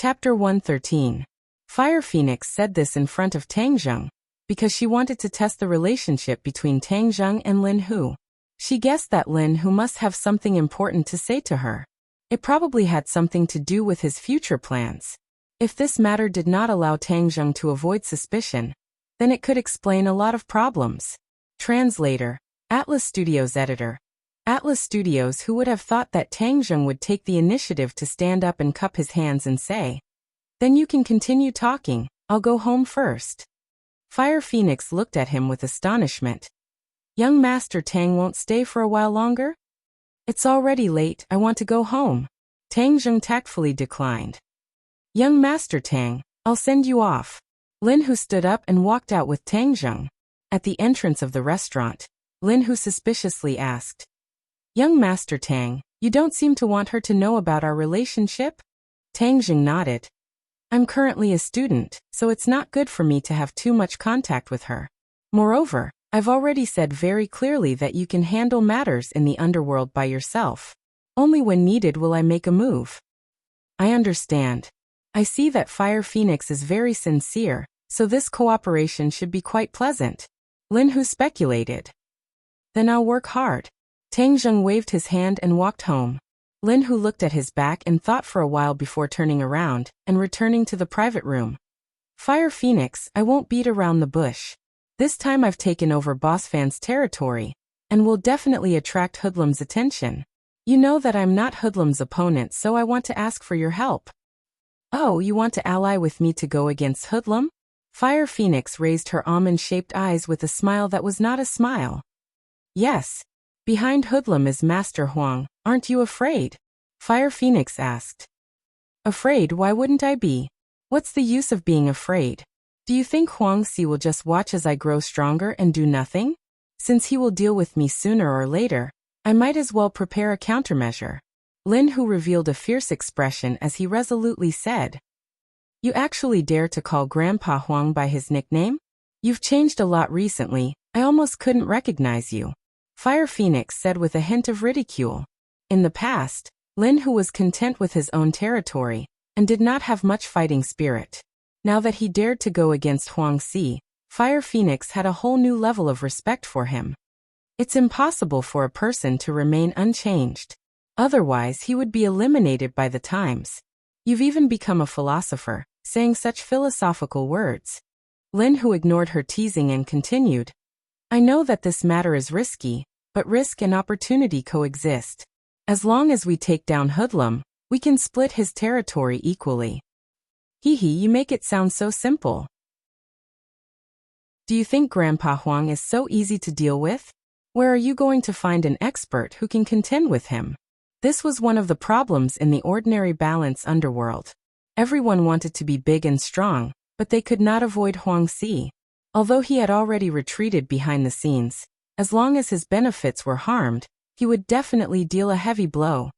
Chapter 113. Fire Phoenix said this in front of Tang Zheng, because she wanted to test the relationship between Tang Zheng and Lin Hu. She guessed that Lin Hu must have something important to say to her. It probably had something to do with his future plans. If this matter did not allow Tang Zheng to avoid suspicion, then it could explain a lot of problems. Translator, Atlas Studios editor. Atlas Studios, who would have thought that Tang Zheng would take the initiative to stand up and cup his hands and say, "Then you can continue talking, I'll go home first." Fire Phoenix looked at him with astonishment. "Young Master Tang won't stay for a while longer?" "It's already late, I want to go home." Tang Zheng tactfully declined. "Young Master Tang, I'll send you off." Lin Hu stood up and walked out with Tang Zheng. At the entrance of the restaurant, Lin Hu suspiciously asked, "Young Master Tang, you don't seem to want her to know about our relationship?" Tang Zheng nodded. "I'm currently a student, so it's not good for me to have too much contact with her. Moreover, I've already said very clearly that you can handle matters in the underworld by yourself. Only when needed will I make a move." "I understand. I see that Fire Phoenix is very sincere, so this cooperation should be quite pleasant," Lin Hu speculated. "Then I'll work hard." Tang Zheng waved his hand and walked home. Lin Hu looked at his back and thought for a while before turning around and returning to the private room. "Fire Phoenix, I won't beat around the bush. This time I've taken over Boss Fan's territory, and will definitely attract Hoodlum's attention. You know that I'm not Hoodlum's opponent, so I want to ask for your help." "Oh, you want to ally with me to go against Hoodlum?" Fire Phoenix raised her almond-shaped eyes with a smile that was not a smile. "Yes. Behind Hoodlum is Master Huang, aren't you afraid?" Fire Phoenix asked. "Afraid? Why wouldn't I be? What's the use of being afraid? Do you think Huang Si will just watch as I grow stronger and do nothing? Since he will deal with me sooner or later, I might as well prepare a countermeasure." Lin Hu revealed a fierce expression as he resolutely said, "You actually dare to call Grandpa Huang by his nickname? You've changed a lot recently, I almost couldn't recognize you," Fire Phoenix said with a hint of ridicule. In the past, Lin Hu was content with his own territory, and did not have much fighting spirit. Now that he dared to go against Huang Si, Fire Phoenix had a whole new level of respect for him. It's impossible for a person to remain unchanged. Otherwise he would be eliminated by the times. "You've even become a philosopher, saying such philosophical words." Lin Hu ignored her teasing and continued, "I know that this matter is risky, but risk and opportunity coexist. As long as we take down Hoodlum, we can split his territory equally." "Hee hee, you make it sound so simple." "Do you think Grandpa Huang is so easy to deal with? Where are you going to find an expert who can contend with him?" This was one of the problems in the ordinary balance underworld. Everyone wanted to be big and strong, but they could not avoid Huang Si. Although he had already retreated behind the scenes, as long as his benefits were harmed, he would definitely deal a heavy blow.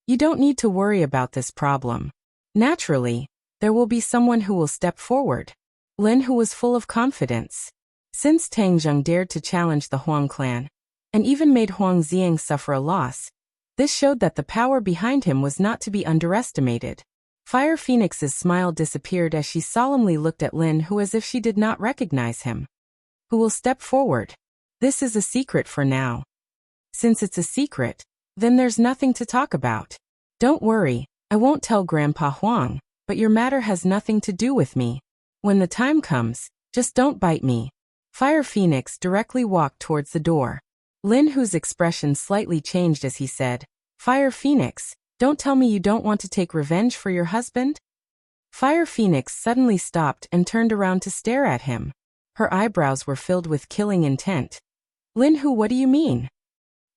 "You don't need to worry about this problem. Naturally, there will be someone who will step forward." Lin Hu was full of confidence. Since Tang Zheng dared to challenge the Huang clan, and even made Huang Xiang suffer a loss, this showed that the power behind him was not to be underestimated. Fire Phoenix's smile disappeared as she solemnly looked at Lin Hu as if she did not recognize him. "Who will step forward? This is a secret for now." "Since it's a secret, then there's nothing to talk about. Don't worry, I won't tell Grandpa Huang, but your matter has nothing to do with me. When the time comes, just don't bite me." Fire Phoenix directly walked towards the door. Lin Hu's expression slightly changed as he said, "Fire Phoenix, don't tell me you don't want to take revenge for your husband?" Fire Phoenix suddenly stopped and turned around to stare at him. Her eyebrows were filled with killing intent. "Lin Hu, what do you mean?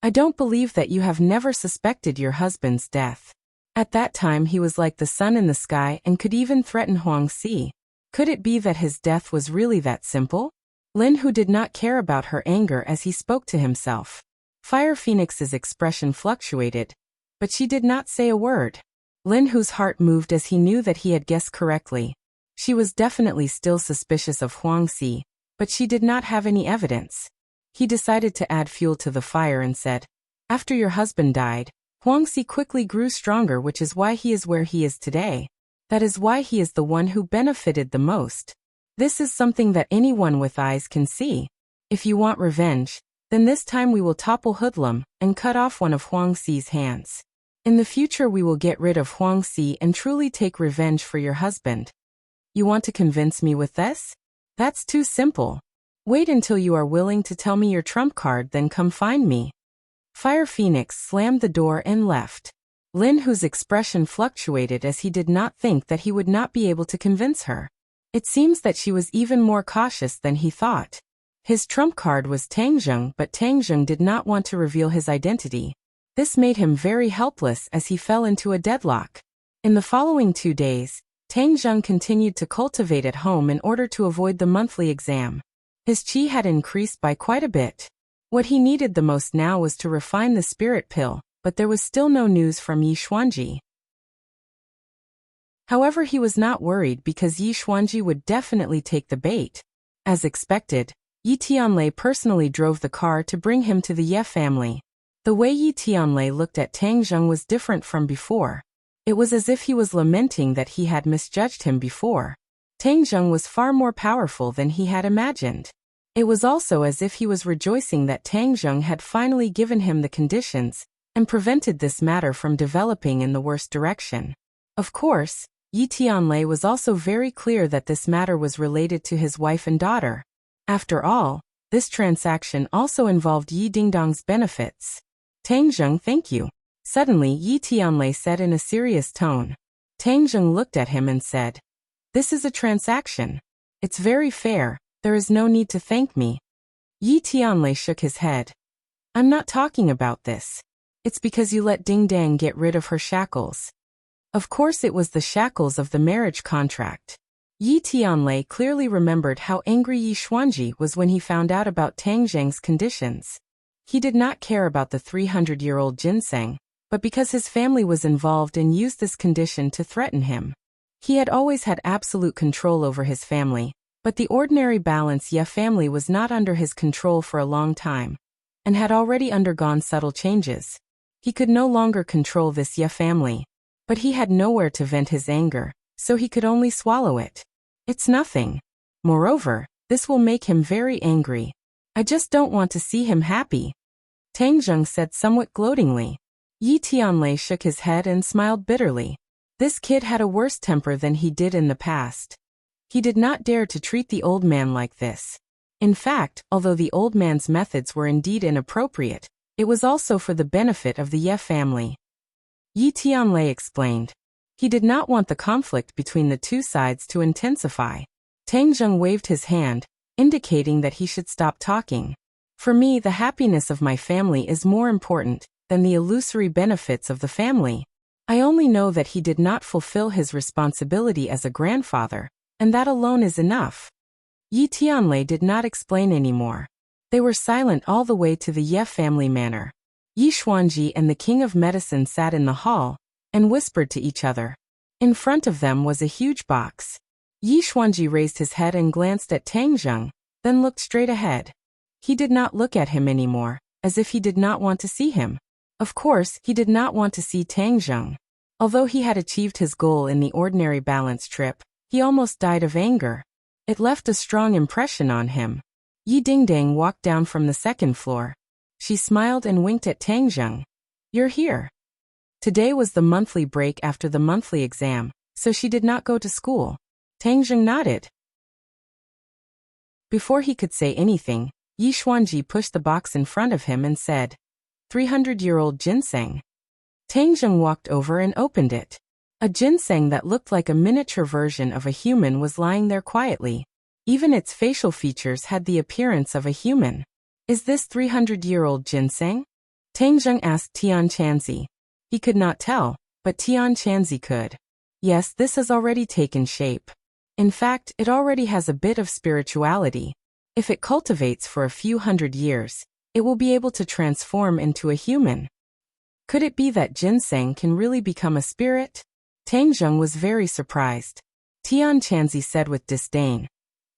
I don't believe that you have never suspected your husband's death. At that time he was like the sun in the sky and could even threaten Huang Si. Could it be that his death was really that simple?" Lin Hu did not care about her anger as he spoke to himself. Fire Phoenix's expression fluctuated, but she did not say a word. Lin Hu's heart moved as he knew that he had guessed correctly. She was definitely still suspicious of Huang Si, but she did not have any evidence. He decided to add fuel to the fire and said, "After your husband died, Huang Si quickly grew stronger, which is why he is where he is today. That is why he is the one who benefited the most. This is something that anyone with eyes can see. If you want revenge, then this time we will topple Hoodlum and cut off one of Huang Xi's hands. In the future we will get rid of Huang Xi and truly take revenge for your husband. You want to convince me with this? That's too simple. Wait until you are willing to tell me your trump card, then come find me. Fire Phoenix slammed the door and left. Lin Hu's expression fluctuated as he did not think that he would not be able to convince her. It seems that she was even more cautious than he thought. His trump card was Tang Zheng, but Tang Zheng did not want to reveal his identity. This made him very helpless as he fell into a deadlock. In the following 2 days, Tang Zheng continued to cultivate at home in order to avoid the monthly exam. His qi had increased by quite a bit. What he needed the most now was to refine the spirit pill, but there was still no news from Yi Xuanji. However, he was not worried because Yi Xuanji would definitely take the bait. As expected, Yi Tianlei personally drove the car to bring him to the Ye family. The way Yi Tianlei looked at Tang Zheng was different from before. It was as if he was lamenting that he had misjudged him before. Tang Zheng was far more powerful than he had imagined. It was also as if he was rejoicing that Tang Zheng had finally given him the conditions and prevented this matter from developing in the worst direction. Of course, Yi Tianlei was also very clear that this matter was related to his wife and daughter. After all, this transaction also involved Yi Dingdong's benefits. Tang Zheng, thank you. Suddenly, Yi Tianlei said in a serious tone. Tang Zheng looked at him and said, "This is a transaction. It's very fair, there is no need to thank me." Yi Tianlei shook his head. "I'm not talking about this. It's because you let Dingdang get rid of her shackles." Of course it was the shackles of the marriage contract. Yi Tianlei clearly remembered how angry Yi Xuanji was when he found out about Tang Zheng's conditions. He did not care about the 300-year-old ginseng, but because his family was involved and used this condition to threaten him. He had always had absolute control over his family, but the ordinary balance Ye family was not under his control for a long time, and had already undergone subtle changes. He could no longer control this Ye family, but he had nowhere to vent his anger, so he could only swallow it. It's nothing. Moreover, this will make him very angry. I just don't want to see him happy. Tang Zheng said somewhat gloatingly. Yi Tianlei shook his head and smiled bitterly. This kid had a worse temper than he did in the past. He did not dare to treat the old man like this. In fact, although the old man's methods were indeed inappropriate, it was also for the benefit of the Ye family. Yi Tianlei explained. He did not want the conflict between the two sides to intensify. Tang Zheng waved his hand, indicating that he should stop talking. For me, the happiness of my family is more important than the illusory benefits of the family. I only know that he did not fulfill his responsibility as a grandfather, and that alone is enough. Yi Tianlei did not explain anymore. They were silent all the way to the Ye family manor. Yi Xuanji and the King of Medicine sat in the hall and whispered to each other. In front of them was a huge box. Yi Xuanji raised his head and glanced at Tang Zheng, then looked straight ahead. He did not look at him anymore, as if he did not want to see him. Of course, he did not want to see Tang Zheng. Although he had achieved his goal in the ordinary balance trip, he almost died of anger. It left a strong impression on him. Yi Dingdang walked down from the second floor. She smiled and winked at Tang Zheng. "You're here." Today was the monthly break after the monthly exam, so she did not go to school. Tang Zheng nodded. Before he could say anything, Yi Xuanji pushed the box in front of him and said, 300-year-old ginseng. Tang Zheng walked over and opened it. A ginseng that looked like a miniature version of a human was lying there quietly. Even its facial features had the appearance of a human. "Is this 300-year-old ginseng?" Tang Zheng asked Tian Chanzi. He could not tell, but Tian Chanzi could. Yes, this has already taken shape. In fact, it already has a bit of spirituality. If it cultivates for a few hundred years, it will be able to transform into a human. Could it be that ginseng can really become a spirit? Tang Zheng was very surprised. Tian Chanzi said with disdain.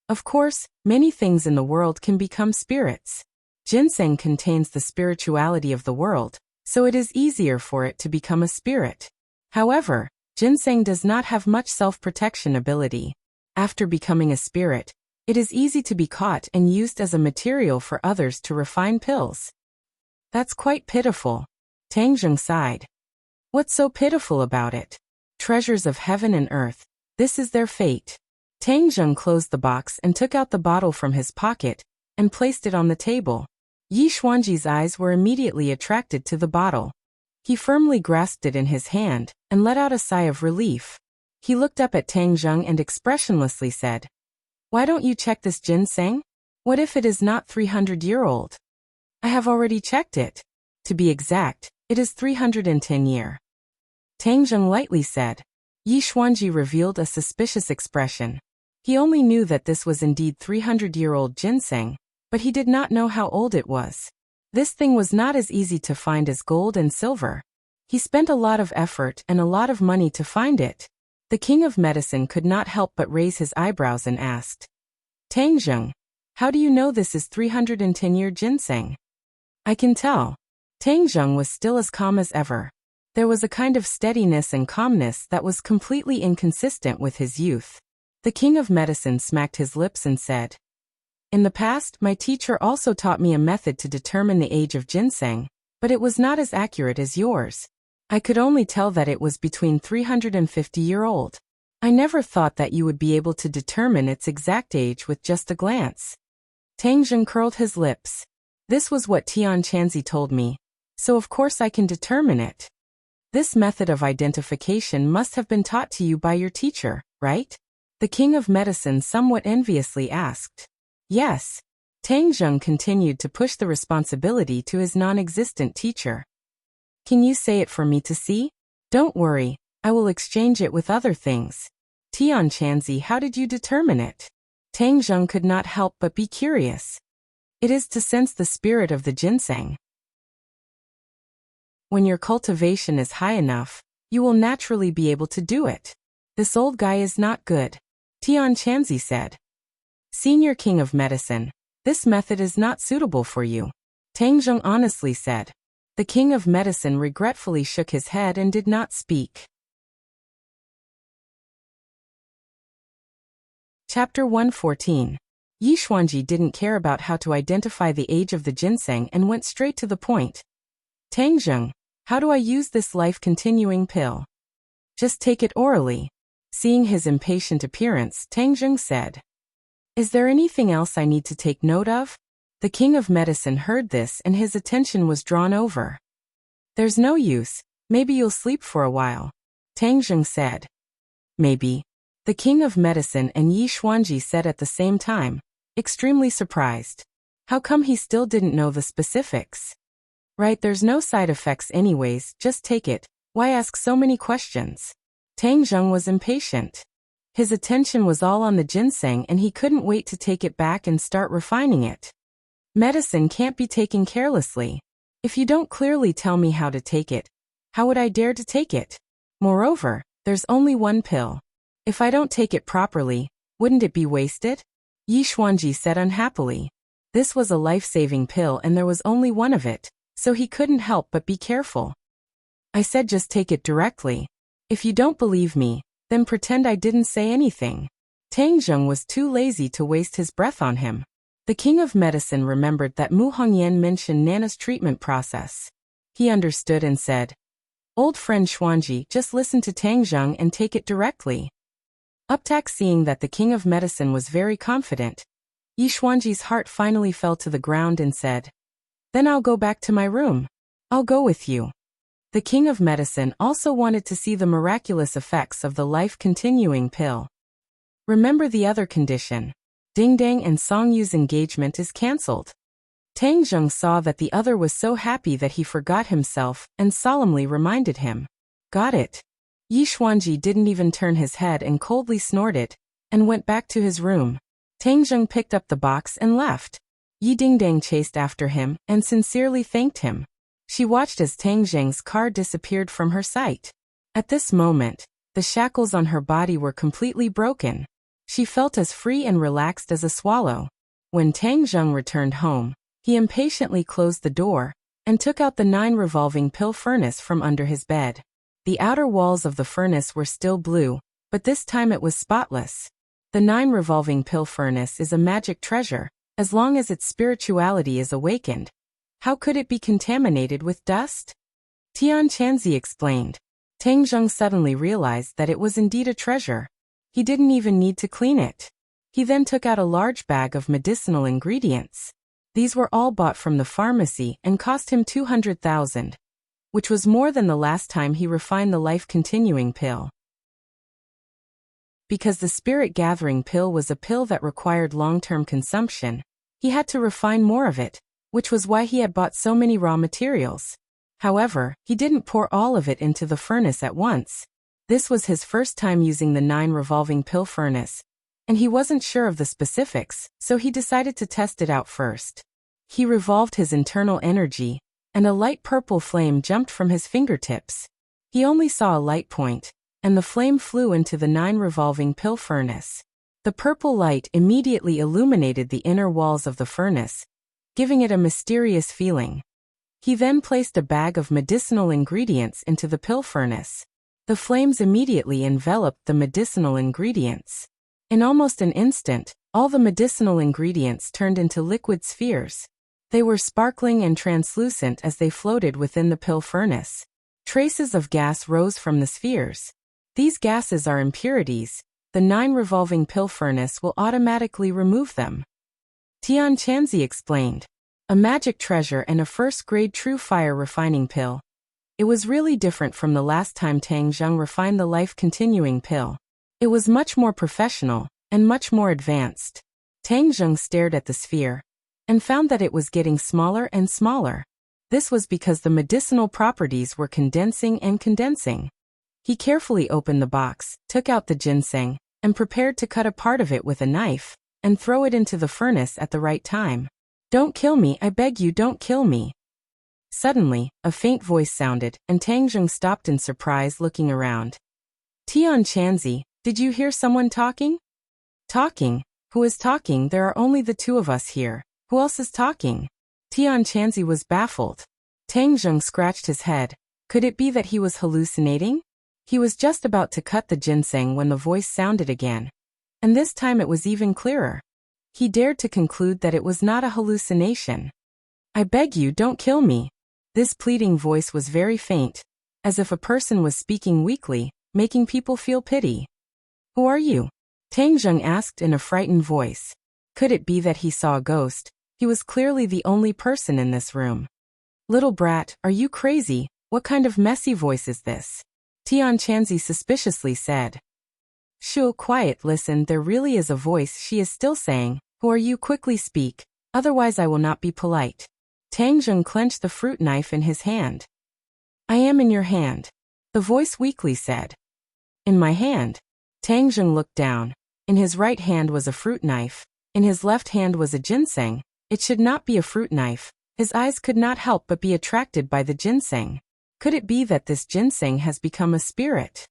Of course, many things in the world can become spirits. Ginseng contains the spirituality of the world, so it is easier for it to become a spirit. However, Ginseng does not have much self-protection ability. After becoming a spirit, it is easy to be caught and used as a material for others to refine pills. That's quite pitiful. Tang Zheng sighed. What's so pitiful about it? Treasures of heaven and earth, this is their fate. Tang Zheng closed the box and took out the bottle from his pocket and placed it on the table. Yi Xuanji's eyes were immediately attracted to the bottle. He firmly grasped it in his hand and let out a sigh of relief. He looked up at Tang Zheng and expressionlessly said, "Why don't you check this ginseng? What if it is not 300-year-old? I have already checked it. To be exact, it is 310-year. Tang Zheng lightly said. Yi Xuanji revealed a suspicious expression. He only knew that this was indeed 300-year-old ginseng, but he did not know how old it was. This thing was not as easy to find as gold and silver. He spent a lot of effort and a lot of money to find it. The king of medicine could not help but raise his eyebrows and asked, "Tang Zheng, how do you know this is 310-year ginseng?" "I can tell." Tang Zheng was still as calm as ever. There was a kind of steadiness and calmness that was completely inconsistent with his youth. The king of medicine smacked his lips and said, "In the past, my teacher also taught me a method to determine the age of ginseng, but it was not as accurate as yours. I could only tell that it was between 350-year-old. I never thought that you would be able to determine its exact age with just a glance." Tang Zheng curled his lips. This was what Tian Chanzi told me, so of course I can determine it. This method of identification must have been taught to you by your teacher, right? The king of medicine somewhat enviously asked. Yes. Tang Zheng continued to push the responsibility to his non-existent teacher. Can you say it for me to see? Don't worry, I will exchange it with other things. Tian Chanzi, how did you determine it? Tang Zheng could not help but be curious. It is to sense the spirit of the ginseng. When your cultivation is high enough, you will naturally be able to do it. This old guy is not good, Tian Chanzi said. Senior king of medicine, this method is not suitable for you, Tang Zheng honestly said. The king of medicine regretfully shook his head and did not speak. Chapter 114. Yi Xuanji didn't care about how to identify the age of the ginseng and went straight to the point. Tang Zheng, how do I use this life-continuing pill? Just take it orally. Seeing his impatient appearance, Tang Zheng said. Is there anything else I need to take note of? The king of medicine heard this and his attention was drawn over. There's no use, maybe you'll sleep for a while, Tang Zheng said. Maybe. The king of medicine and Yi Xuanji said at the same time, extremely surprised. How come he still didn't know the specifics? Right, there's no side effects anyways, just take it, why ask so many questions? Tang Zheng was impatient. His attention was all on the ginseng and he couldn't wait to take it back and start refining it. Medicine can't be taken carelessly. If you don't clearly tell me how to take it, how would I dare to take it? Moreover, there's only one pill. If I don't take it properly, wouldn't it be wasted? Yi Xuanji said unhappily. This was a life-saving pill and there was only one of it, so he couldn't help but be careful. I said just take it directly. If you don't believe me, then pretend I didn't say anything. Tang Zheng was too lazy to waste his breath on him. The king of medicine remembered that Mu Hongyan mentioned Nana's treatment process. He understood and said, Old friend Xuanji, just listen to Tang Zheng and take it directly. Uptak seeing that the king of medicine was very confident, Yi Xuanji's heart finally fell to the ground and said, Then I'll go back to my room. I'll go with you. The king of medicine also wanted to see the miraculous effects of the life-continuing pill. Remember the other condition. Ding Dang and Song Yu's engagement is cancelled. Tang Zheng saw that the other was so happy that he forgot himself and solemnly reminded him. Got it. Yi Xuanji didn't even turn his head and coldly snorted, and went back to his room. Tang Zheng picked up the box and left. Yi Dingdang chased after him and sincerely thanked him. She watched as Tang Zheng's car disappeared from her sight. At this moment, the shackles on her body were completely broken. She felt as free and relaxed as a swallow. When Tang Zheng returned home, he impatiently closed the door and took out the 9 revolving pill furnace from under his bed. The outer walls of the furnace were still blue, but this time it was spotless. The 9 revolving pill furnace is a magic treasure, as long as its spirituality is awakened. How could it be contaminated with dust? Tian Chanzi explained. Tang Zheng suddenly realized that it was indeed a treasure. He didn't even need to clean it. He then took out a large bag of medicinal ingredients. These were all bought from the pharmacy and cost him 200,000, which was more than the last time he refined the life-continuing pill. Because the spirit-gathering pill was a pill that required long-term consumption, he had to refine more of it, which was why he had bought so many raw materials. However, he didn't pour all of it into the furnace at once. This was his first time using the 9 revolving pill furnace, and he wasn't sure of the specifics, so he decided to test it out first. He revolved his internal energy, and a light purple flame jumped from his fingertips. He only saw a light point, and the flame flew into the 9 revolving pill furnace. The purple light immediately illuminated the inner walls of the furnace, giving it a mysterious feeling. He then placed a bag of medicinal ingredients into the pill furnace. The flames immediately enveloped the medicinal ingredients. In almost an instant, all the medicinal ingredients turned into liquid spheres. They were sparkling and translucent as they floated within the pill furnace. Traces of gas rose from the spheres. These gases are impurities. The 9 revolving pill furnace will automatically remove them. Tian Chanzi explained. A magic treasure and a first-grade true fire refining pill. It was really different from the last time Tang Zheng refined the life-continuing pill. It was much more professional, and much more advanced. Tang Zheng stared at the sphere, and found that it was getting smaller and smaller. This was because the medicinal properties were condensing and condensing. He carefully opened the box, took out the ginseng, and prepared to cut a part of it with a knife, and throw it into the furnace at the right time. "Don't kill me, I beg you, don't kill me." Suddenly, a faint voice sounded, and Tang Zheng stopped in surprise, looking around. Tian Chanzi, did you hear someone talking? Talking? Who is talking? There are only the 2 of us here. Who else is talking? Tian Chanzi was baffled. Tang Zheng scratched his head. Could it be that he was hallucinating? He was just about to cut the ginseng when the voice sounded again. And this time it was even clearer. He dared to conclude that it was not a hallucination. "I beg you, don't kill me." This pleading voice was very faint, as if a person was speaking weakly, making people feel pity. "Who are you?" Tang Zheng asked in a frightened voice. Could it be that he saw a ghost? He was clearly the only person in this room. "Little brat, are you crazy? What kind of messy voice is this?" Tian Chanzi suspiciously said. "Shoo, quiet, listen, there really is a voice. She is still saying, 'Who are you? Quickly speak, otherwise I will not be polite.'" Tang Zheng clenched the fruit knife in his hand. "I am in your hand," the voice weakly said. "In my hand?" Tang Zheng looked down. In his right hand was a fruit knife. In his left hand was a ginseng. It should not be a fruit knife. His eyes could not help but be attracted by the ginseng. Could it be that this ginseng has become a spirit?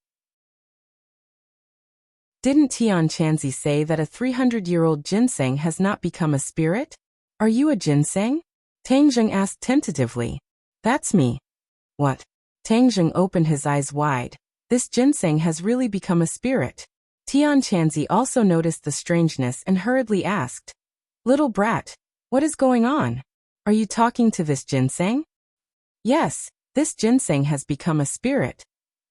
Didn't Tian Chanzi say that a 300-year-old ginseng has not become a spirit? Are you a ginseng? Tang Zheng asked tentatively. That's me. What? Tang Zheng opened his eyes wide. This ginseng has really become a spirit. Tian Chanzi also noticed the strangeness and hurriedly asked, "Little brat, what is going on? Are you talking to this ginseng?" "Yes, this ginseng has become a spirit.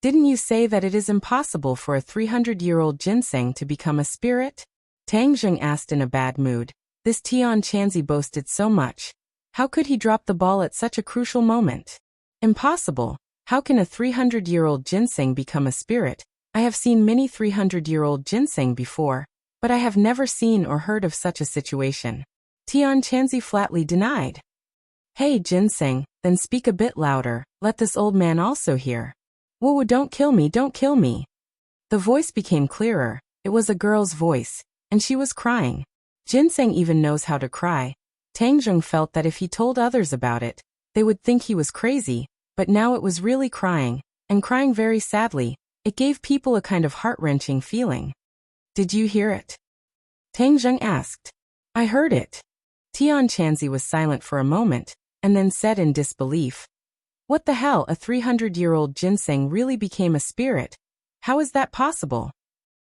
Didn't you say that it is impossible for a 300-year-old ginseng to become a spirit?" Tang Zheng asked in a bad mood. This Tian Chanzi boasted so much. How could he drop the ball at such a crucial moment? Impossible. How can a 300-year-old ginseng become a spirit? I have seen many 300-year-old ginseng before, but I have never seen or heard of such a situation. Tian Chanzi flatly denied. "Hey ginseng, then speak a bit louder, let this old man also hear." "Woo, don't kill me, don't kill me." The voice became clearer. It was a girl's voice, and she was crying. Ginseng even knows how to cry. Tang Zheng felt that if he told others about it, they would think he was crazy, but now it was really crying, and crying very sadly. It gave people a kind of heart-wrenching feeling. "Did you hear it?" Tang Zheng asked. "I heard it." Tian Chanzi was silent for a moment, and then said in disbelief, What the hell, a 300-year-old ginseng really became a spirit? How is that possible?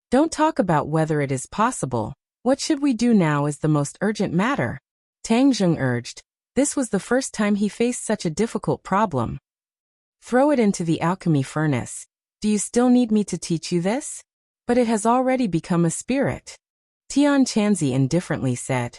Don't talk about whether it is possible. What should we do now is the most urgent matter. Tang Zheng urged. This was the first time he faced such a difficult problem. Throw it into the alchemy furnace. Do you still need me to teach you this? But it has already become a spirit. Tian Chanzi indifferently said.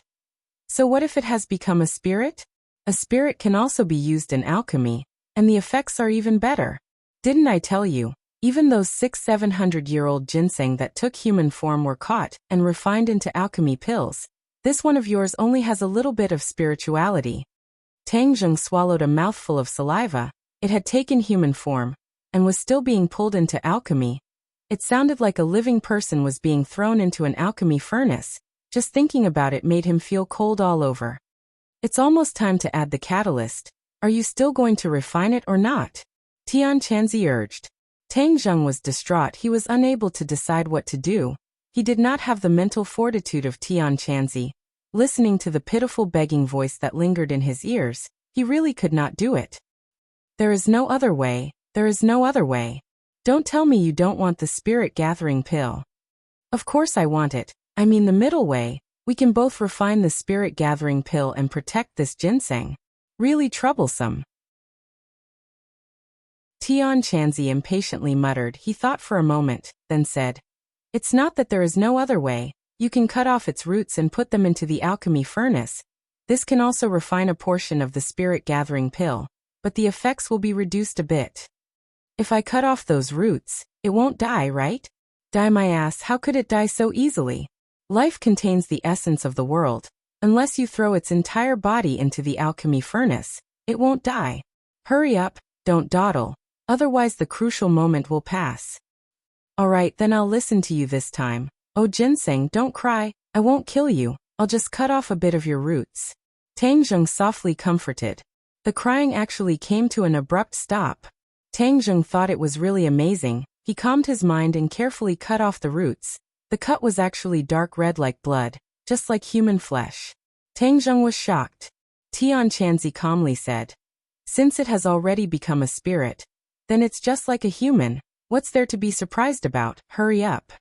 So what if it has become a spirit? A spirit can also be used in alchemy, and the effects are even better. Didn't I tell you? Even those 600-700-year-old ginseng that took human form were caught and refined into alchemy pills. This one of yours only has a little bit of spirituality. Tang Zheng swallowed a mouthful of saliva. It had taken human form and was still being pulled into alchemy. It sounded like a living person was being thrown into an alchemy furnace. Just thinking about it made him feel cold all over. It's almost time to add the catalyst. Are you still going to refine it or not? Tian Chanzi urged. Tang Zheng was distraught. He was unable to decide what to do. He did not have the mental fortitude of Tian Chanzi. Listening to the pitiful begging voice that lingered in his ears, he really could not do it. There is no other way. There is no other way. Don't tell me you don't want the spirit-gathering pill. Of course I want it. I mean the middle way. We can both refine the spirit-gathering pill and protect this ginseng. Really troublesome. Tian Chanzi impatiently muttered. He thought for a moment, then said, It's not that there is no other way. You can cut off its roots and put them into the alchemy furnace. This can also refine a portion of the spirit-gathering pill, but the effects will be reduced a bit. If I cut off those roots, it won't die, right? Die my ass, how could it die so easily? Life contains the essence of the world. Unless you throw its entire body into the alchemy furnace, it won't die. Hurry up, don't dawdle, otherwise the crucial moment will pass. Alright, then I'll listen to you this time. Oh ginseng, don't cry, I won't kill you, I'll just cut off a bit of your roots. Tang Zheng softly comforted. The crying actually came to an abrupt stop. Tang Zheng thought it was really amazing. He calmed his mind and carefully cut off the roots. The cut was actually dark red like blood, just like human flesh. Tang Zheng was shocked. Tian Chanzi calmly said, Since it has already become a spirit, then it's just like a human. What's there to be surprised about? Hurry up.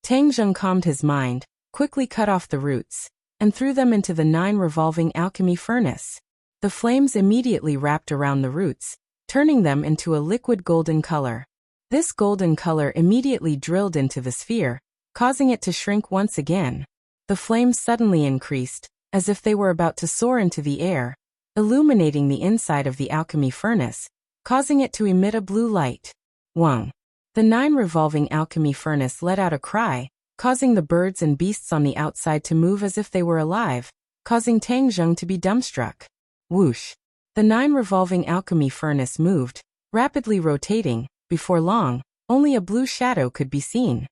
Tang Zheng calmed his mind, quickly cut off the roots, and threw them into the 9 revolving alchemy furnace. The flames immediately wrapped around the roots, turning them into a liquid golden color. This golden color immediately drilled into the sphere, causing it to shrink once again. The flames suddenly increased, as if they were about to soar into the air, illuminating the inside of the alchemy furnace, causing it to emit a blue light. Wang. The 9 revolving alchemy furnace let out a cry, causing the birds and beasts on the outside to move as if they were alive, causing Tang Zheng to be dumbstruck. Whoosh. The 9 revolving alchemy furnace moved, rapidly rotating. Before long, only a blue shadow could be seen.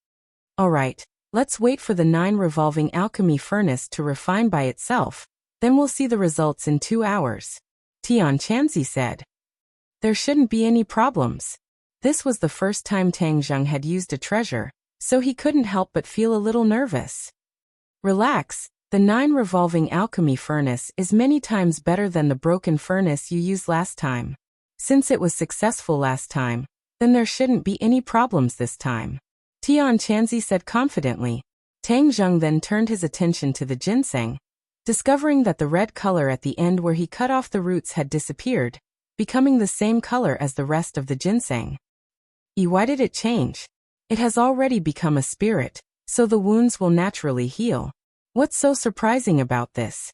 Alright, let's wait for the 9 revolving alchemy furnace to refine by itself, then we'll see the results in 2 hours. Tian Chanzi said. There shouldn't be any problems. This was the first time Tang Zheng had used a treasure, so he couldn't help but feel a little nervous. Relax, the 9 revolving alchemy furnace is many times better than the broken furnace you used last time. Since it was successful last time, then there shouldn't be any problems this time. Tian Chanzi said confidently. Tang Zheng then turned his attention to the ginseng, discovering that the red color at the end where he cut off the roots had disappeared, becoming the same color as the rest of the ginseng. Why did it change? It has already become a spirit, so the wounds will naturally heal. What's so surprising about this?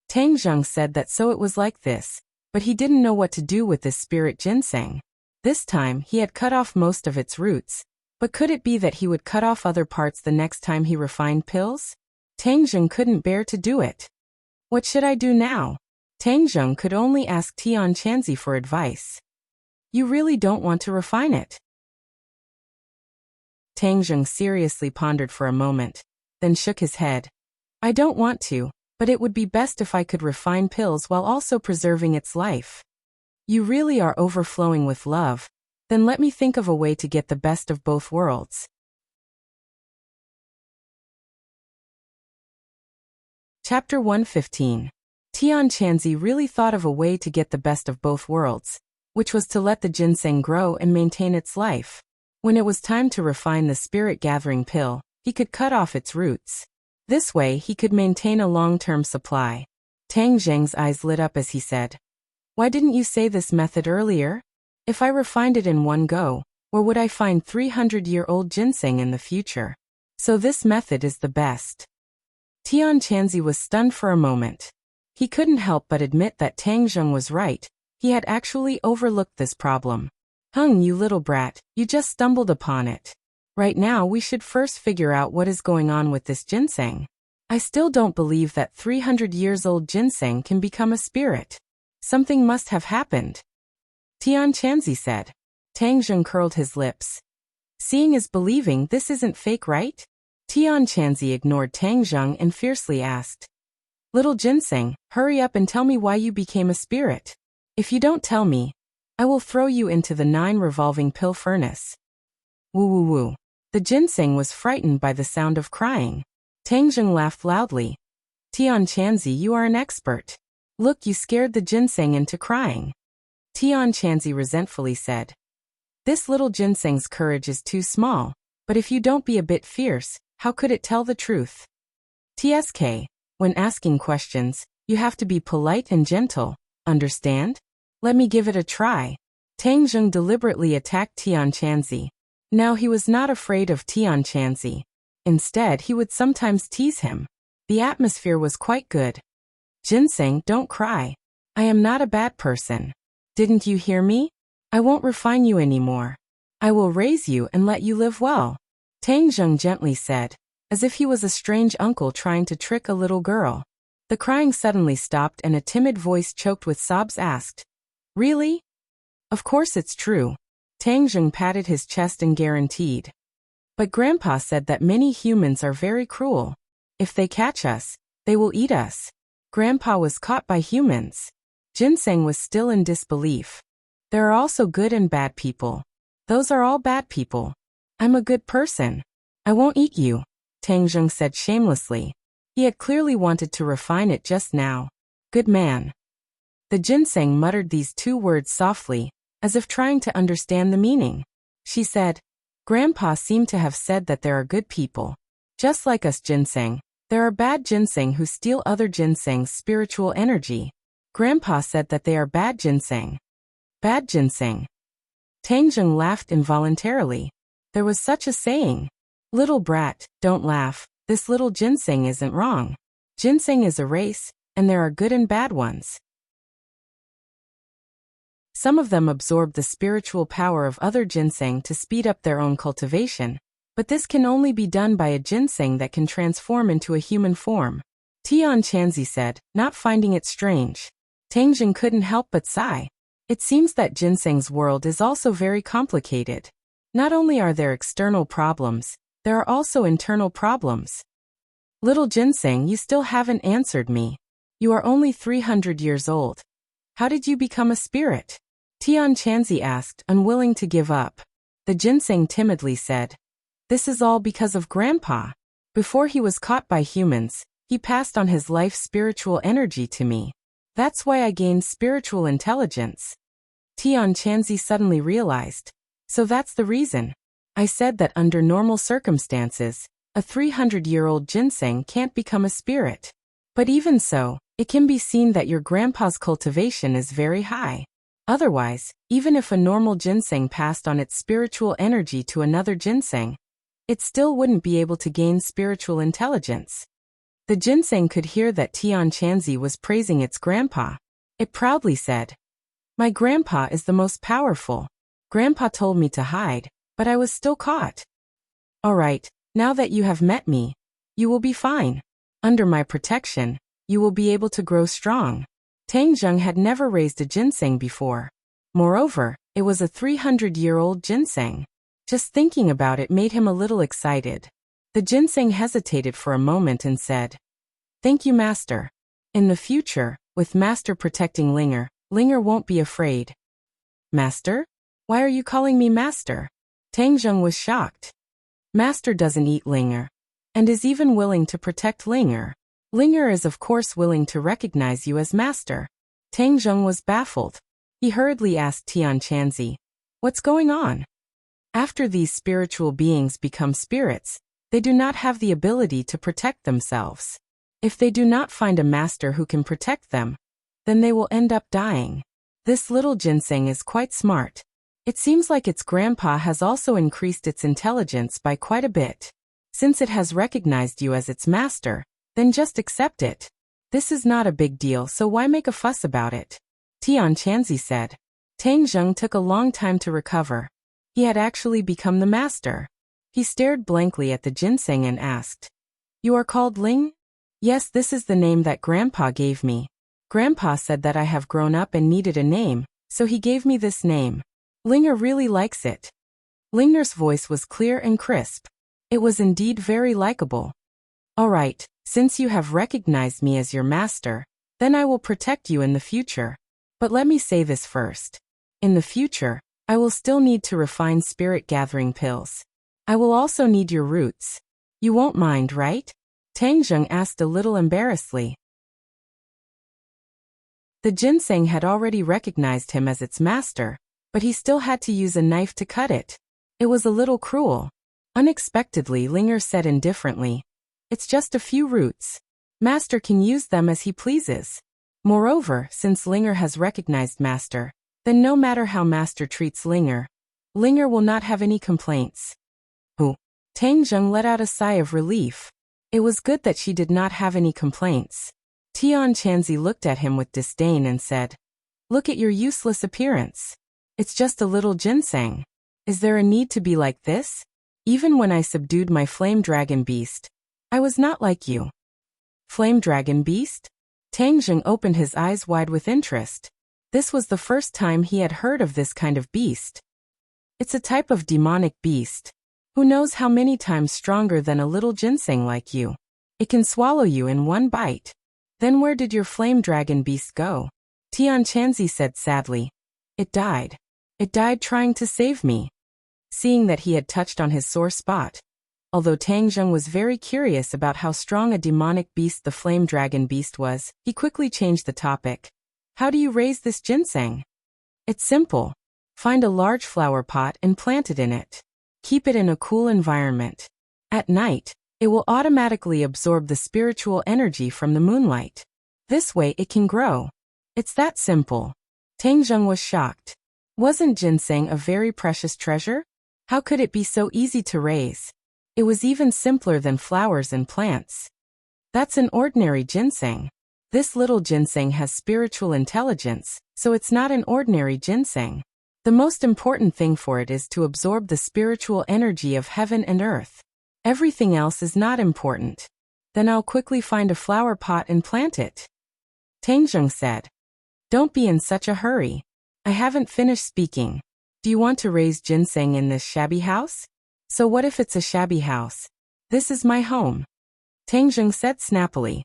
Tang Zheng said that so it was like this, but he didn't know what to do with this spirit ginseng. This time he had cut off most of its roots, but could it be that he would cut off other parts the next time he refined pills? Tang Zheng couldn't bear to do it. What should I do now? Tang Zheng could only ask Tian Chanzi for advice. You really don't want to refine it? Tang Zheng seriously pondered for a moment, then shook his head. I don't want to, but it would be best if I could refine pills while also preserving its life. You really are overflowing with love. Then let me think of a way to get the best of both worlds. Chapter 115. Tian Chanzi really thought of a way to get the best of both worlds. which was to let the ginseng grow and maintain its life. When it was time to refine the spirit-gathering pill, he could cut off its roots. This way he could maintain a long-term supply. Tang Zheng's eyes lit up as he said, "Why didn't you say this method earlier? If I refined it in one go, where would I find 300-year-old ginseng in the future? So this method is the best." Tian Chanzi was stunned for a moment. He couldn't help but admit that Tang Zheng was right. He had actually overlooked this problem. You little brat, you just stumbled upon it. Right now we should first figure out what is going on with this ginseng. I still don't believe that 300 years old ginseng can become a spirit. Something must have happened. Tian Chanzi said. Tang Zheng curled his lips. Seeing is believing, this isn't fake, right? Tian Chanzi ignored Tang Zheng and fiercely asked, "Little ginseng, hurry up and tell me why you became a spirit. If you don't tell me, I will throw you into the 9 revolving pill furnace." Woo woo woo. The ginseng was frightened by the sound of crying. Tang Zheng laughed loudly. Tian Chanzi, you are an expert. Look, you scared the ginseng into crying. Tian Chanzi resentfully said, "This little ginseng's courage is too small, but if you don't be a bit fierce, how could it tell the truth? TSK, when asking questions, you have to be polite and gentle, understand? Let me give it a try." Tang Zheng deliberately attacked Tian Chanzi. Now he was not afraid of Tian Chanzi. Instead, he would sometimes tease him. The atmosphere was quite good. "Ginseng, don't cry. I am not a bad person. Didn't you hear me? I won't refine you anymore. I will raise you and let you live well," Tang Zheng gently said, as if he was a strange uncle trying to trick a little girl. The crying suddenly stopped and a timid voice choked with sobs asked, "Really?" "Of course it's true," Tang Zheng patted his chest and guaranteed. "But Grandpa said that many humans are very cruel. If they catch us, they will eat us." Grandpa was caught by humans. Ginseng was still in disbelief. "There are also good and bad people. Those are all bad people. I'm a good person. I won't eat you," Tang Zheng said shamelessly. He had clearly wanted to refine it just now. "Good man." The ginseng muttered these 2 words softly, as if trying to understand the meaning. She said, "Grandpa seemed to have said that there are good people. Just like us ginseng, there are bad ginseng who steal other ginseng's spiritual energy. Grandpa said that they are bad ginseng." Bad ginseng. Tang Zheng laughed involuntarily. There was such a saying. "Little brat, don't laugh. This little ginseng isn't wrong. Ginseng is a race, and there are good and bad ones. Some of them absorb the spiritual power of other ginseng to speed up their own cultivation, but this can only be done by a ginseng that can transform into a human form," Tian Chanzi said, not finding it strange. Tang Zheng couldn't help but sigh. It seems that ginseng's world is also very complicated. Not only are there external problems, there are also internal problems. "Little ginseng, you still haven't answered me. You are only 300 years old. How did you become a spirit?" Tian Chanzi asked, unwilling to give up. The ginseng timidly said, "This is all because of Grandpa. Before he was caught by humans, he passed on his life's spiritual energy to me. That's why I gained spiritual intelligence." Tian Chanzi suddenly realized. "So that's the reason. I said that under normal circumstances, a 300-year-old ginseng can't become a spirit. But even so, it can be seen that your grandpa's cultivation is very high. Otherwise, even if a normal ginseng passed on its spiritual energy to another ginseng, it still wouldn't be able to gain spiritual intelligence." The ginseng could hear that Tian Chanzi was praising its grandpa. It proudly said, "My grandpa is the most powerful. Grandpa told me to hide, but I was still caught. All right, now that you have met me, you will be fine. Under my protection, you will be able to grow strong." Tang Zheng had never raised a ginseng before. Moreover, it was a 300-year-old ginseng. Just thinking about it made him a little excited. The ginseng hesitated for a moment and said, "Thank you, Master. In the future, with Master protecting Linger, Linger won't be afraid." "Master? Why are you calling me Master?" Tang Zheng was shocked. "Master doesn't eat Linger, and is even willing to protect Linger. Linger is of course willing to recognize you as Master." Tang Zheng was baffled. He hurriedly asked Tian Chanzi, "What's going on?" After these spiritual beings become spirits, they do not have the ability to protect themselves. If they do not find a master who can protect them, then they will end up dying. This little ginseng is quite smart. It seems like its grandpa has also increased its intelligence by quite a bit. Since it has recognized you as its master, then just accept it. This is not a big deal, so why make a fuss about it? Tian Chanzi said. Tang Zheng took a long time to recover. He had actually become the master. He stared blankly at the ginseng and asked, "You are called Ling?" "Yes, this is the name that Grandpa gave me. Grandpa said that I have grown up and needed a name, so he gave me this name. Linger really likes it." Linger's voice was clear and crisp. It was indeed very likable. "All right, since you have recognized me as your master, then I will protect you in the future. But let me say this first. In the future, I will still need to refine spirit gathering pills. I will also need your roots. You won't mind, right?" Tang Zheng asked a little embarrassedly. The ginseng had already recognized him as its master, but he still had to use a knife to cut it. It was a little cruel. Unexpectedly, Linger said indifferently, "It's just a few roots. Master can use them as he pleases." Moreover, since Linger has recognized Master, then no matter how Master treats Linger, Linger will not have any complaints. "Ooh." Tang Zheng let out a sigh of relief. It was good that she did not have any complaints. Tian Chanzi looked at him with disdain and said, "Look at your useless appearance. It's just a little ginseng. Is there a need to be like this? Even when I subdued my flame dragon beast, I was not like you." "Flame dragon beast?" Tang Zheng opened his eyes wide with interest. This was the first time he had heard of this kind of beast. "It's a type of demonic beast. Who knows how many times stronger than a little ginseng like you. It can swallow you in one bite." "Then where did your flame dragon beast go?" Tian Chanzi said sadly. "It died. It died trying to save me." Seeing that he had touched on his sore spot, although Tang Zheng was very curious about how strong a demonic beast the flame dragon beast was, he quickly changed the topic. "How do you raise this ginseng?" "It's simple. Find a large flower pot and plant it in it. Keep it in a cool environment. At night, it will automatically absorb the spiritual energy from the moonlight. This way it can grow. It's that simple." Tang Zheng was shocked. Wasn't ginseng a very precious treasure? How could it be so easy to raise? It was even simpler than flowers and plants. "That's an ordinary ginseng. This little ginseng has spiritual intelligence, so it's not an ordinary ginseng. The most important thing for it is to absorb the spiritual energy of heaven and earth. Everything else is not important." "Then I'll quickly find a flower pot and plant it," Tang Zheng said. "Don't be in such a hurry. I haven't finished speaking. Do you want to raise ginseng in this shabby house?" "So what if it's a shabby house? This is my home," Tang Zheng said snappily.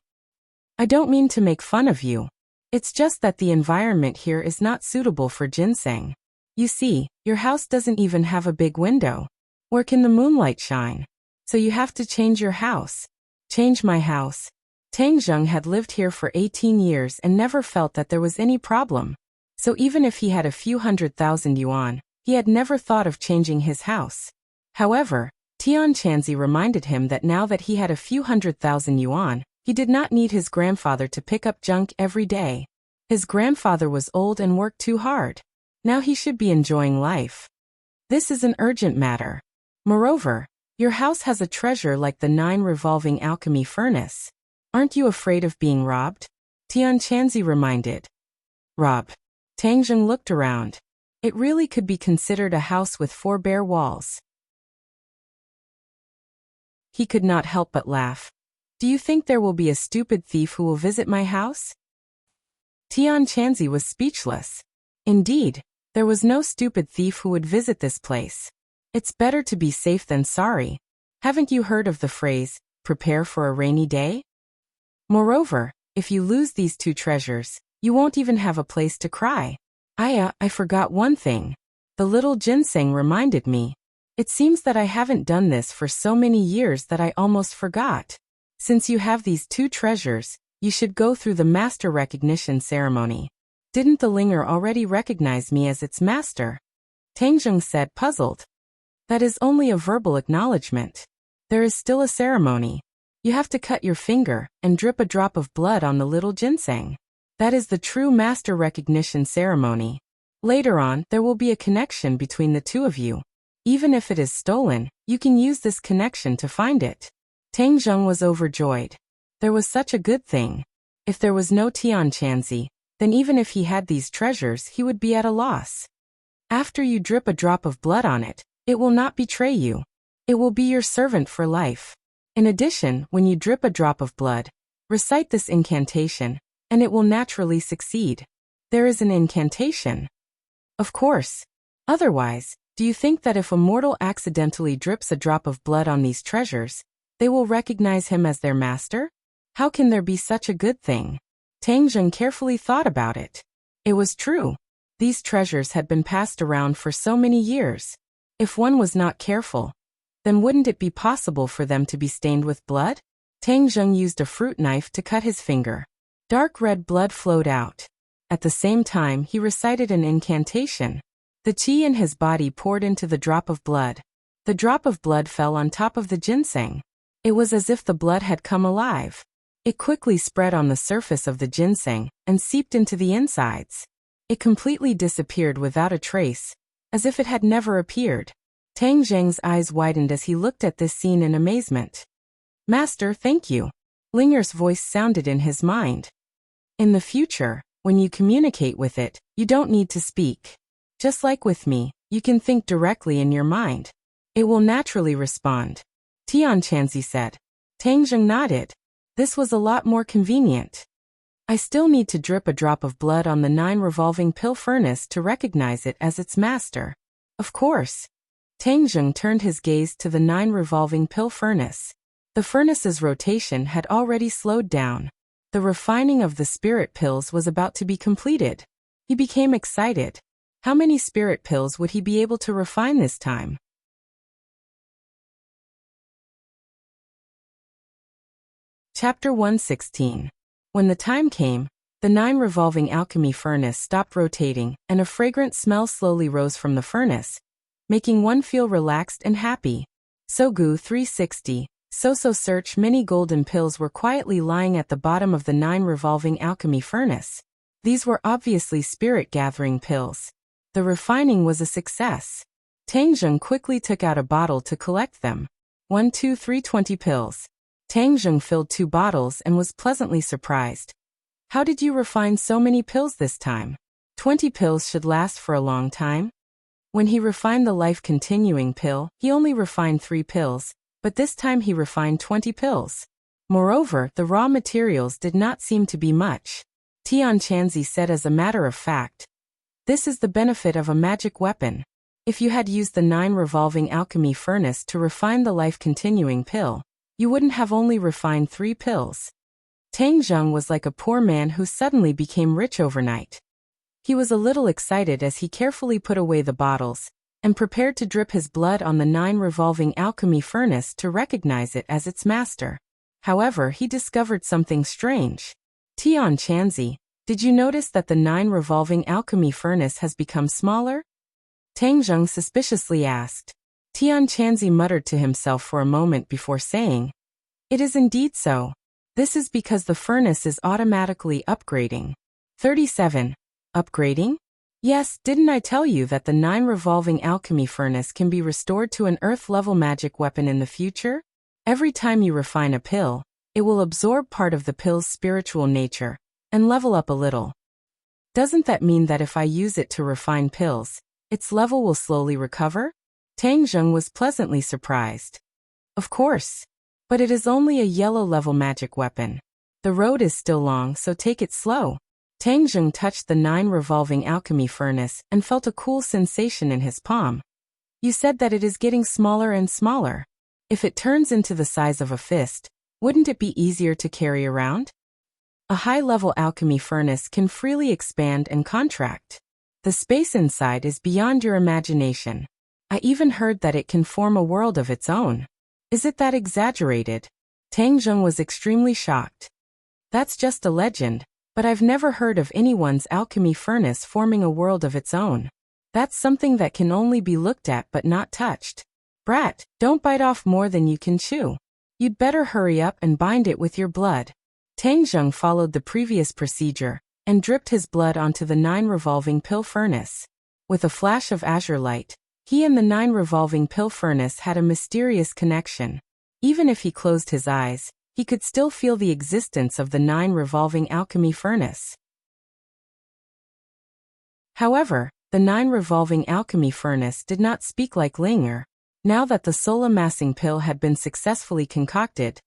"I don't mean to make fun of you. It's just that the environment here is not suitable for ginseng. You see, your house doesn't even have a big window. Where can the moonlight shine? So you have to change your house." "Change my house?" Tang Zheng had lived here for 18 years and never felt that there was any problem. So even if he had a few 100,000 yuan, he had never thought of changing his house. However, Tian Chanzi reminded him that now that he had a few 100,000 yuan, he did not need his grandfather to pick up junk every day. His grandfather was old and worked too hard. Now he should be enjoying life. This is an urgent matter. Moreover, your house has a treasure like the 9 revolving alchemy furnace. Aren't you afraid of being robbed? Tian Chanzi reminded. Robbed. Tang Zheng looked around. It really could be considered a house with 4 bare walls. He could not help but laugh. Do you think there will be a stupid thief who will visit my house? Tian Chanzi was speechless. Indeed, there was no stupid thief who would visit this place. It's better to be safe than sorry. Haven't you heard of the phrase, prepare for a rainy day? Moreover, if you lose these 2 treasures, you won't even have a place to cry. I forgot one thing. The little ginseng reminded me. It seems that I haven't done this for so many years that I almost forgot. Since you have these 2 treasures, you should go through the master recognition ceremony. Didn't the Linger already recognize me as its master? Tang Zheng said, puzzled. That is only a verbal acknowledgement. There is still a ceremony. You have to cut your finger and drip a drop of blood on the little ginseng. That is the true master recognition ceremony. Later on, there will be a connection between the two of you. Even if it is stolen, you can use this connection to find it. Tang Zheng was overjoyed. There was such a good thing. If there was no Tian Chanzi, then even if he had these treasures, he would be at a loss. After you drip a drop of blood on it, it will not betray you. It will be your servant for life. In addition, when you drip a drop of blood, recite this incantation, and it will naturally succeed. There is an incantation. Of course. Otherwise, do you think that if a mortal accidentally drips a drop of blood on these treasures, they will recognize him as their master? How can there be such a good thing? Tang Zheng carefully thought about it. It was true. These treasures had been passed around for so many years. If one was not careful, then wouldn't it be possible for them to be stained with blood? Tang Zheng used a fruit knife to cut his finger. Dark red blood flowed out. At the same time, he recited an incantation. The qi in his body poured into the drop of blood. The drop of blood fell on top of the ginseng. It was as if the blood had come alive. It quickly spread on the surface of the ginseng and seeped into the insides. It completely disappeared without a trace, as if it had never appeared. Tang Zheng's eyes widened as he looked at this scene in amazement. Master, thank you. Linger's voice sounded in his mind. In the future, when you communicate with it, you don't need to speak. Just like with me, you can think directly in your mind. It will naturally respond. Tian Chanzi said. Tang Zheng nodded. This was a lot more convenient. I still need to drip a drop of blood on the 9 revolving pill furnace to recognize it as its master. Of course. Tang Zheng turned his gaze to the 9 revolving pill furnace. The furnace's rotation had already slowed down. The refining of the spirit pills was about to be completed. He became excited. How many spirit pills would he be able to refine this time? Chapter 116. When the time came, the 9 revolving alchemy furnace stopped rotating and a fragrant smell slowly rose from the furnace, making one feel relaxed and happy. Sogu 360. So search many golden pills were quietly lying at the bottom of the 9 revolving alchemy furnace. These were obviously spirit-gathering pills. The refining was a success. Tang Zheng quickly took out a bottle to collect them. 1, 2, 3, 20 pills. Tang Zheng filled 2 bottles and was pleasantly surprised. How did you refine so many pills this time? 20 pills should last for a long time. When he refined the life-continuing pill, he only refined 3 pills, but this time he refined 20 pills. Moreover, the raw materials did not seem to be much. Tian Chanzi said as a matter of fact, this is the benefit of a magic weapon. If you had used the 9 revolving alchemy furnace to refine the life-continuing pill, you wouldn't have only refined 3 pills. Tang Zheng was like a poor man who suddenly became rich overnight. He was a little excited as he carefully put away the bottles and prepared to drip his blood on the 9 revolving alchemy furnace to recognize it as its master. However, he discovered something strange. Tian Chanzi, did you notice that the 9 revolving alchemy furnace has become smaller? Tang Zheng suspiciously asked. Tian Chanzi muttered to himself for a moment before saying, it is indeed so. This is because the furnace is automatically upgrading. 37. Upgrading? Yes, didn't I tell you that the 9 revolving alchemy furnace can be restored to an earth-level magic weapon in the future? Every time you refine a pill, it will absorb part of the pill's spiritual nature and level up a little. Doesn't that mean that if I use it to refine pills, its level will slowly recover? Tang Zheng was pleasantly surprised. Of course. But it is only a yellow-level magic weapon. The road is still long, so take it slow. Tang Zheng touched the 9 revolving alchemy furnace and felt a cool sensation in his palm. You said that it is getting smaller and smaller. If it turns into the size of a fist, wouldn't it be easier to carry around? A high-level alchemy furnace can freely expand and contract. The space inside is beyond your imagination. I even heard that it can form a world of its own. Is it that exaggerated? Tang Zheng was extremely shocked. That's just a legend. But I've never heard of anyone's alchemy furnace forming a world of its own. That's something that can only be looked at but not touched. Brat, don't bite off more than you can chew. You'd better hurry up and bind it with your blood. Tang Zheng followed the previous procedure and dripped his blood onto the 9 revolving pill furnace. With a flash of azure light, he and the 9 revolving pill furnace had a mysterious connection. Even if he closed his eyes, he could still feel the existence of the 9 revolving alchemy furnace. However, the 9 revolving alchemy furnace did not speak like Linger. Now that the soul-amassing pill had been successfully concocted,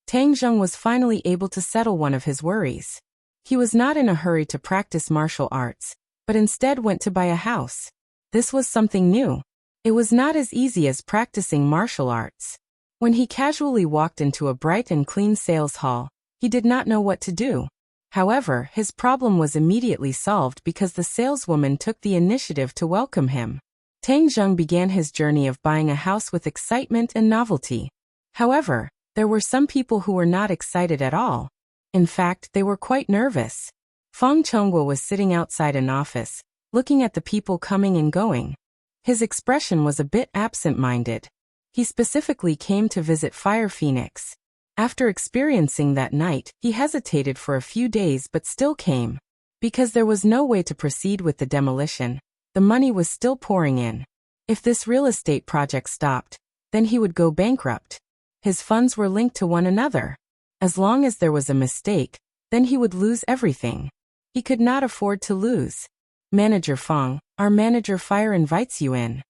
Tang Zheng was finally able to settle one of his worries. He was not in a hurry to practice martial arts, but instead went to buy a house. This was something new. It was not as easy as practicing martial arts. When he casually walked into a bright and clean sales hall, he did not know what to do. However, his problem was immediately solved because the saleswoman took the initiative to welcome him. Tang Zheng began his journey of buying a house with excitement and novelty. However, there were some people who were not excited at all. In fact, they were quite nervous. Feng Chonghua was sitting outside an office, looking at the people coming and going. His expression was a bit absent-minded. He specifically came to visit Fire Phoenix. After experiencing that night, he hesitated for a few days but still came. Because there was no way to proceed with the demolition, the money was still pouring in. If this real estate project stopped, then he would go bankrupt. His funds were linked to one another. As long as there was a mistake, then he would lose everything. He could not afford to lose. Manager Feng, our manager Fire invites you in.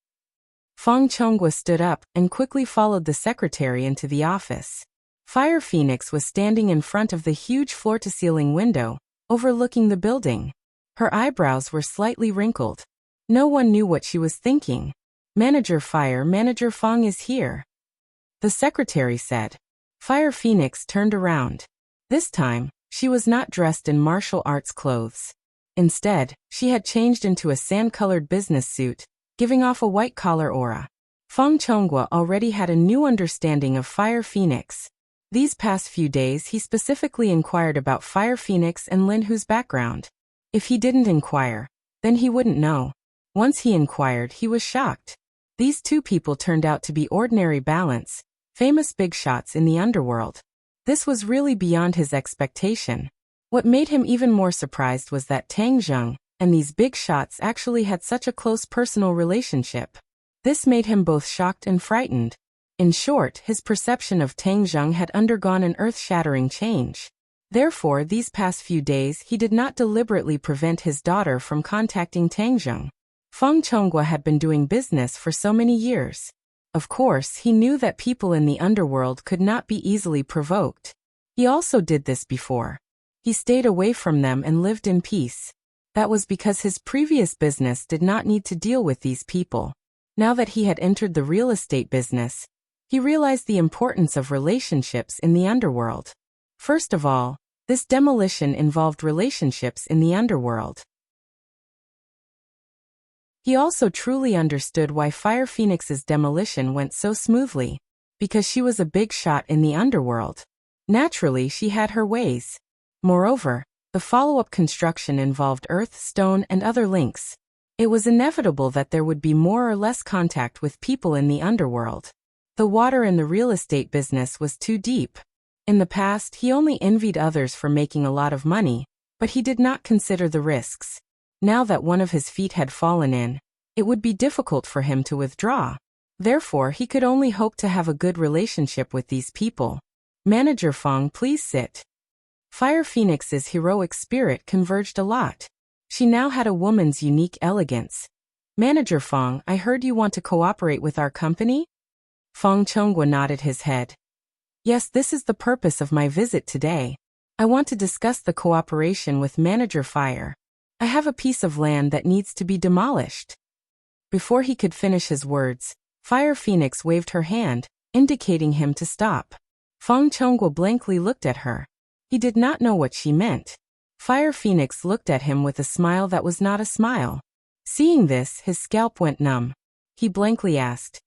Feng Chonghua stood up and quickly followed the secretary into the office. Fire Phoenix was standing in front of the huge floor-to-ceiling window, overlooking the building. Her eyebrows were slightly wrinkled. No one knew what she was thinking. Manager Feng is here. The secretary said. Fire Phoenix turned around. This time, she was not dressed in martial arts clothes. Instead, she had changed into a sand-colored business suit, giving off a white-collar aura. Feng Chonghua already had a new understanding of Fire Phoenix. These past few days he specifically inquired about Fire Phoenix and Lin Hu's background. If he didn't inquire, then he wouldn't know. Once he inquired, he was shocked. These two people turned out to be ordinary balance, famous big shots in the underworld. This was really beyond his expectation. What made him even more surprised was that Tang Zheng and these big shots actually had such a close personal relationship. This made him both shocked and frightened. In short, his perception of Tang Zheng had undergone an earth-shattering change. Therefore, these past few days he did not deliberately prevent his daughter from contacting Tang Zheng. Feng Chonghua had been doing business for so many years. Of course, he knew that people in the underworld could not be easily provoked. He also did this before. He stayed away from them and lived in peace. That was because his previous business did not need to deal with these people. Now that he had entered the real estate business, he realized the importance of relationships in the underworld. First of all, this demolition involved relationships in the underworld. He also truly understood why Fire Phoenix's demolition went so smoothly. Because she was a big shot in the underworld. Naturally, she had her ways. Moreover, the follow-up construction involved earth, stone, and other links. It was inevitable that there would be more or less contact with people in the underworld. The water in the real estate business was too deep. In the past, he only envied others for making a lot of money, but he did not consider the risks. Now that one of his feet had fallen in, it would be difficult for him to withdraw. Therefore, he could only hope to have a good relationship with these people. Manager Feng, please sit. Fire Phoenix's heroic spirit converged a lot. She now had a woman's unique elegance. Manager Feng, I heard you want to cooperate with our company? Feng Chonghua nodded his head. Yes, this is the purpose of my visit today. I want to discuss the cooperation with Manager Fire. I have a piece of land that needs to be demolished. Before he could finish his words, Fire Phoenix waved her hand, indicating him to stop. Feng Chonghua blankly looked at her. He did not know what she meant. Fire Phoenix looked at him with a smile that was not a smile. Seeing this, his scalp went numb. He blankly asked,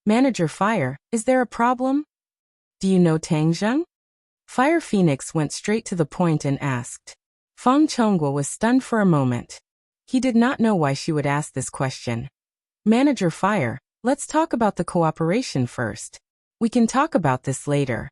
Manager Fire, is there a problem? Do you know Tang Zheng? Fire Phoenix went straight to the point and asked. Feng Chonghua was stunned for a moment. He did not know why she would ask this question. Manager Fire, let's talk about the cooperation first. We can talk about this later.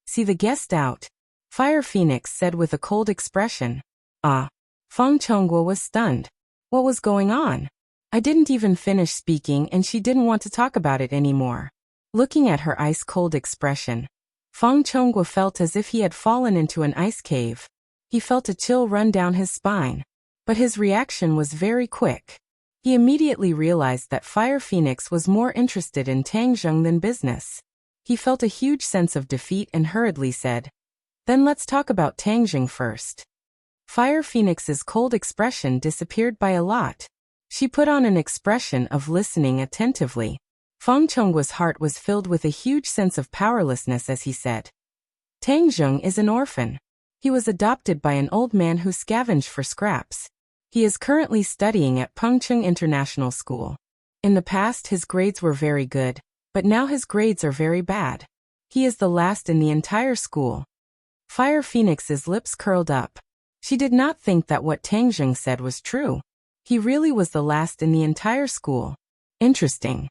See the guest out. Fire Phoenix said with a cold expression. Ah. Feng Chonghua was stunned. What was going on? I didn't even finish speaking and she didn't want to talk about it anymore. Looking at her ice-cold expression, Feng Chonghua felt as if he had fallen into an ice cave. He felt a chill run down his spine. But his reaction was very quick. He immediately realized that Fire Phoenix was more interested in Tang Zheng than business. He felt a huge sense of defeat and hurriedly said, "Then let's talk about Tang Zheng first." Fire Phoenix's cold expression disappeared by a lot. She put on an expression of listening attentively. Feng Chonggua's heart was filled with a huge sense of powerlessness as he said, "Tang Zheng is an orphan. He was adopted by an old man who scavenged for scraps. He is currently studying at Pengcheng International School. In the past his grades were very good, but now his grades are very bad. He is the last in the entire school." Fire Phoenix's lips curled up. She did not think that what Tang Zheng said was true. He really was the last in the entire school. Interesting.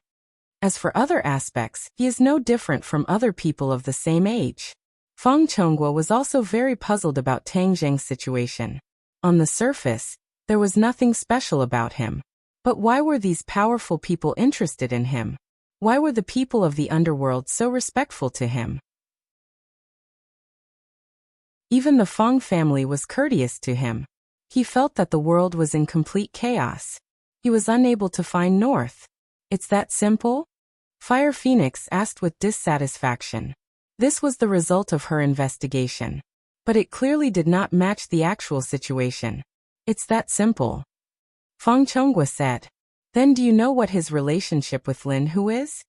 As for other aspects, he is no different from other people of the same age. Feng Chonghua was also very puzzled about Tang Zheng's situation. On the surface, there was nothing special about him. But why were these powerful people interested in him? Why were the people of the underworld so respectful to him? Even the Feng family was courteous to him. He felt that the world was in complete chaos. He was unable to find north. It's that simple? Fire Phoenix asked with dissatisfaction. This was the result of her investigation. But it clearly did not match the actual situation. It's that simple. Feng Chonghua said. Then do you know what his relationship with Lin Hu is?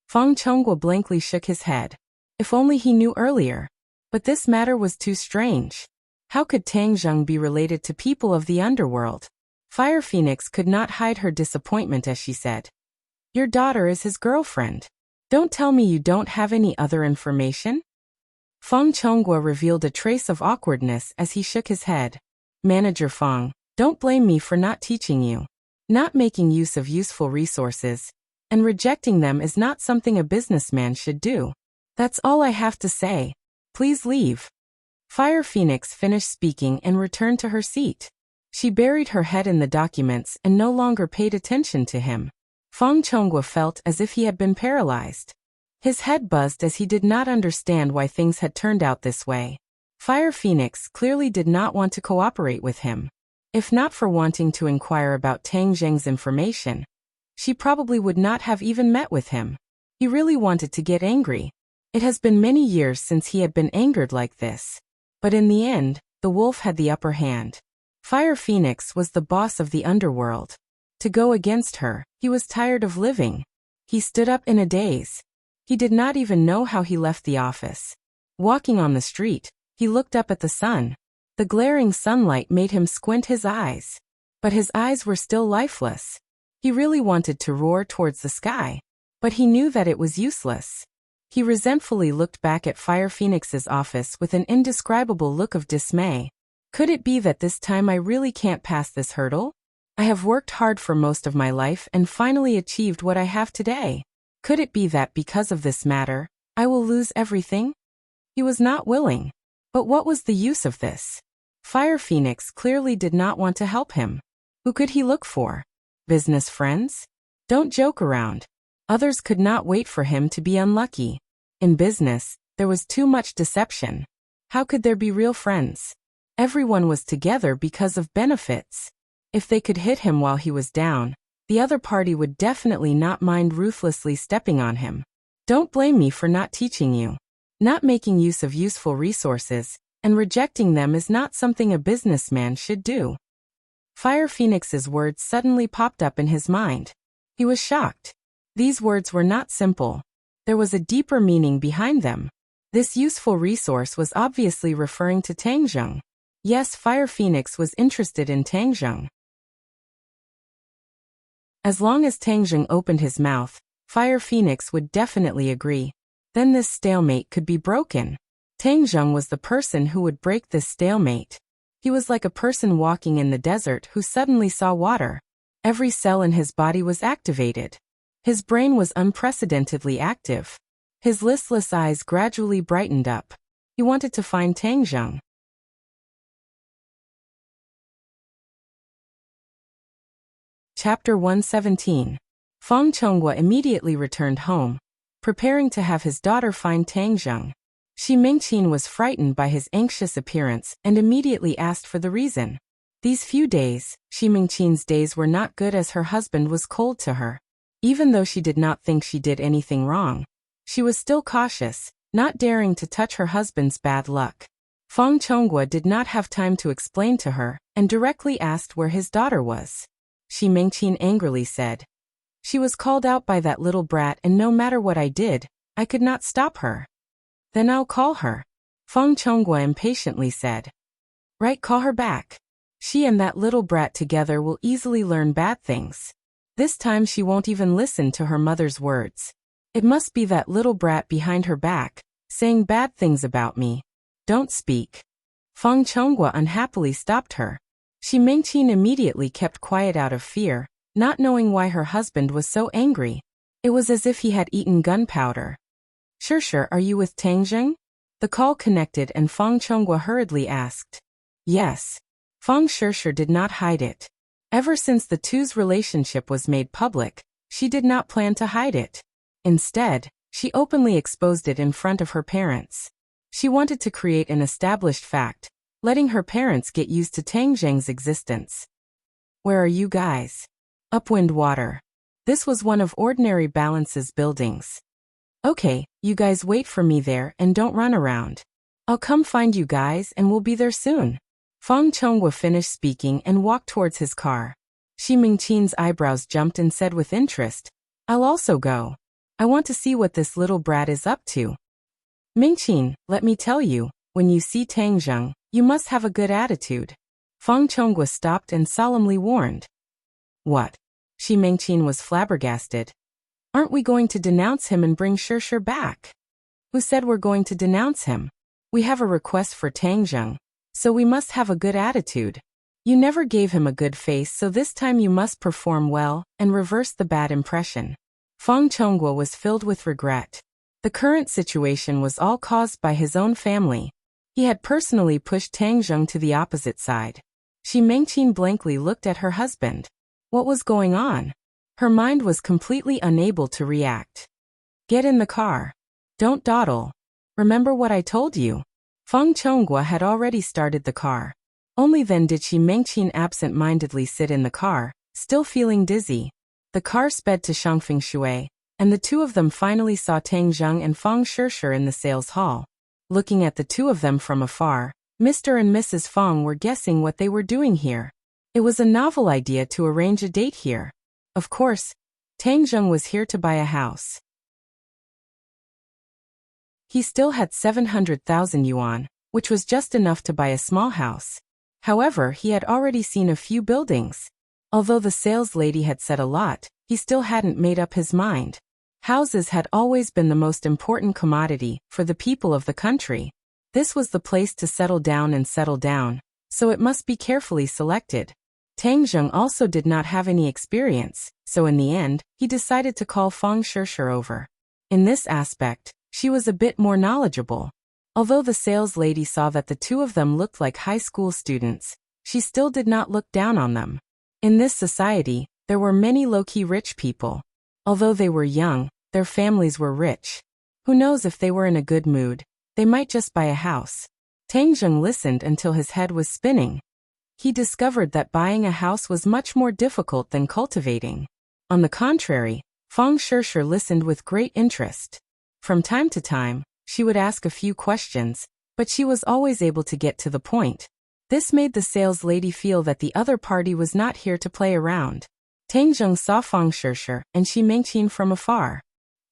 Feng Chonghua blankly shook his head. If only he knew earlier. But this matter was too strange. How could Tang Zheng be related to people of the underworld? Fire Phoenix could not hide her disappointment as she said, "Your daughter is his girlfriend. Don't tell me you don't have any other information?" Feng Chonghua revealed a trace of awkwardness as he shook his head. "Manager Feng, don't blame me for not teaching you. Not making use of useful resources and rejecting them is not something a businessman should do. That's all I have to say. Please leave." Fire Phoenix finished speaking and returned to her seat. She buried her head in the documents and no longer paid attention to him. Feng Chonghua felt as if he had been paralyzed. His head buzzed as he did not understand why things had turned out this way. Fire Phoenix clearly did not want to cooperate with him. If not for wanting to inquire about Tang Zheng's information, she probably would not have even met with him. He really wanted to get angry. It has been many years since he had been angered like this. But in the end, the wolf had the upper hand. Fire Phoenix was the boss of the underworld. To go against her, he was tired of living. He stood up in a daze. He did not even know how he left the office. Walking on the street, he looked up at the sun. The glaring sunlight made him squint his eyes. But his eyes were still lifeless. He really wanted to roar towards the sky. But he knew that it was useless. He resentfully looked back at Fire Phoenix's office with an indescribable look of dismay. Could it be that this time I really can't pass this hurdle? I have worked hard for most of my life and finally achieved what I have today. Could it be that because of this matter, I will lose everything? He was not willing. But what was the use of this? Fire Phoenix clearly did not want to help him. Who could he look for? Business friends? Don't joke around. Others could not wait for him to be unlucky. In business, there was too much deception. How could there be real friends? Everyone was together because of benefits. If they could hit him while he was down, the other party would definitely not mind ruthlessly stepping on him. Don't blame me for not teaching you. Not making use of useful resources and rejecting them is not something a businessman should do. Fire Phoenix's words suddenly popped up in his mind. He was shocked. These words were not simple. There was a deeper meaning behind them. This useful resource was obviously referring to Tang Zheng. Yes, Fire Phoenix was interested in Tang Zheng. As long as Tang Zheng opened his mouth, Fire Phoenix would definitely agree. Then this stalemate could be broken. Tang Zheng was the person who would break this stalemate. He was like a person walking in the desert who suddenly saw water. Every cell in his body was activated. His brain was unprecedentedly active. His listless eyes gradually brightened up. He wanted to find Tang Zheng. Chapter 117. Feng Chonghua immediately returned home, preparing to have his daughter find Tang Zheng. Xi Mingqin was frightened by his anxious appearance and immediately asked for the reason. These few days, Xi Mingqin's days were not good as her husband was cold to her. Even though she did not think she did anything wrong, she was still cautious, not daring to touch her husband's bad luck. Feng Chonghua did not have time to explain to her and directly asked where his daughter was. Xi Mingqin angrily said, "She was called out by that little brat and no matter what I did, I could not stop her." "Then I'll call her," Feng Chonghua impatiently said. "Right, call her back. She and that little brat together will easily learn bad things. This time she won't even listen to her mother's words. It must be that little brat behind her back, saying bad things about me. Don't speak." Feng Chonghua unhappily stopped her. Xi Mingqin immediately kept quiet out of fear, not knowing why her husband was so angry. It was as if he had eaten gunpowder. "Sure, are you with Tang Zheng?" The call connected and Feng Chonghua hurriedly asked. "Yes." Feng Sure did not hide it. Ever since the two's relationship was made public, she did not plan to hide it. Instead, she openly exposed it in front of her parents. She wanted to create an established fact, letting her parents get used to Tang Zheng's existence. "Where are you guys?" "Upwind Water." This was one of Ordinary Balance's buildings. "Okay, you guys wait for me there and don't run around. I'll come find you guys and we'll be there soon." Feng Chonghua finished speaking and walked towards his car. Xi Mingqin's eyebrows jumped and said with interest, "I'll also go. I want to see what this little brat is up to." "Mingqin, let me tell you, when you see Tang Zheng, you must have a good attitude." Feng Chonghua stopped and solemnly warned. "What?" Xi Mingqin was flabbergasted. "Aren't we going to denounce him and bring Sure back?" "Who said we're going to denounce him? We have a request for Tang Zheng, so we must have a good attitude. You never gave him a good face, so this time you must perform well and reverse the bad impression." Feng Chonghua was filled with regret. The current situation was all caused by his own family. He had personally pushed Tang Zheng to the opposite side. Xi Mingqin blankly looked at her husband. What was going on? Her mind was completely unable to react. "Get in the car. Don't dawdle. Remember what I told you." Feng Chonghua had already started the car. Only then did Xi Mingqin absent-mindedly sit in the car, still feeling dizzy. The car sped to Shangfeng Shui, and the two of them finally saw Tang Zheng and Feng Sure in the sales hall. Looking at the two of them from afar, Mr. and Mrs. Feng were guessing what they were doing here. It was a novel idea to arrange a date here. Of course, Tang Zheng was here to buy a house. He still had 700,000 yuan, which was just enough to buy a small house. However, he had already seen a few buildings. Although the sales lady had said a lot, he still hadn't made up his mind. Houses had always been the most important commodity for the people of the country. This was the place to settle down, so it must be carefully selected. Tang Zheng also did not have any experience, so in the end, he decided to call Feng Sure over. In this aspect, she was a bit more knowledgeable. Although the sales lady saw that the two of them looked like high school students, she still did not look down on them. In this society, there were many low-key rich people. Although they were young, their families were rich. Who knows if they were in a good mood, they might just buy a house. Tang Zheng listened until his head was spinning. He discovered that buying a house was much more difficult than cultivating. On the contrary, Feng Sure listened with great interest. From time to time, she would ask a few questions, but she was always able to get to the point. This made the sales lady feel that the other party was not here to play around. Tang Zheng saw Feng Sure and Xi Mingqin from afar.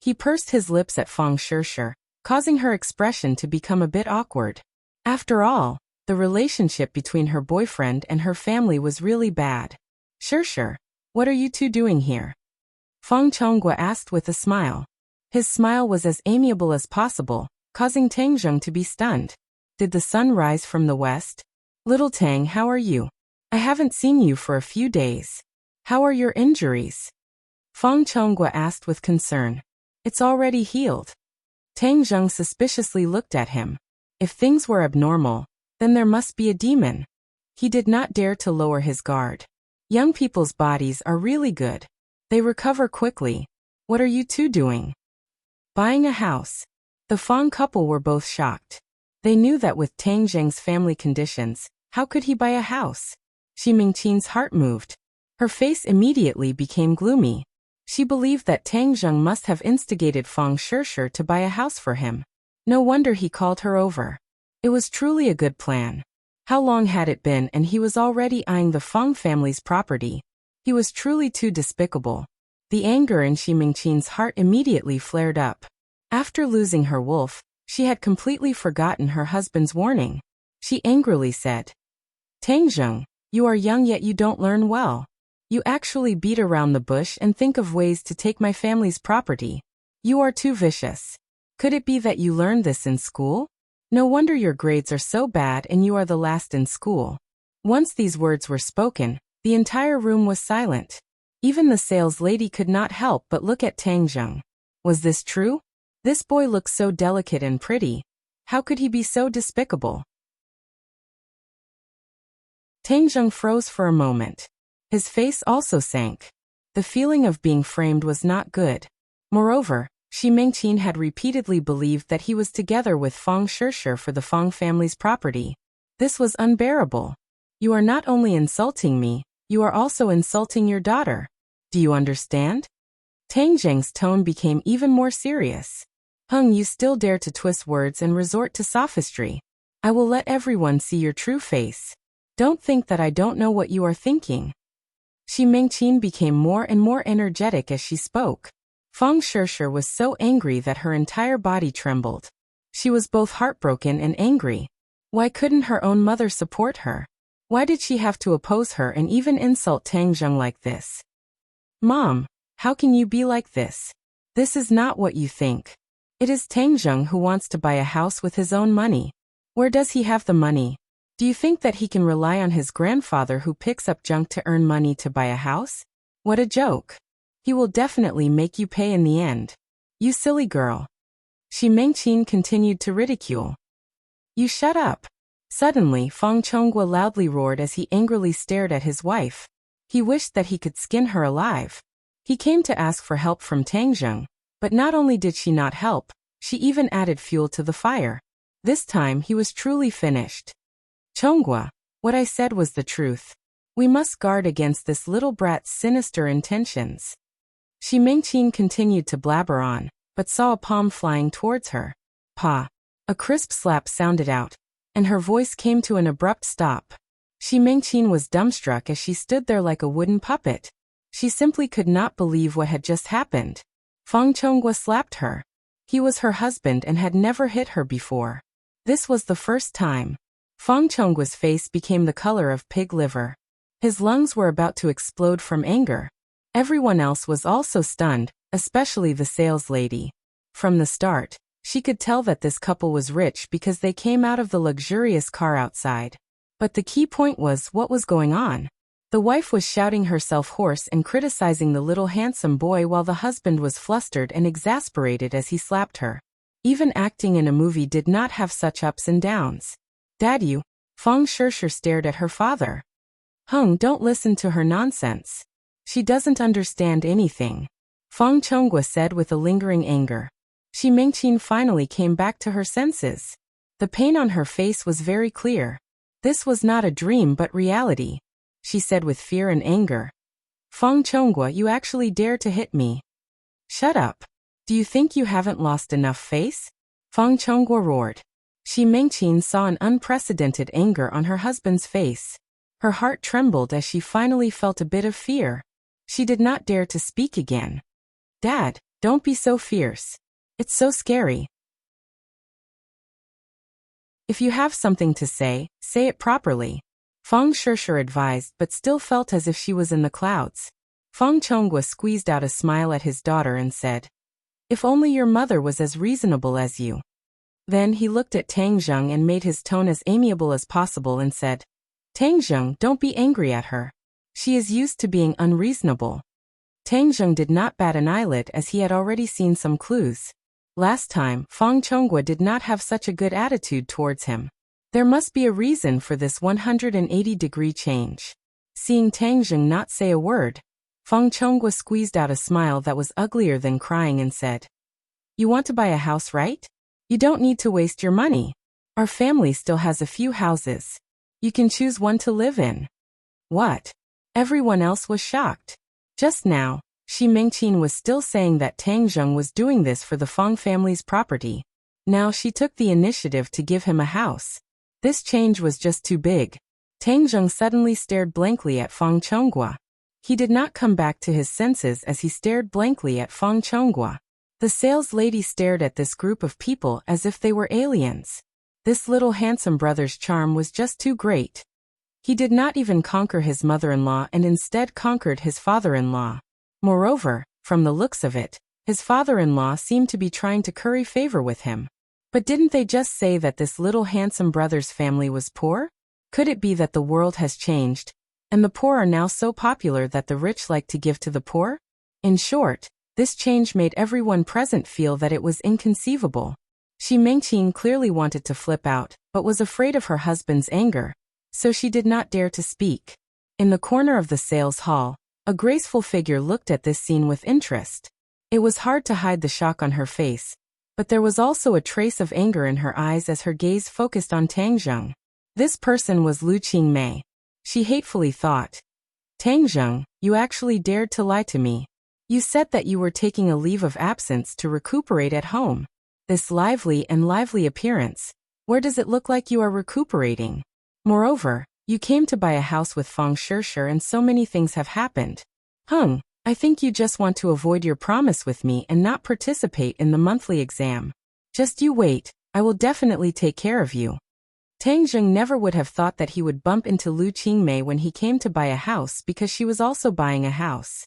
He pursed his lips at Feng Sure, causing her expression to become a bit awkward. After all, the relationship between her boyfriend and her family was really bad. Sure, what are you two doing here?" Feng Chonghua asked with a smile. His smile was as amiable as possible, causing Tang Zheng to be stunned. Did the sun rise from the west? Little Tang, how are you? I haven't seen you for a few days. How are your injuries? Fang Chonghua asked with concern. It's already healed. Tang Zheng suspiciously looked at him. If things were abnormal, then there must be a demon. He did not dare to lower his guard. Young people's bodies are really good. They recover quickly. What are you two doing? Buying a house. The Fang couple were both shocked. They knew that with Tang Zheng's family conditions, how could he buy a house? Xi Mingqin's heart moved. Her face immediately became gloomy. She believed that Tang Zheng must have instigated Fang Shishir to buy a house for him. No wonder he called her over. It was truly a good plan. How long had it been and he was already eyeing the Fang family's property? He was truly too despicable. The anger in Xi Mingqin's heart immediately flared up. After losing her wolf, she had completely forgotten her husband's warning. She angrily said, Tang Zheng, you are young yet you don't learn well. You actually beat around the bush and think of ways to take my family's property. You are too vicious. Could it be that you learned this in school? No wonder your grades are so bad and you are the last in school. Once these words were spoken, the entire room was silent. Even the sales lady could not help but look at Tang Zheng. Was this true? This boy looked so delicate and pretty. How could he be so despicable? Tang Zheng froze for a moment. His face also sank. The feeling of being framed was not good. Moreover, Xi Mingqin had repeatedly believed that he was together with Fang Shishir for the Fang family's property. This was unbearable. You are not only insulting me, you are also insulting your daughter. Do you understand? Tang Zheng's tone became even more serious. Hung, you still dare to twist words and resort to sophistry. I will let everyone see your true face. Don't think that I don't know what you are thinking. Xi Mingqin became more and more energetic as she spoke. Fang Shishir was so angry that her entire body trembled. She was both heartbroken and angry. Why couldn't her own mother support her? Why did she have to oppose her and even insult Tang Zheng like this? Mom, how can you be like this? This is not what you think. It is Tang Zheng who wants to buy a house with his own money. Where does he have the money? Do you think that he can rely on his grandfather who picks up junk to earn money to buy a house? What a joke. He will definitely make you pay in the end. You silly girl. Xi Mingqin continued to ridicule. You shut up. Suddenly, Fang Chonghua loudly roared as he angrily stared at his wife. He wished that he could skin her alive. He came to ask for help from Tang Zheng, but not only did she not help, she even added fuel to the fire. This time he was truly finished. Chonghua, what I said was the truth. We must guard against this little brat's sinister intentions. Xi Mingqin continued to blabber on, but saw a palm flying towards her. Pa! A crisp slap sounded out, and her voice came to an abrupt stop. Xi Mingqin was dumbstruck as she stood there like a wooden puppet. She simply could not believe what had just happened. Fang Chonghua slapped her. He was her husband and had never hit her before. This was the first time. Fang Chonggua's face became the color of pig liver. His lungs were about to explode from anger. Everyone else was also stunned, especially the sales lady. From the start, she could tell that this couple was rich because they came out of the luxurious car outside. But the key point was what was going on. The wife was shouting herself hoarse and criticizing the little handsome boy while the husband was flustered and exasperated as he slapped her. Even acting in a movie did not have such ups and downs. Dad, you? Fang Shishir stared at her father. Hung, don't listen to her nonsense. She doesn't understand anything. Fang Chonghua said with a lingering anger. Xi Mingqin finally came back to her senses. The pain on her face was very clear. This was not a dream but reality. She said with fear and anger. Fang Chonghua, you actually dare to hit me. Shut up. Do you think you haven't lost enough face? Fang Chonghua roared. Xi Mingqin saw an unprecedented anger on her husband's face. Her heart trembled as she finally felt a bit of fear. She did not dare to speak again. Dad, don't be so fierce. It's so scary. If you have something to say it properly. Fang Shishir advised but still felt as if she was in the clouds. Fang Chonghua squeezed out a smile at his daughter and said, If only your mother was as reasonable as you. Then he looked at Tang Zheng and made his tone as amiable as possible and said, Tang Zheng, don't be angry at her. She is used to being unreasonable. Tang Zheng did not bat an eyelid as he had already seen some clues. Last time, Fang Chonghua did not have such a good attitude towards him. There must be a reason for this 180-degree change. Seeing Tang Zheng not say a word, Fang Chonghua squeezed out a smile that was uglier than crying and said, "You want to buy a house, right? You don't need to waste your money. Our family still has a few houses. You can choose one to live in." What? Everyone else was shocked. Just now, Shi Mengqin was still saying that Tang Zheng was doing this for the Fang family's property. Now she took the initiative to give him a house. This change was just too big. Tang Zheng suddenly stared blankly at Fang Chonghua. He did not come back to his senses as he stared blankly at Fang Chonghua. The sales lady stared at this group of people as if they were aliens. This little handsome brother's charm was just too great. He did not even conquer his mother-in-law and instead conquered his father-in-law. Moreover, from the looks of it, his father-in-law seemed to be trying to curry favor with him. But didn't they just say that this little handsome brother's family was poor? Could it be that the world has changed, and the poor are now so popular that the rich like to give to the poor? In short, this change made everyone present feel that it was inconceivable. Shi Mengqin clearly wanted to flip out, but was afraid of her husband's anger, so she did not dare to speak. In the corner of the sales hall, a graceful figure looked at this scene with interest. It was hard to hide the shock on her face, but there was also a trace of anger in her eyes as her gaze focused on Tang Zheng. This person was Lu Qingmei. She hatefully thought, "Tang Zheng, you actually dared to lie to me. You said that you were taking a leave of absence to recuperate at home. This lively appearance, where does it look like you are recuperating? Moreover, you came to buy a house with Fang Shishir and so many things have happened. I think you just want to avoid your promise with me and not participate in the monthly exam. Just you wait, I will definitely take care of you." Tang Zheng never would have thought that he would bump into Lu Qingmei when he came to buy a house because she was also buying a house.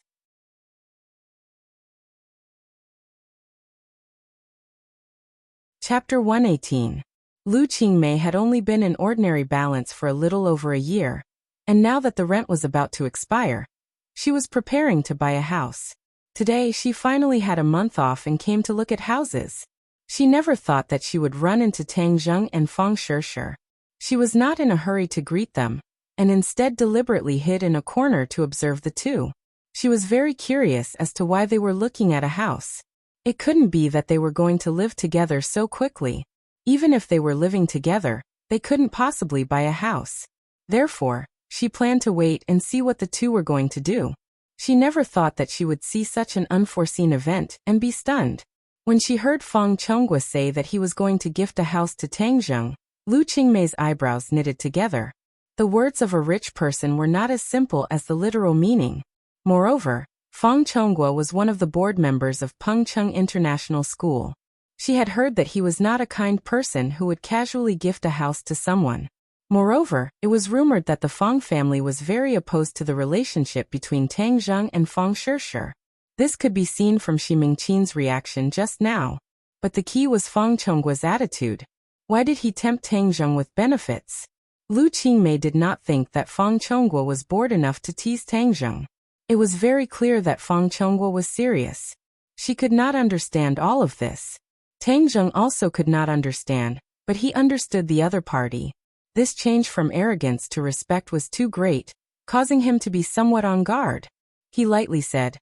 Chapter 118. Lu Qingmei had only been in ordinary balance for a little over a year, and now that the rent was about to expire, she was preparing to buy a house. Today she finally had a month off and came to look at houses. She never thought that she would run into Tang Zheng and Fang Shishir. She was not in a hurry to greet them, and instead deliberately hid in a corner to observe the two. She was very curious as to why they were looking at a house. It couldn't be that they were going to live together so quickly. Even if they were living together, they couldn't possibly buy a house. Therefore, she planned to wait and see what the two were going to do. She never thought that she would see such an unforeseen event and be stunned. When she heard Fang Chonghua say that he was going to gift a house to Tang Zheng, Lu Qingmei's eyebrows knitted together. The words of a rich person were not as simple as the literal meaning. Moreover, Fang Chonghua was one of the board members of Pengcheng International School. She had heard that he was not a kind person who would casually gift a house to someone. Moreover, it was rumored that the Fang family was very opposed to the relationship between Tang Zheng and Fang Shishir. This could be seen from Shi Mengqin's reaction just now. But the key was Fang Chonghua's attitude. Why did he tempt Tang Zheng with benefits? Lu Qingmei did not think that Fang Chonghua was bored enough to tease Tang Zheng. It was very clear that Fang Chonghua was serious. She could not understand all of this. Tang Zheng also could not understand, but he understood the other party. This change from arrogance to respect was too great, causing him to be somewhat on guard. He lightly said,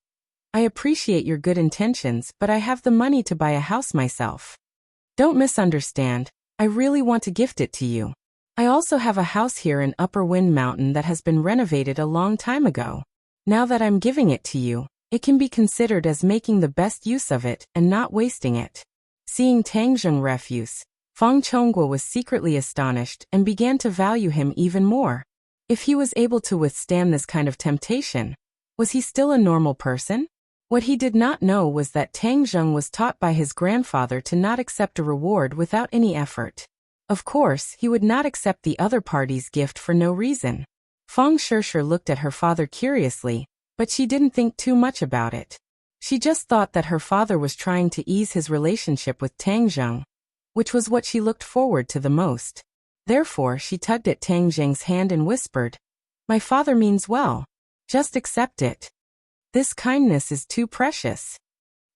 "I appreciate your good intentions, but I have the money to buy a house myself. Don't misunderstand, I really want to gift it to you. I also have a house here in Upper Wind Mountain that has been renovated a long time ago. Now that I'm giving it to you, it can be considered as making the best use of it and not wasting it." Seeing Tang Zheng refuse, Fang Chonghua was secretly astonished and began to value him even more. If he was able to withstand this kind of temptation, was he still a normal person? What he did not know was that Tang Zheng was taught by his grandfather to not accept a reward without any effort. Of course, he would not accept the other party's gift for no reason. Fang Shishir looked at her father curiously, but she didn't think too much about it. She just thought that her father was trying to ease his relationship with Tang Zheng, which was what she looked forward to the most. Therefore, she tugged at Tang Zheng's hand and whispered, "My father means well. Just accept it. This kindness is too precious."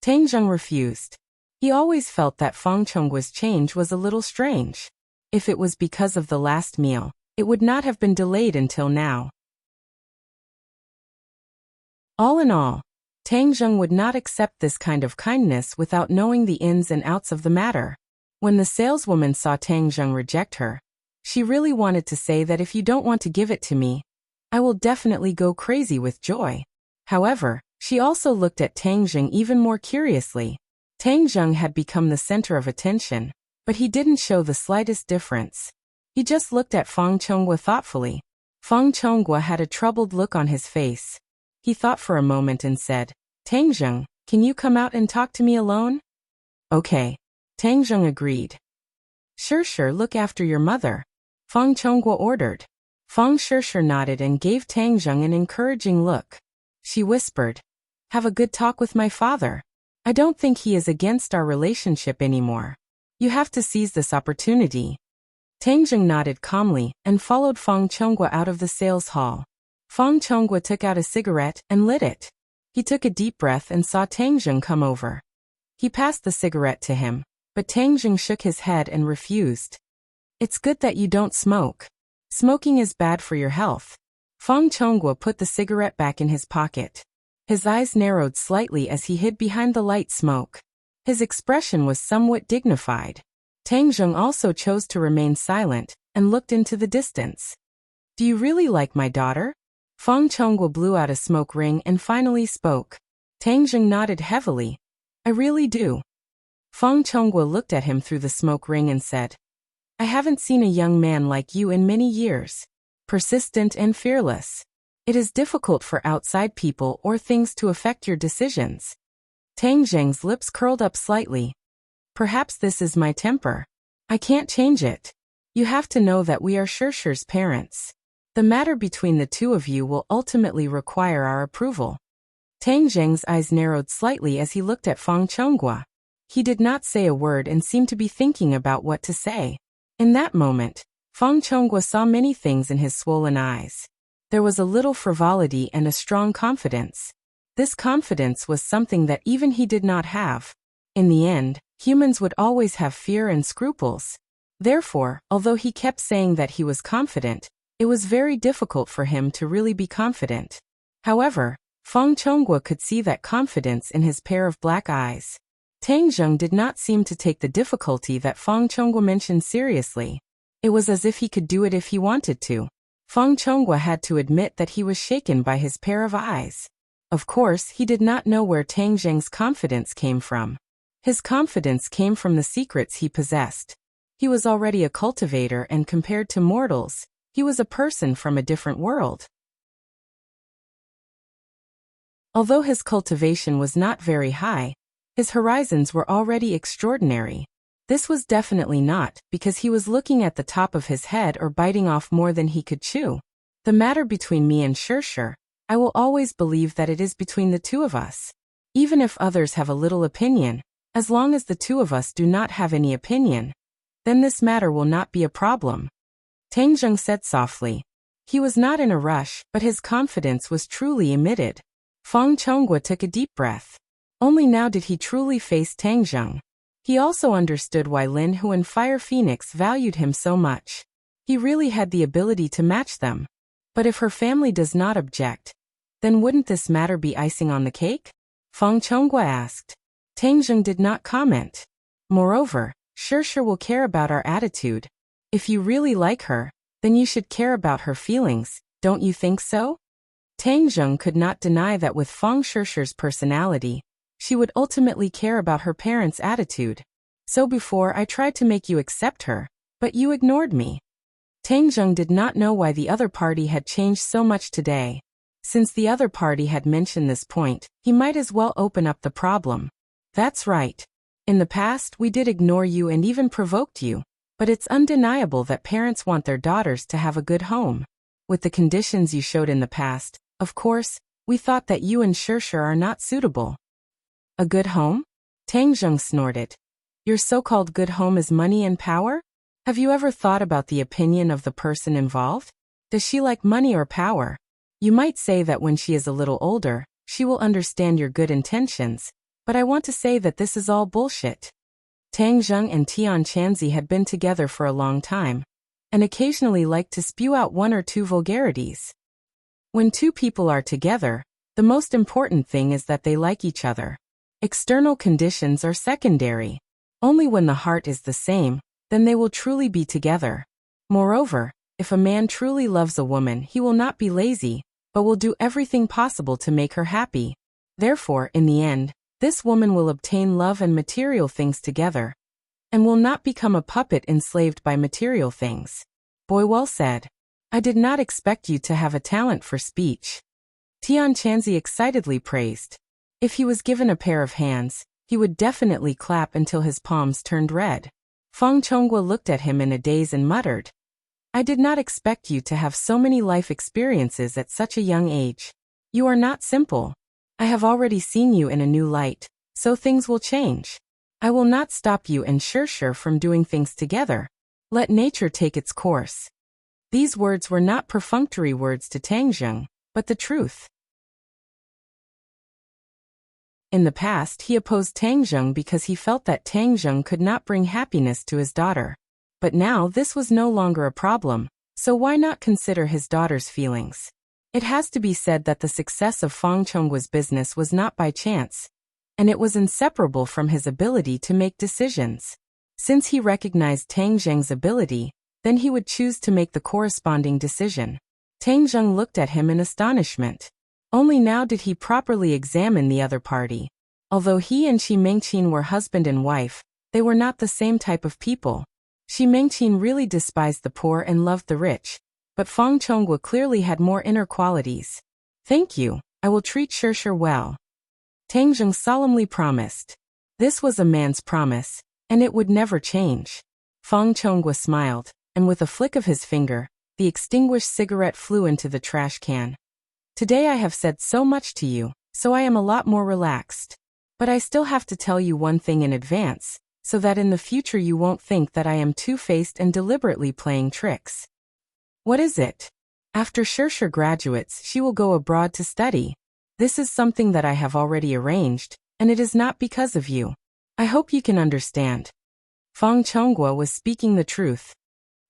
Tang Zheng refused. He always felt that Feng Chongguo's change was a little strange. If it was because of the last meal, it would not have been delayed until now. All in all, Tang Zheng would not accept this kind of kindness without knowing the ins and outs of the matter. When the saleswoman saw Tang Zheng reject her, she really wanted to say that if you don't want to give it to me, I will definitely go crazy with joy. However, she also looked at Tang Zheng even more curiously. Tang Zheng had become the center of attention, but he didn't show the slightest difference. He just looked at Feng Chongguo thoughtfully. Feng Chongguo had a troubled look on his face. He thought for a moment and said, "Tang Zheng, can you come out and talk to me alone?" "Okay." Tang Zheng agreed. "Sure, look after your mother," Feng Chongguo ordered. Feng Sure nodded and gave Tang Zheng an encouraging look. She whispered, "Have a good talk with my father. I don't think he is against our relationship anymore. You have to seize this opportunity." Tang Zheng nodded calmly and followed Feng Chongguo out of the sales hall. Feng Chongguo took out a cigarette and lit it. He took a deep breath and saw Tang Zheng come over. He passed the cigarette to him, but Tang Zheng shook his head and refused. "It's good that you don't smoke. Smoking is bad for your health." Feng Chongguo put the cigarette back in his pocket. His eyes narrowed slightly as he hid behind the light smoke. His expression was somewhat dignified. Tang Zheng also chose to remain silent and looked into the distance. "Do you really like my daughter?" Feng Chongguo blew out a smoke ring and finally spoke. Tang Zheng nodded heavily. "I really do." Feng Chongguo looked at him through the smoke ring and said, "I haven't seen a young man like you in many years. Persistent and fearless. It is difficult for outside people or things to affect your decisions." Tang Zheng's lips curled up slightly. "Perhaps this is my temper. I can't change it. You have to know that we are Shurshu's parents. The matter between the two of you will ultimately require our approval." Tang Zheng's eyes narrowed slightly as he looked at Feng Chongguo. He did not say a word and seemed to be thinking about what to say. In that moment, Feng Chongguo saw many things in his swollen eyes. There was a little frivolity and a strong confidence. This confidence was something that even he did not have. In the end, humans would always have fear and scruples. Therefore, although he kept saying that he was confident, it was very difficult for him to really be confident. However, Feng Chongguo could see that confidence in his pair of black eyes. Tang Zheng did not seem to take the difficulty that Feng Chongguo mentioned seriously. It was as if he could do it if he wanted to. Feng Chongguo had to admit that he was shaken by his pair of eyes. Of course, he did not know where Tang Zheng's confidence came from. His confidence came from the secrets he possessed. He was already a cultivator, and compared to mortals, he was a person from a different world. Although his cultivation was not very high, his horizons were already extraordinary. This was definitely not because he was looking at the top of his head or biting off more than he could chew. The matter between me and Shur, I will always believe that it is between the two of us. Even if others have a little opinion, as long as the two of us do not have any opinion, then this matter will not be a problem. Tang Zheng said softly. He was not in a rush, but his confidence was truly emitted. Feng Chongguo took a deep breath. Only now did he truly face Tang Zheng. He also understood why Lin Hu and Fire Phoenix valued him so much. He really had the ability to match them. But if her family does not object, then wouldn't this matter be icing on the cake? Feng Chongguo asked. Tang Zheng did not comment. Moreover, Shur will care about our attitude. If you really like her, then you should care about her feelings, don't you think so? Tang Zheng could not deny that with Feng Shur's personality, she would ultimately care about her parents' attitude. So before I tried to make you accept her, but you ignored me. Tang Zheng did not know why the other party had changed so much today. Since the other party had mentioned this point, he might as well open up the problem. That's right. In the past, we did ignore you and even provoked you, but it's undeniable that parents want their daughters to have a good home. With the conditions you showed in the past, of course, we thought that you and Shur are not suitable. A good home? Tang Zheng snorted. Your so-called good home is money and power? Have you ever thought about the opinion of the person involved? Does she like money or power? You might say that when she is a little older, she will understand your good intentions, but I want to say that this is all bullshit. Tang Zheng and Tian Chanzi had been together for a long time, and occasionally liked to spew out one or two vulgarities. When two people are together, the most important thing is that they like each other. External conditions are secondary. Only when the heart is the same, then they will truly be together. Moreover, if a man truly loves a woman, he will not be lazy, but will do everything possible to make her happy. Therefore, in the end, this woman will obtain love and material things together, and will not become a puppet enslaved by material things. Boy, well said. I did not expect you to have a talent for speech. Tian Chanzi excitedly praised. If he was given a pair of hands, he would definitely clap until his palms turned red. Feng Chonghua looked at him in a daze and muttered, I did not expect you to have so many life experiences at such a young age. You are not simple. I have already seen you in a new light, so things will change. I will not stop you and Shirshir from doing things together. Let nature take its course. These words were not perfunctory words to Tang Zheng, but the truth. In the past, he opposed Tang Zheng because he felt that Tang Zheng could not bring happiness to his daughter. But now this was no longer a problem, so why not consider his daughter's feelings? It has to be said that the success of Feng Chonghua's business was not by chance, and it was inseparable from his ability to make decisions. Since he recognized Tang Zheng's ability, then he would choose to make the corresponding decision. Tang Zheng looked at him in astonishment. Only now did he properly examine the other party. Although he and Shi Mengqin were husband and wife, they were not the same type of people. Shi Mengqin really despised the poor and loved the rich, but Feng Chonghua clearly had more inner qualities. Thank you, I will treat Shirshir well. Tang Zheng solemnly promised. This was a man's promise, and it would never change. Feng Chonghua smiled, and with a flick of his finger, the extinguished cigarette flew into the trash can. Today I have said so much to you, so I am a lot more relaxed. But I still have to tell you one thing in advance, so that in the future you won't think that I am two-faced and deliberately playing tricks. What is it? After Shirshir graduates, she will go abroad to study. This is something that I have already arranged, and it is not because of you. I hope you can understand. Feng Chonghua was speaking the truth.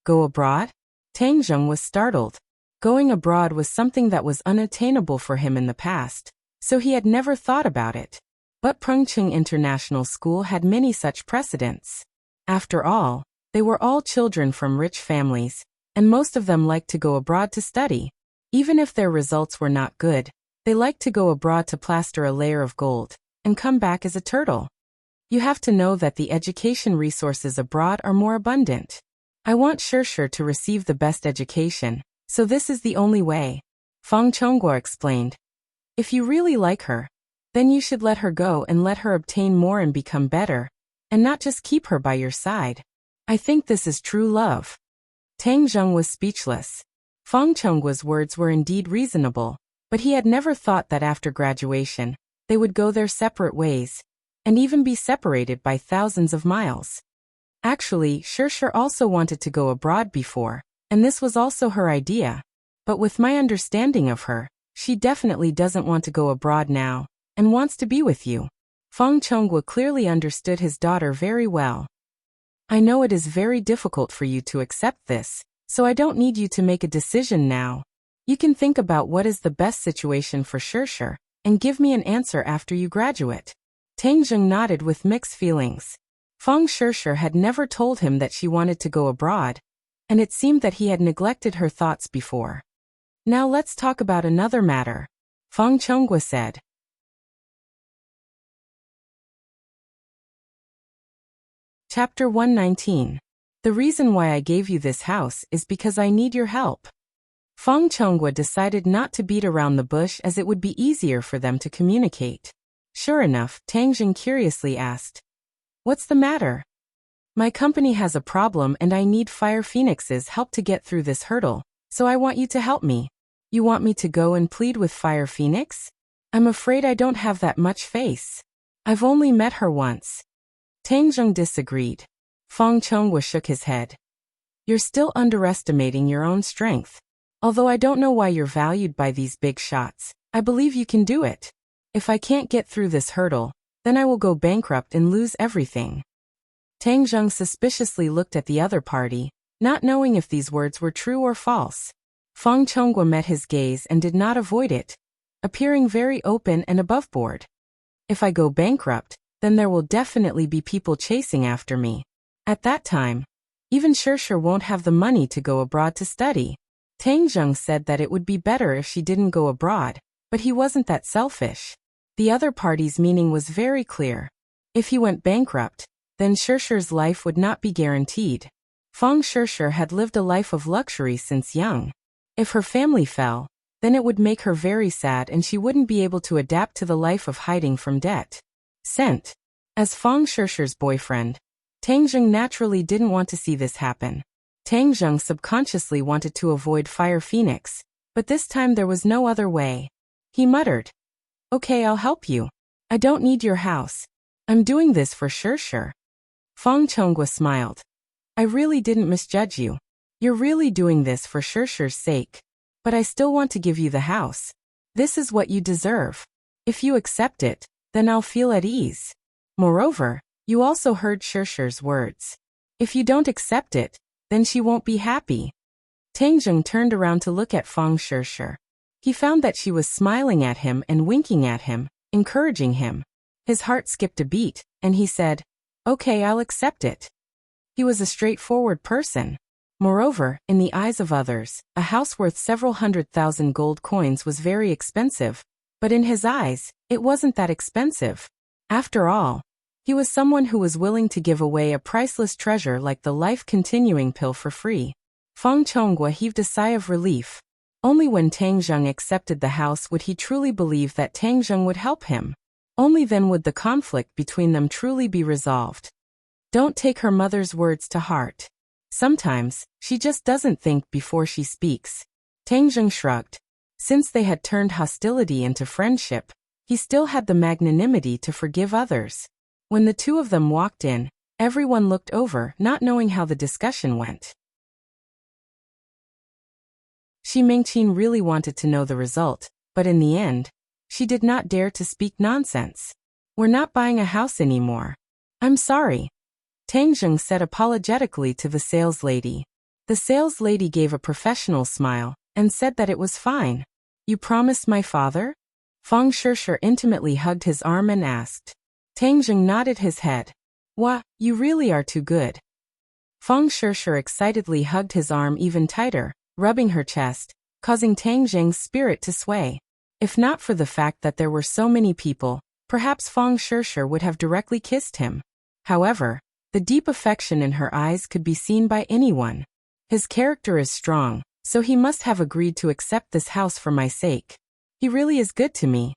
Go abroad? Tang Zheng was startled. Going abroad was something that was unattainable for him in the past, so he had never thought about it. But Pengqing International School had many such precedents. After all, they were all children from rich families, and most of them liked to go abroad to study. Even if their results were not good, they liked to go abroad to plaster a layer of gold, and come back as a turtle. You have to know that the education resources abroad are more abundant. I want Shirshir to receive the best education, so this is the only way. Feng Chonghua explained. If you really like her, then you should let her go and let her obtain more and become better, and not just keep her by your side. I think this is true love. Tang Zheng was speechless. Feng Chonghua's words were indeed reasonable, but he had never thought that after graduation, they would go their separate ways, and even be separated by thousands of miles. Actually, Shirshir also wanted to go abroad before, and this was also her idea. But with my understanding of her, she definitely doesn't want to go abroad now, and wants to be with you. Feng Chonghua clearly understood his daughter very well. I know it is very difficult for you to accept this, so I don't need you to make a decision now. You can think about what is the best situation for Shirshir, and give me an answer after you graduate. Tang Zheng nodded with mixed feelings. Feng Shirshir had never told him that she wanted to go abroad, and it seemed that he had neglected her thoughts before. Now let's talk about another matter, Feng Chonghua said. Chapter 119. The reason why I gave you this house is because I need your help. Feng Chonghua decided not to beat around the bush as it would be easier for them to communicate. Sure enough, Tang Zheng curiously asked, What's the matter? My company has a problem and I need Fire Phoenix's help to get through this hurdle, so I want you to help me. You want me to go and plead with Fire Phoenix? I'm afraid I don't have that much face. I've only met her once. Tang Zheng disagreed. Feng Chonghua shook his head. You're still underestimating your own strength. Although I don't know why you're valued by these big shots, I believe you can do it. If I can't get through this hurdle, then I will go bankrupt and lose everything. Tang Zheng suspiciously looked at the other party, not knowing if these words were true or false. Feng Chonghua met his gaze and did not avoid it, appearing very open and aboveboard. If I go bankrupt, then there will definitely be people chasing after me. At that time, even Shershur won't have the money to go abroad to study. Tang Zheng said that it would be better if she didn't go abroad, but he wasn't that selfish. The other party's meaning was very clear. If he went bankrupt, then Shershur's life would not be guaranteed. Feng Shershur had lived a life of luxury since young. If her family fell, then it would make her very sad and she wouldn't be able to adapt to the life of hiding from debt. As Feng Shershur's boyfriend, Tang Zheng naturally didn't want to see this happen. Tang Zheng subconsciously wanted to avoid Fire Phoenix, but this time there was no other way. He muttered, "Okay, I'll help you. I don't need your house. I'm doing this for Shershur." Feng Chonghua smiled. "I really didn't misjudge you. You're really doing this for Shershur's sake. But I still want to give you the house. This is what you deserve. If you accept it, then I'll feel at ease. Moreover, you also heard Shershur's words. If you don't accept it, then she won't be happy." Tang Zheng turned around to look at Feng Shershur. He found that she was smiling at him and winking at him, encouraging him. His heart skipped a beat, and he said, "Okay, I'll accept it." He was a straightforward person. Moreover, in the eyes of others, a house worth several 100,000 gold coins was very expensive, but in his eyes, it wasn't that expensive. After all, he was someone who was willing to give away a priceless treasure like the life-continuing pill for free. Feng Chonghua heaved a sigh of relief. Only when Tang Zheng accepted the house would he truly believe that Tang Zheng would help him. Only then would the conflict between them truly be resolved. Don't take her mother's words to heart. Sometimes, she just doesn't think before she speaks. Tang Zheng shrugged. Since they had turned hostility into friendship, he still had the magnanimity to forgive others. When the two of them walked in, everyone looked over, not knowing how the discussion went. Xi Mingqin really wanted to know the result, but in the end, she did not dare to speak nonsense. "We're not buying a house anymore. I'm sorry," Tang Zheng said apologetically to the sales lady. The sales lady gave a professional smile and said that it was fine. "You promised my father?" Feng Shershur intimately hugged his arm and asked. Tang Zheng nodded his head. "Wah, you really are too good." Feng Shershur excitedly hugged his arm even tighter, rubbing her chest, causing Tang Zheng's spirit to sway. If not for the fact that there were so many people, perhaps Feng Shershur would have directly kissed him. However, the deep affection in her eyes could be seen by anyone. His character is strong, so he must have agreed to accept this house for my sake. He really is good to me.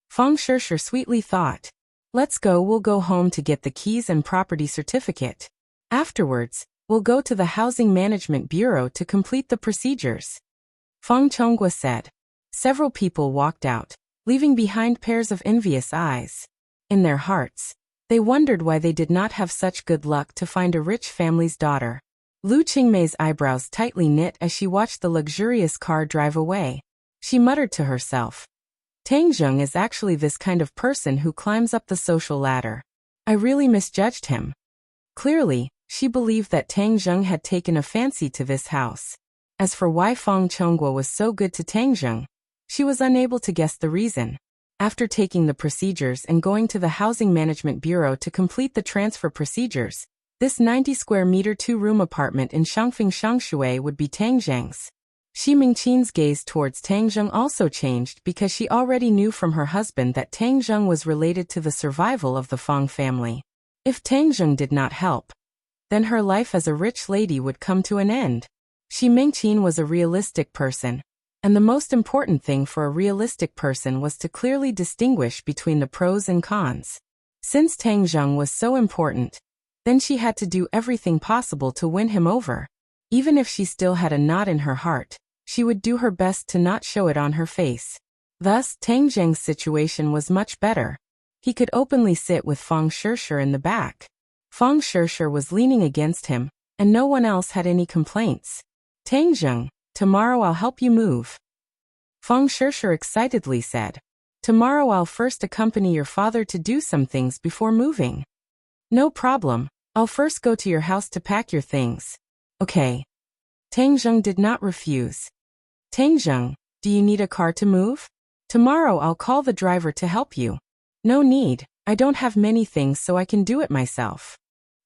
Feng Shershur sweetly thought. We'll go home to get the keys and property certificate. Afterwards, we'll go to the Housing Management Bureau to complete the procedures. Feng Chonghua said. Several people walked out, leaving behind pairs of envious eyes. In their hearts, they wondered why they did not have such good luck to find a rich family's daughter. Lu Qingmei's eyebrows tightly knit as she watched the luxurious car drive away. She muttered to herself. Tang Zheng is actually this kind of person who climbs up the social ladder. I really misjudged him. Clearly, she believed that Tang Zheng had taken a fancy to this house. As for why Feng Chonghua was so good to Tang Zheng, she was unable to guess the reason. After taking the procedures and going to the Housing Management Bureau to complete the transfer procedures, this 90 square meter 2-room apartment in Shangfeng Shangshui would be Tang Zheng's. Xi Mingqin's gaze towards Tang Zheng also changed because she already knew from her husband that Tang Zheng was related to the survival of the Feng family. If Tang Zheng did not help, then her life as a rich lady would come to an end. Xi Mingqin was a realistic person, and the most important thing for a realistic person was to clearly distinguish between the pros and cons. Since Tang Zheng was so important, then she had to do everything possible to win him over. Even if she still had a knot in her heart, she would do her best to not show it on her face. Thus, Tang Zheng's situation was much better. He could openly sit with Feng Shershur in the back. Feng Shershur was leaning against him, and no one else had any complaints. Tangjung, tomorrow I'll help you move. Feng Shishir excitedly said. Tomorrow I'll first accompany your father to do some things before moving. No problem, I'll first go to your house to pack your things. Okay. Tangjung did not refuse. Tangjung, do you need a car to move? Tomorrow I'll call the driver to help you. No need, I don't have many things so I can do it myself.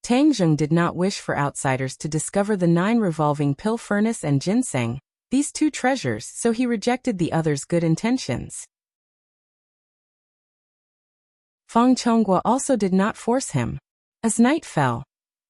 Tangjung did not wish for outsiders to discover the 9 revolving pill furnace and ginseng, these 2 treasures, so he rejected the others' good intentions. Feng Chonghua also did not force him. As night fell,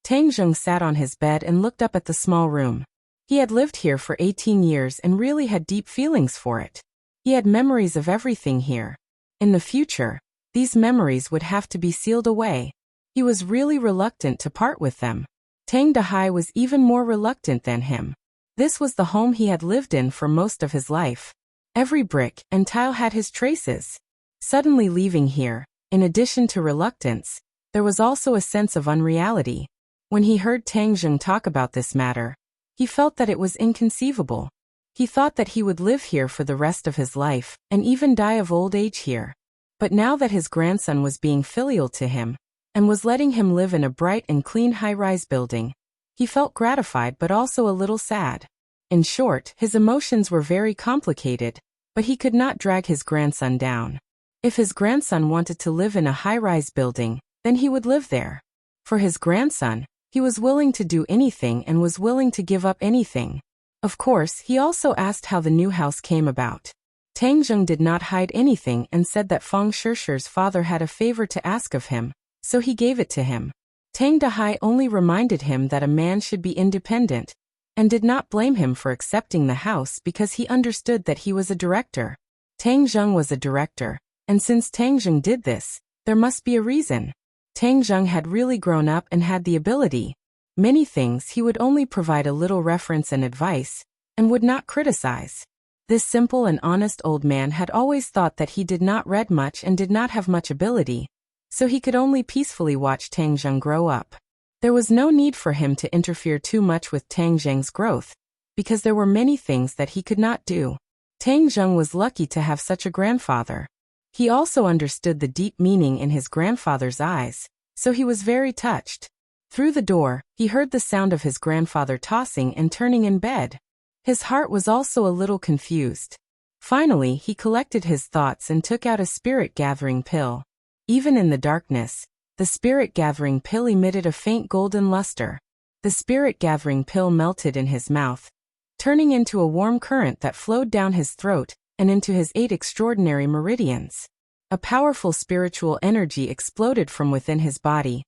Tangjung sat on his bed and looked up at the small room. He had lived here for 18 years and really had deep feelings for it. He had memories of everything here. In the future, these memories would have to be sealed away. He was really reluctant to part with them. Tang Dahai was even more reluctant than him. This was the home he had lived in for most of his life. Every brick and tile had his traces. Suddenly leaving here, in addition to reluctance, there was also a sense of unreality. When he heard Tangjung talk about this matter, he felt that it was inconceivable. He thought that he would live here for the rest of his life, and even die of old age here. But now that his grandson was being filial to him, and was letting him live in a bright and clean high-rise building, he felt gratified but also a little sad. In short, his emotions were very complicated, but he could not drag his grandson down. If his grandson wanted to live in a high-rise building, then he would live there. For his grandson, he was willing to do anything and was willing to give up anything. Of course, he also asked how the new house came about. Tangjung did not hide anything and said that Feng Shishir's father had a favor to ask of him, so he gave it to him. Tang Dahai only reminded him that a man should be independent, and did not blame him for accepting the house because he understood that he was a director. Tangjung was a director, and since Tangjung did this, there must be a reason. Tangjung had really grown up and had the ability. Many things he would only provide a little reference and advice, and would not criticize. This simple and honest old man had always thought that he did not read much and did not have much ability, so he could only peacefully watch Tangjung grow up. There was no need for him to interfere too much with Tangjung's growth, because there were many things that he could not do. Tangjung was lucky to have such a grandfather. He also understood the deep meaning in his grandfather's eyes, so he was very touched. Through the door, he heard the sound of his grandfather tossing and turning in bed. His heart was also a little confused. Finally, he collected his thoughts and took out a spirit-gathering pill. Even in the darkness, the spirit-gathering pill emitted a faint golden luster. The spirit-gathering pill melted in his mouth, turning into a warm current that flowed down his throat and into his 8 extraordinary meridians. A powerful spiritual energy exploded from within his body,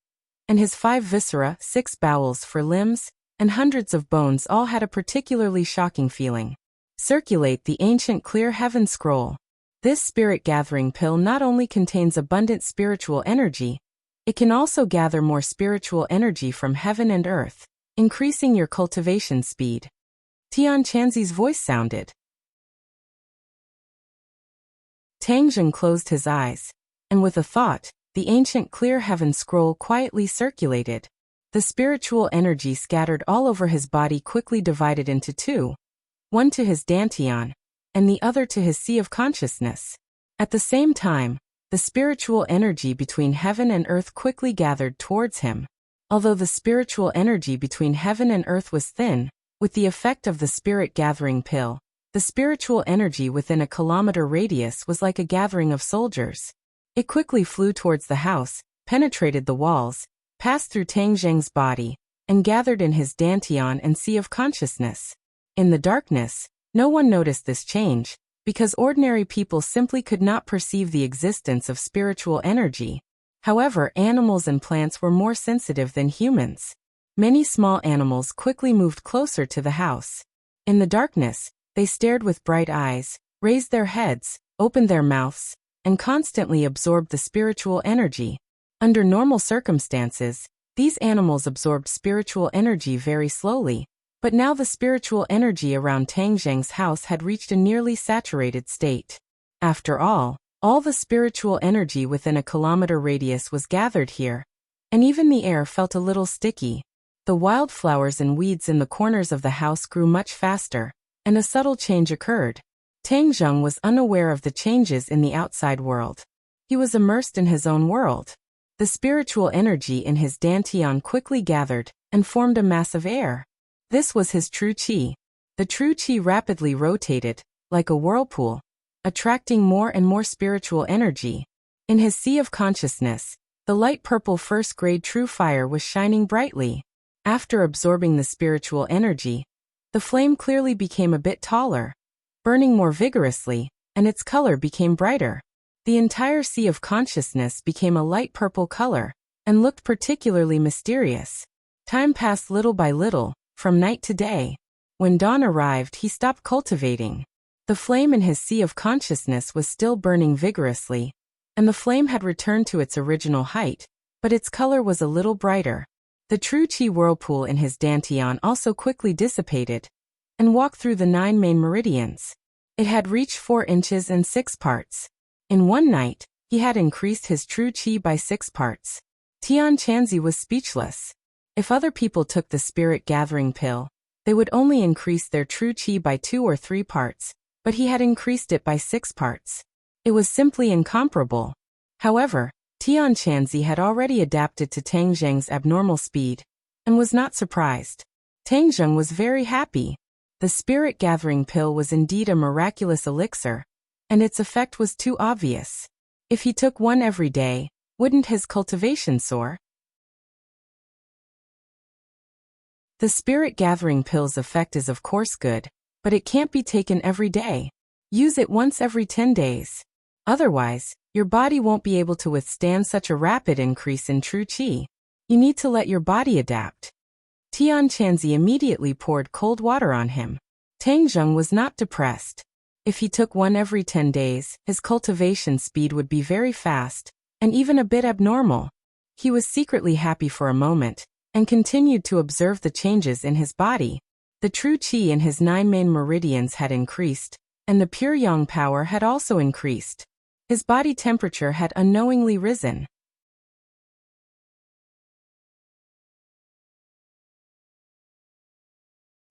and his 5 viscera, 6 bowels for limbs, and hundreds of bones all had a particularly shocking feeling. Circulate the ancient clear heaven scroll. This spirit-gathering pill not only contains abundant spiritual energy, it can also gather more spiritual energy from heaven and earth, increasing your cultivation speed. Tian Chanzi's voice sounded. Tangjung closed his eyes, and with a thought, the ancient clear heaven scroll quietly circulated. The spiritual energy scattered all over his body quickly divided into 2, one to his dantian, and the other to his sea of consciousness. At the same time, the spiritual energy between heaven and earth quickly gathered towards him. Although the spiritual energy between heaven and earth was thin, with the effect of the spirit-gathering pill, the spiritual energy within a kilometer radius was like a gathering of soldiers. It quickly flew towards the house, penetrated the walls, passed through Tangjung's body, and gathered in his dantian and sea of consciousness. In the darkness, no one noticed this change, because ordinary people simply could not perceive the existence of spiritual energy. However, animals and plants were more sensitive than humans. Many small animals quickly moved closer to the house. In the darkness, they stared with bright eyes, raised their heads, opened their mouths, and constantly absorbed the spiritual energy. Under normal circumstances, these animals absorbed spiritual energy very slowly, but now the spiritual energy around Tangjung's house had reached a nearly saturated state. After all the spiritual energy within a kilometer radius was gathered here, and even the air felt a little sticky. The wildflowers and weeds in the corners of the house grew much faster, and a subtle change occurred. Tang Zheng was unaware of the changes in the outside world. He was immersed in his own world. The spiritual energy in his dantian quickly gathered and formed a mass of air. This was his true qi. The true qi rapidly rotated, like a whirlpool, attracting more and more spiritual energy. In his sea of consciousness, the light purple first-grade true fire was shining brightly. After absorbing the spiritual energy, the flame clearly became a bit taller, burning more vigorously, and its color became brighter. The entire sea of consciousness became a light purple color, and looked particularly mysterious. Time passed little by little, from night to day. When dawn arrived, he stopped cultivating. The flame in his sea of consciousness was still burning vigorously, and the flame had returned to its original height, but its color was a little brighter. The true qi whirlpool in his dantian also quickly dissipated, and walked through the 9 main meridians. It had reached 4 inches and 6 parts. In one night, he had increased his true qi by 6 parts. Tian Chanzi was speechless. If other people took the spirit gathering pill, they would only increase their true qi by 2 or 3 parts, but he had increased it by 6 parts. It was simply incomparable. However, Tian Chanzi had already adapted to Tang Zheng's abnormal speed, and was not surprised. Tang Zheng was very happy. The spirit gathering pill was indeed a miraculous elixir, and its effect was too obvious. If he took one every day, wouldn't his cultivation soar? The spirit gathering pill's effect is of course good, but it can't be taken every day. Use it once every 10 days. Otherwise, your body won't be able to withstand such a rapid increase in true qi. You need to let your body adapt. Tian Chanzi immediately poured cold water on him. Tang Zheng was not depressed. If he took one every 10 days, his cultivation speed would be very fast, and even a bit abnormal. He was secretly happy for a moment, and continued to observe the changes in his body. The true qi in his 9 main meridians had increased, and the pure yang power had also increased. His body temperature had unknowingly risen.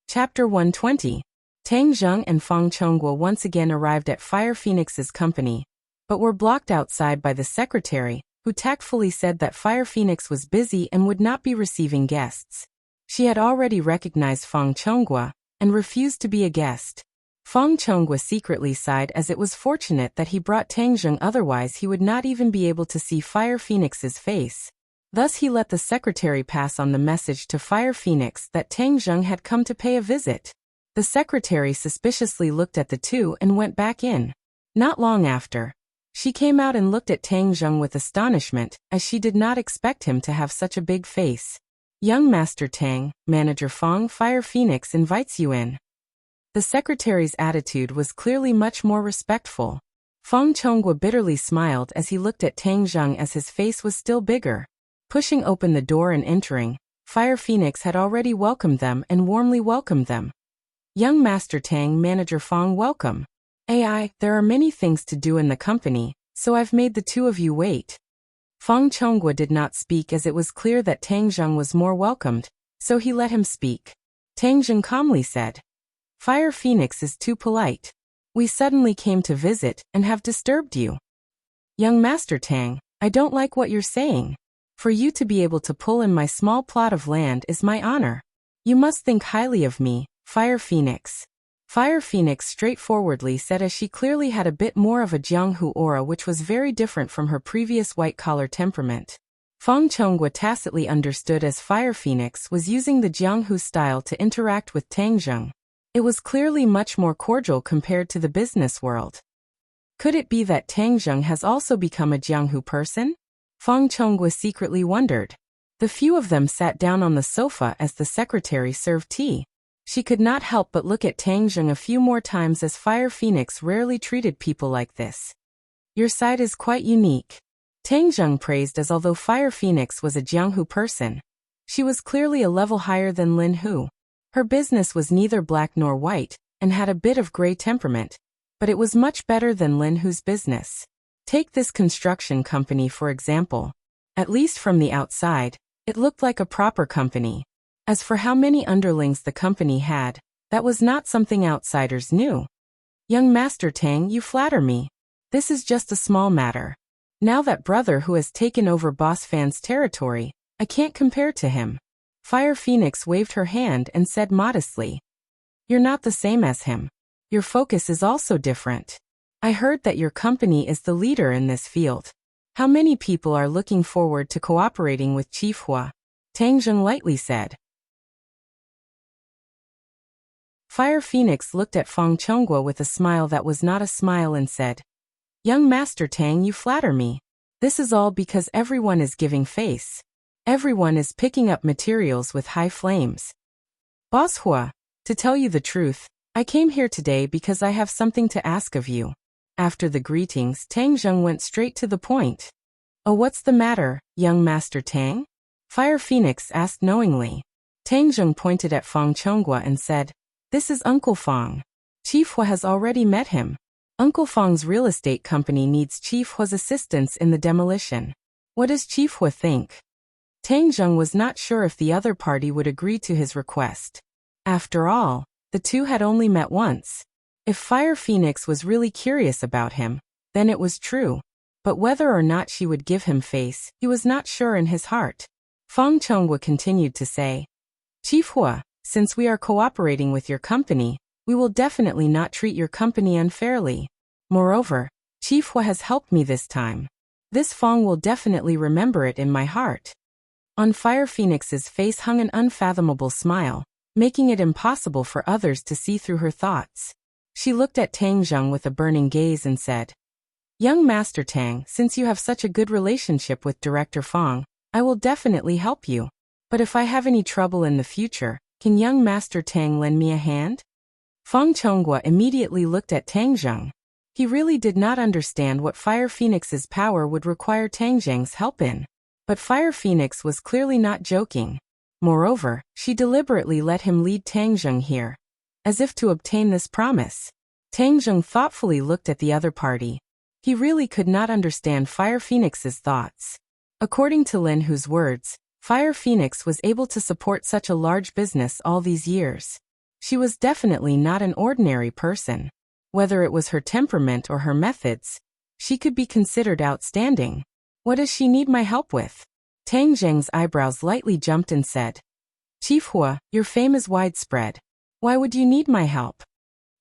Chapter 120. Tang Zheng and Fang Chongguo once again arrived at Fire Phoenix's company, but were blocked outside by the secretary, who tactfully said that Fire Phoenix was busy and would not be receiving guests. She had already recognized Fang Chongguo, and refused to be a guest. Fang Chongguo secretly sighed as it was fortunate that he brought Tang Zheng, otherwise he would not even be able to see Fire Phoenix's face. Thus he let the secretary pass on the message to Fire Phoenix that Tang Zheng had come to pay a visit. The secretary suspiciously looked at the two and went back in. Not long after, she came out and looked at Tang Zheng with astonishment, as she did not expect him to have such a big face. "Young Master Tang, Manager Fang, Fire Phoenix invites you in." The secretary's attitude was clearly much more respectful. Fang Chongguo bitterly smiled as he looked at Tang Zheng as his face was still bigger. Pushing open the door and entering, Fire Phoenix had already welcomed them and warmly welcomed them. "Young Master Tang, Manager Fang, welcome. There are many things to do in the company, so I've made the two of you wait." Fang Chongguo did not speak as it was clear that Tang Zheng was more welcomed, so he let him speak. Tang Zheng calmly said, "Fire Phoenix is too polite. We suddenly came to visit and have disturbed you." "Young Master Tang, I don't like what you're saying. For you to be able to pull in my small plot of land is my honor. You must think highly of me, Fire Phoenix." Fire Phoenix straightforwardly said as she clearly had a bit more of a Jianghu aura, which was very different from her previous white-collar temperament. Fang Chongguo tacitly understood as Fire Phoenix was using the Jianghu style to interact with Tang Zheng. It was clearly much more cordial compared to the business world. Could it be that Tang Zheng has also become a Jianghu person? Fang Chongguo secretly wondered. The few of them sat down on the sofa as the secretary served tea. She could not help but look at Tang Zheng a few more times, as Fire Phoenix rarely treated people like this. "Your side is quite unique," Tang Zheng praised, as although Fire Phoenix was a Jianghu person, she was clearly a level higher than Lin Hu. Her business was neither black nor white, and had a bit of gray temperament, but it was much better than Lin Hu's business. Take this construction company for example. At least from the outside, it looked like a proper company. As for how many underlings the company had, that was not something outsiders knew. Young Master Tang, you flatter me. This is just a small matter. Now that brother who has taken over Boss Fan's territory, I can't compare to him. Fire Phoenix waved her hand and said modestly. You're not the same as him. Your focus is also different. I heard that your company is the leader in this field. How many people are looking forward to cooperating with Chief Hua? Tang Zheng lightly said. Fire Phoenix looked at Feng Chonghua with a smile that was not a smile and said, Young Master Tang, you flatter me. This is all because everyone is giving face. Everyone is picking up materials with high flames. Boss Hua, to tell you the truth, I came here today because I have something to ask of you. After the greetings, Tang Zheng went straight to the point. Oh, what's the matter, young Master Tang? Fire Phoenix asked knowingly. Tang Zheng pointed at Feng Chonghua and said, This is Uncle Feng. Chief Hua has already met him. Uncle Feng's real estate company needs Chief Hua's assistance in the demolition. What does Chief Hua think? Tang Zheng was not sure if the other party would agree to his request. After all, the two had only met once. If Fire Phoenix was really curious about him, then it was true. But whether or not she would give him face, he was not sure in his heart. Feng Chonghua continued to say, Chief Hua, since we are cooperating with your company, we will definitely not treat your company unfairly. Moreover, Chief Hua has helped me this time. This Feng will definitely remember it in my heart. On Fire Phoenix's face hung an unfathomable smile, making it impossible for others to see through her thoughts. She looked at Tang Zheng with a burning gaze and said, Young Master Tang, since you have such a good relationship with Director Feng, I will definitely help you. But if I have any trouble in the future, can young Master Tang lend me a hand? Feng Chonghua immediately looked at Tang Zheng. He really did not understand what Fire Phoenix's power would require Tang Zheng's help in. But Fire Phoenix was clearly not joking. Moreover, she deliberately let him lead Tang Zheng here, as if to obtain this promise. Tang Zheng thoughtfully looked at the other party. He really could not understand Fire Phoenix's thoughts. According to Lin Hu's words, Fire Phoenix was able to support such a large business all these years. She was definitely not an ordinary person. Whether it was her temperament or her methods, she could be considered outstanding. What does she need my help with? Tang Zheng's eyebrows lightly jumped and said, Chief Hua, your fame is widespread. Why would you need my help?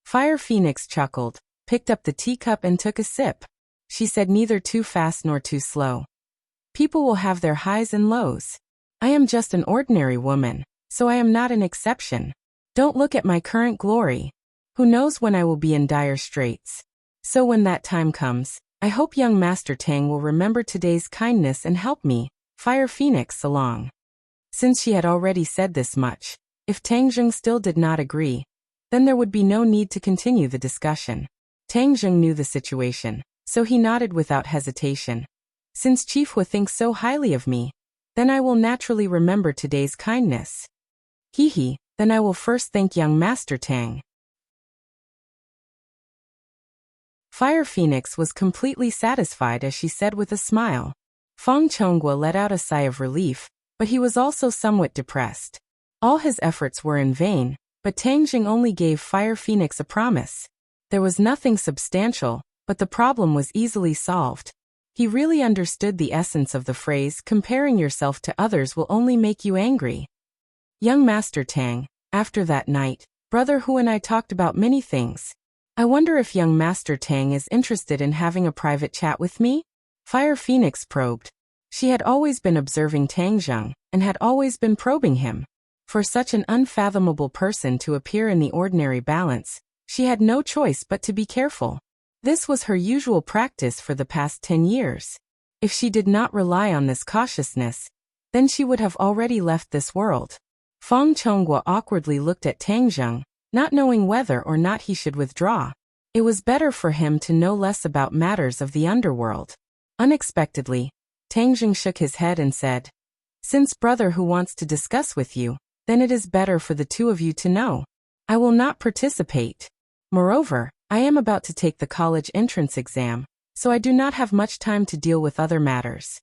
Fire Phoenix chuckled, picked up the teacup and took a sip. She said neither too fast nor too slow. People will have their highs and lows. I am just an ordinary woman, so I am not an exception. Don't look at my current glory. Who knows when I will be in dire straits? So when that time comes, I hope young Master Tang will remember today's kindness and help me, Fire Phoenix, along. Since she had already said this much, if Tang Zheng still did not agree, then there would be no need to continue the discussion. Tang Zheng knew the situation, so he nodded without hesitation. Since Chief Hua thinks so highly of me, then I will naturally remember today's kindness. Hee, then I will first thank young Master Tang. Fire Phoenix was completely satisfied as she said with a smile. Feng Chonghua let out a sigh of relief, but he was also somewhat depressed. All his efforts were in vain, but Tang Zheng only gave Fire Phoenix a promise. There was nothing substantial, but the problem was easily solved. He really understood the essence of the phrase, comparing yourself to others will only make you angry. Young Master Tang, after that night, Brother Hu and I talked about many things. I wonder if young Master Tang is interested in having a private chat with me? Fire Phoenix probed. She had always been observing Tang Zheng, and had always been probing him. For such an unfathomable person to appear in the ordinary balance, she had no choice but to be careful. This was her usual practice for the past 10 years. If she did not rely on this cautiousness, then she would have already left this world. Feng Chonghua awkwardly looked at Tang Zheng, not knowing whether or not he should withdraw. It was better for him to know less about matters of the underworld. Unexpectedly, Tang Zheng shook his head and said, Since Brother Hu wants to discuss with you, then it is better for the two of you to know. I will not participate. Moreover, I am about to take the college entrance exam, so I do not have much time to deal with other matters.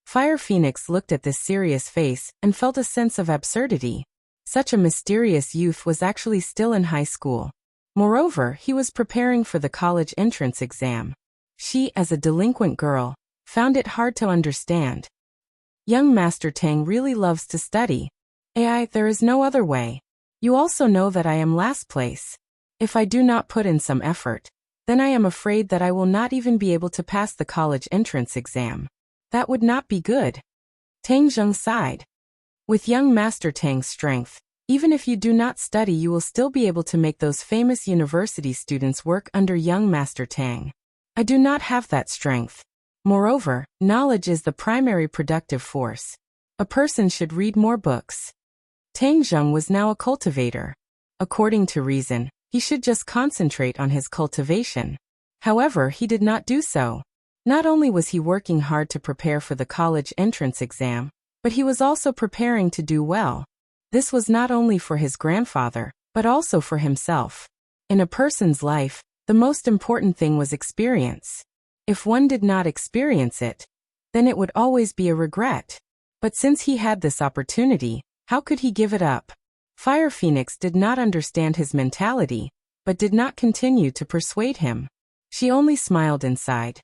Fire Phoenix looked at this serious face and felt a sense of absurdity. Such a mysterious youth was actually still in high school. Moreover, he was preparing for the college entrance exam. She, as a delinquent girl, found it hard to understand. Young Master Tang really loves to study. There is no other way. You also know that I am last place. If I do not put in some effort, then I am afraid that I will not even be able to pass the college entrance exam. That would not be good. Tang Zheng sighed. With young Master Tang's strength, even if you do not study, you will still be able to make those famous university students work under young Master Tang. I do not have that strength. Moreover, knowledge is the primary productive force. A person should read more books. Tang Zheng was now a cultivator. According to reason, he should just concentrate on his cultivation. However, he did not do so. Not only was he working hard to prepare for the college entrance exam, but he was also preparing to do well. This was not only for his grandfather, but also for himself. In a person's life, the most important thing was experience. If one did not experience it, then it would always be a regret. But since he had this opportunity, how could he give it up? Fire Phoenix did not understand his mentality, but did not continue to persuade him. She only smiled and sighed.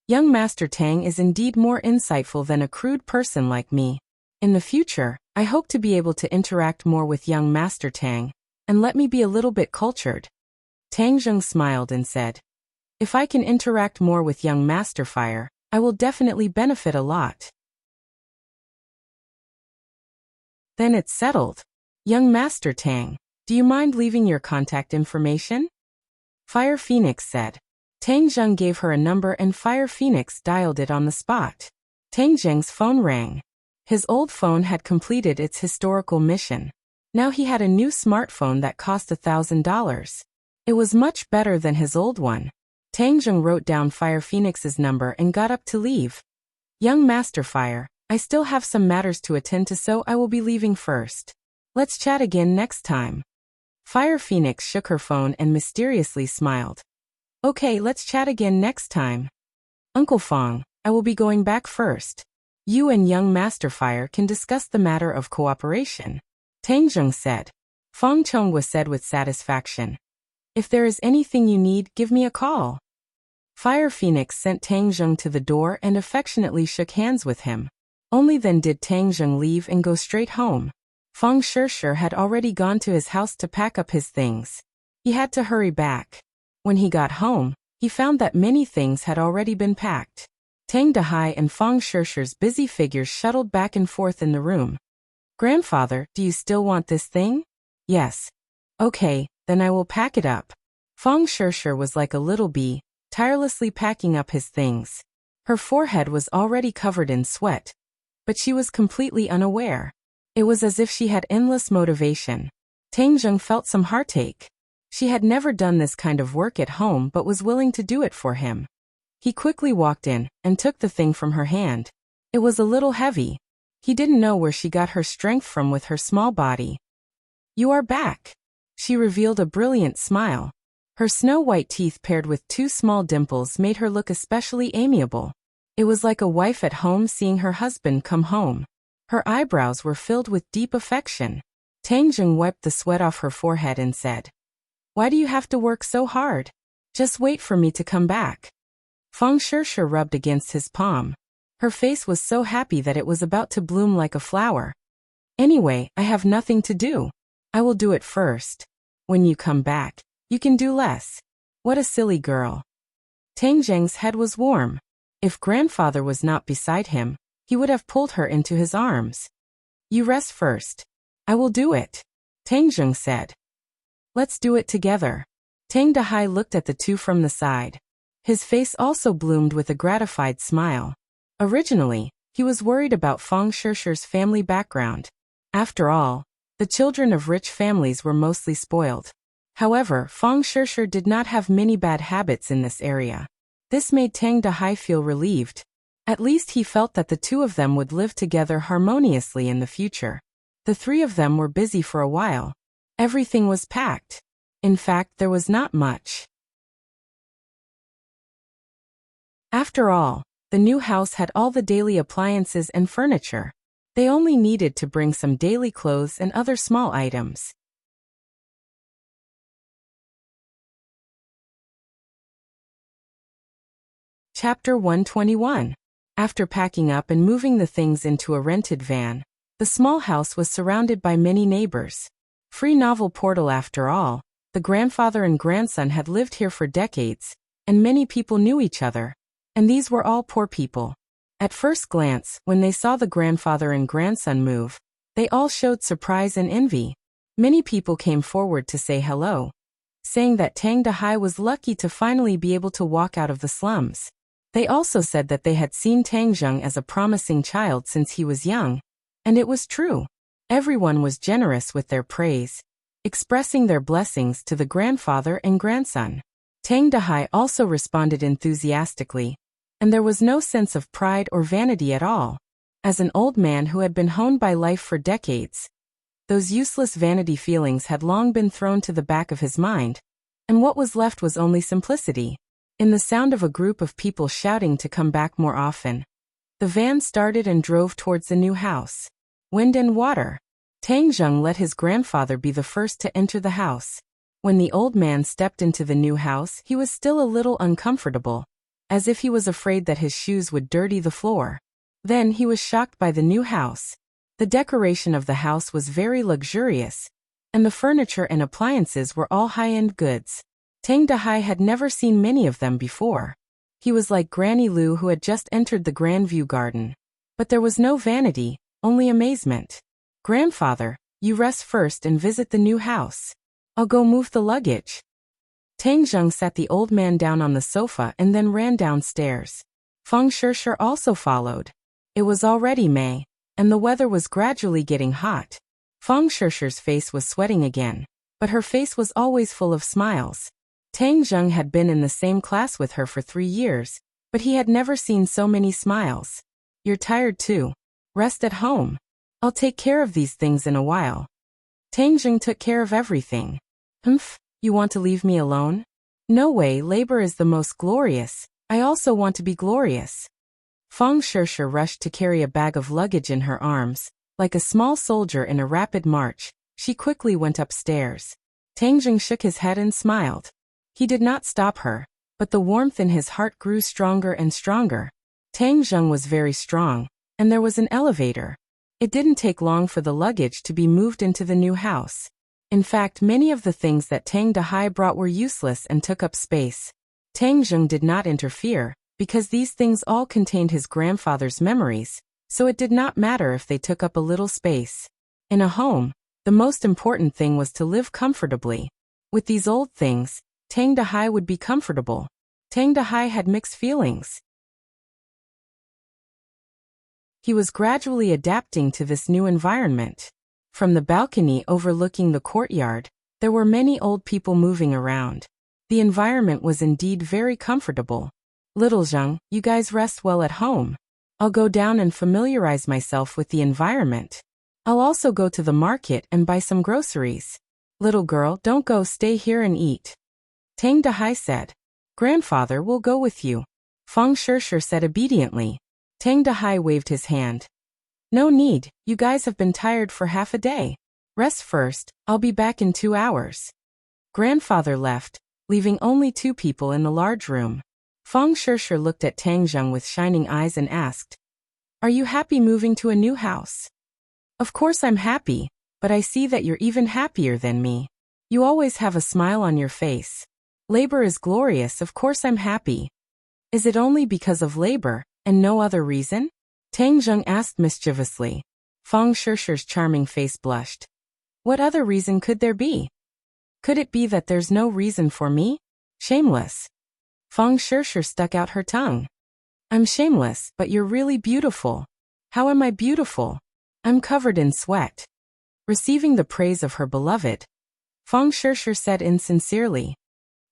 Young Master Tang is indeed more insightful than a crude person like me. In the future, I hope to be able to interact more with young Master Tang, and let me be a little bit cultured. Tang Zheng smiled and said, if I can interact more with young Master Fire, I will definitely benefit a lot. Then it's settled. Young Master Tang, do you mind leaving your contact information? Fire Phoenix said. Tang Zheng gave her a number and Fire Phoenix dialed it on the spot. Tang Zheng's phone rang. His old phone had completed its historical mission. Now he had a new smartphone that cost $1,000. It was much better than his old one. Tang Zheng wrote down Fire Phoenix's number and got up to leave. Young Master Fire, I still have some matters to attend to, so I will be leaving first. Let's chat again next time. Fire Phoenix shook her phone and mysteriously smiled. Okay, let's chat again next time. Uncle Fong, I will be going back first. You and young Master Fire can discuss the matter of cooperation. Tang Zheng said. Fong Chonghua said with satisfaction. If there is anything you need, give me a call. Fire Phoenix sent Tang Zheng to the door and affectionately shook hands with him. Only then did Tang Zheng leave and go straight home. Feng Shishir had already gone to his house to pack up his things. He had to hurry back. When he got home, he found that many things had already been packed. Tang Dahai and Feng Shishir's busy figures shuttled back and forth in the room. Grandfather, do you still want this thing? Yes. Okay, then I will pack it up. Feng Shishir was like a little bee, tirelessly packing up his things. Her forehead was already covered in sweat, but she was completely unaware. It was as if she had endless motivation. Tang Zheng felt some heartache. She had never done this kind of work at home but was willing to do it for him. He quickly walked in and took the thing from her hand. It was a little heavy. He didn't know where she got her strength from with her small body. You are back. She revealed a brilliant smile. Her snow-white teeth paired with two small dimples made her look especially amiable. It was like a wife at home seeing her husband come home. Her eyebrows were filled with deep affection. Tang Zheng wiped the sweat off her forehead and said, Why do you have to work so hard? Just wait for me to come back. Feng Shishir rubbed against his palm. Her face was so happy that it was about to bloom like a flower. Anyway, I have nothing to do. I will do it first. When you come back, you can do less. What a silly girl. Tang Zheng's head was warm. If grandfather was not beside him, he would have pulled her into his arms. You rest first. I will do it, Tang Zheng said. Let's do it together. Tang Dahai looked at the two from the side. His face also bloomed with a gratified smile. Originally, he was worried about Feng Shishir's family background. After all, the children of rich families were mostly spoiled. However, Feng Shishir did not have many bad habits in this area. This made Tang Dahai feel relieved. At least he felt that the two of them would live together harmoniously in the future. The three of them were busy for a while. Everything was packed. In fact, there was not much. After all, the new house had all the daily appliances and furniture. They only needed to bring some daily clothes and other small items. Chapter 121. After packing up and moving the things into a rented van, the small house was surrounded by many neighbors. Free novel portal after all, the grandfather and grandson had lived here for decades, and many people knew each other. And these were all poor people. At first glance, when they saw the grandfather and grandson move, they all showed surprise and envy. Many people came forward to say hello, saying that Tang Dahai was lucky to finally be able to walk out of the slums. They also said that they had seen Tang Zheng as a promising child since he was young. And it was true. Everyone was generous with their praise, expressing their blessings to the grandfather and grandson. Tang Dahai also responded enthusiastically, and there was no sense of pride or vanity at all. As an old man who had been honed by life for decades, those useless vanity feelings had long been thrown to the back of his mind, and what was left was only simplicity. In the sound of a group of people shouting to come back more often, the van started and drove towards the new house. Wind and water. Tang Zheng let his grandfather be the first to enter the house. When the old man stepped into the new house, he was still a little uncomfortable, as if he was afraid that his shoes would dirty the floor. Then he was shocked by the new house. The decoration of the house was very luxurious, and the furniture and appliances were all high-end goods. Tang Dahai had never seen many of them before. He was like Granny Lu who had just entered the Grandview Garden. But there was no vanity, only amazement. "Grandfather, you rest first and visit the new house. I'll go move the luggage." Tang Zheng sat the old man down on the sofa and then ran downstairs. Feng Shishir also followed. It was already May, and the weather was gradually getting hot. Feng Shishir's face was sweating again, but her face was always full of smiles. Tang Zheng had been in the same class with her for 3 years, but he had never seen so many smiles. "You're tired too. Rest at home. I'll take care of these things in a while." Tang Zheng took care of everything. "Humph, you want to leave me alone?" "No way, labor is the most glorious. I also want to be glorious." Feng Shishir rushed to carry a bag of luggage in her arms. Like a small soldier in a rapid march, she quickly went upstairs. Tang Zheng shook his head and smiled. He did not stop her, but the warmth in his heart grew stronger and stronger. Tang Zheng was very strong, and there was an elevator. It didn't take long for the luggage to be moved into the new house. In fact, many of the things that Tang Dahai brought were useless and took up space. Tang Zheng did not interfere, because these things all contained his grandfather's memories, so it did not matter if they took up a little space. In a home, the most important thing was to live comfortably. With these old things, Tang Dahai would be comfortable. Tang Dahai had mixed feelings. He was gradually adapting to this new environment. From the balcony overlooking the courtyard, there were many old people moving around. The environment was indeed very comfortable. "Little Zheng, you guys rest well at home. I'll go down and familiarize myself with the environment. I'll also go to the market and buy some groceries." "Little girl, don't go, stay here and eat." Tang Dahai said. "Grandfather will go with you." Feng Shishir said obediently. Tang Dahai waved his hand. "No need, you guys have been tired for half a day. Rest first, I'll be back in 2 hours." Grandfather left, leaving only 2 people in the large room. Feng Shishir looked at Tang Zheng with shining eyes and asked, "Are you happy moving to a new house?" "Of course I'm happy, but I see that you're even happier than me. You always have a smile on your face. Labor is glorious, of course I'm happy." "Is it only because of labor, and no other reason?" Tang Zheng asked mischievously. Feng Shishir's charming face blushed. "What other reason could there be? Could it be that there's no reason for me? Shameless." Feng Shishir stuck out her tongue. "I'm shameless, but you're really beautiful." "How am I beautiful?" "I'm covered in sweat." Receiving the praise of her beloved, Feng Shishir said insincerely,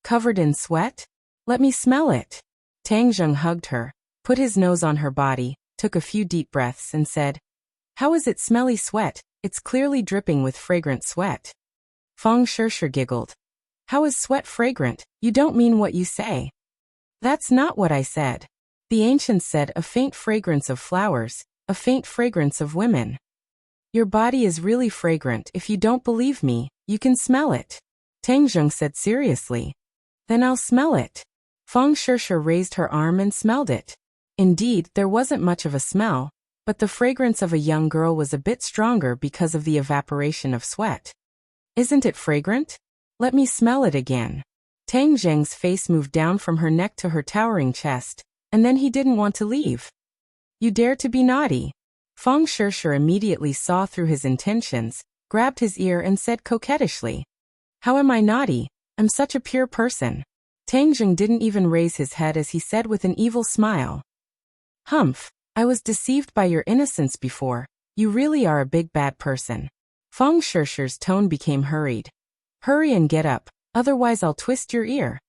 "Covered in sweat? Let me smell it." Tang Zheng hugged her, put his nose on her body, took a few deep breaths and said, "How is it smelly sweat? It's clearly dripping with fragrant sweat." Feng Shishir giggled. "How is sweat fragrant? You don't mean what you say." "That's not what I said. The ancients said a faint fragrance of flowers, a faint fragrance of women. Your body is really fragrant. If you don't believe me, you can smell it, Tang Zheng said seriously. Then I'll smell it. Feng Shishir raised her arm and smelled it. Indeed, there wasn't much of a smell, but the fragrance of a young girl was a bit stronger because of the evaporation of sweat. Isn't it fragrant? Let me smell it again. Tang Zheng's face moved down from her neck to her towering chest, and then he didn't want to leave. You dare to be naughty. Feng Shishir immediately saw through his intentions, grabbed his ear and said coquettishly, How am I naughty? I'm such a pure person. Tang Zheng didn't even raise his head as he said with an evil smile. Humph, I was deceived by your innocence before. You really are a big bad person. Feng Shishir's tone became hurried. Hurry and get up, otherwise I'll twist your ear.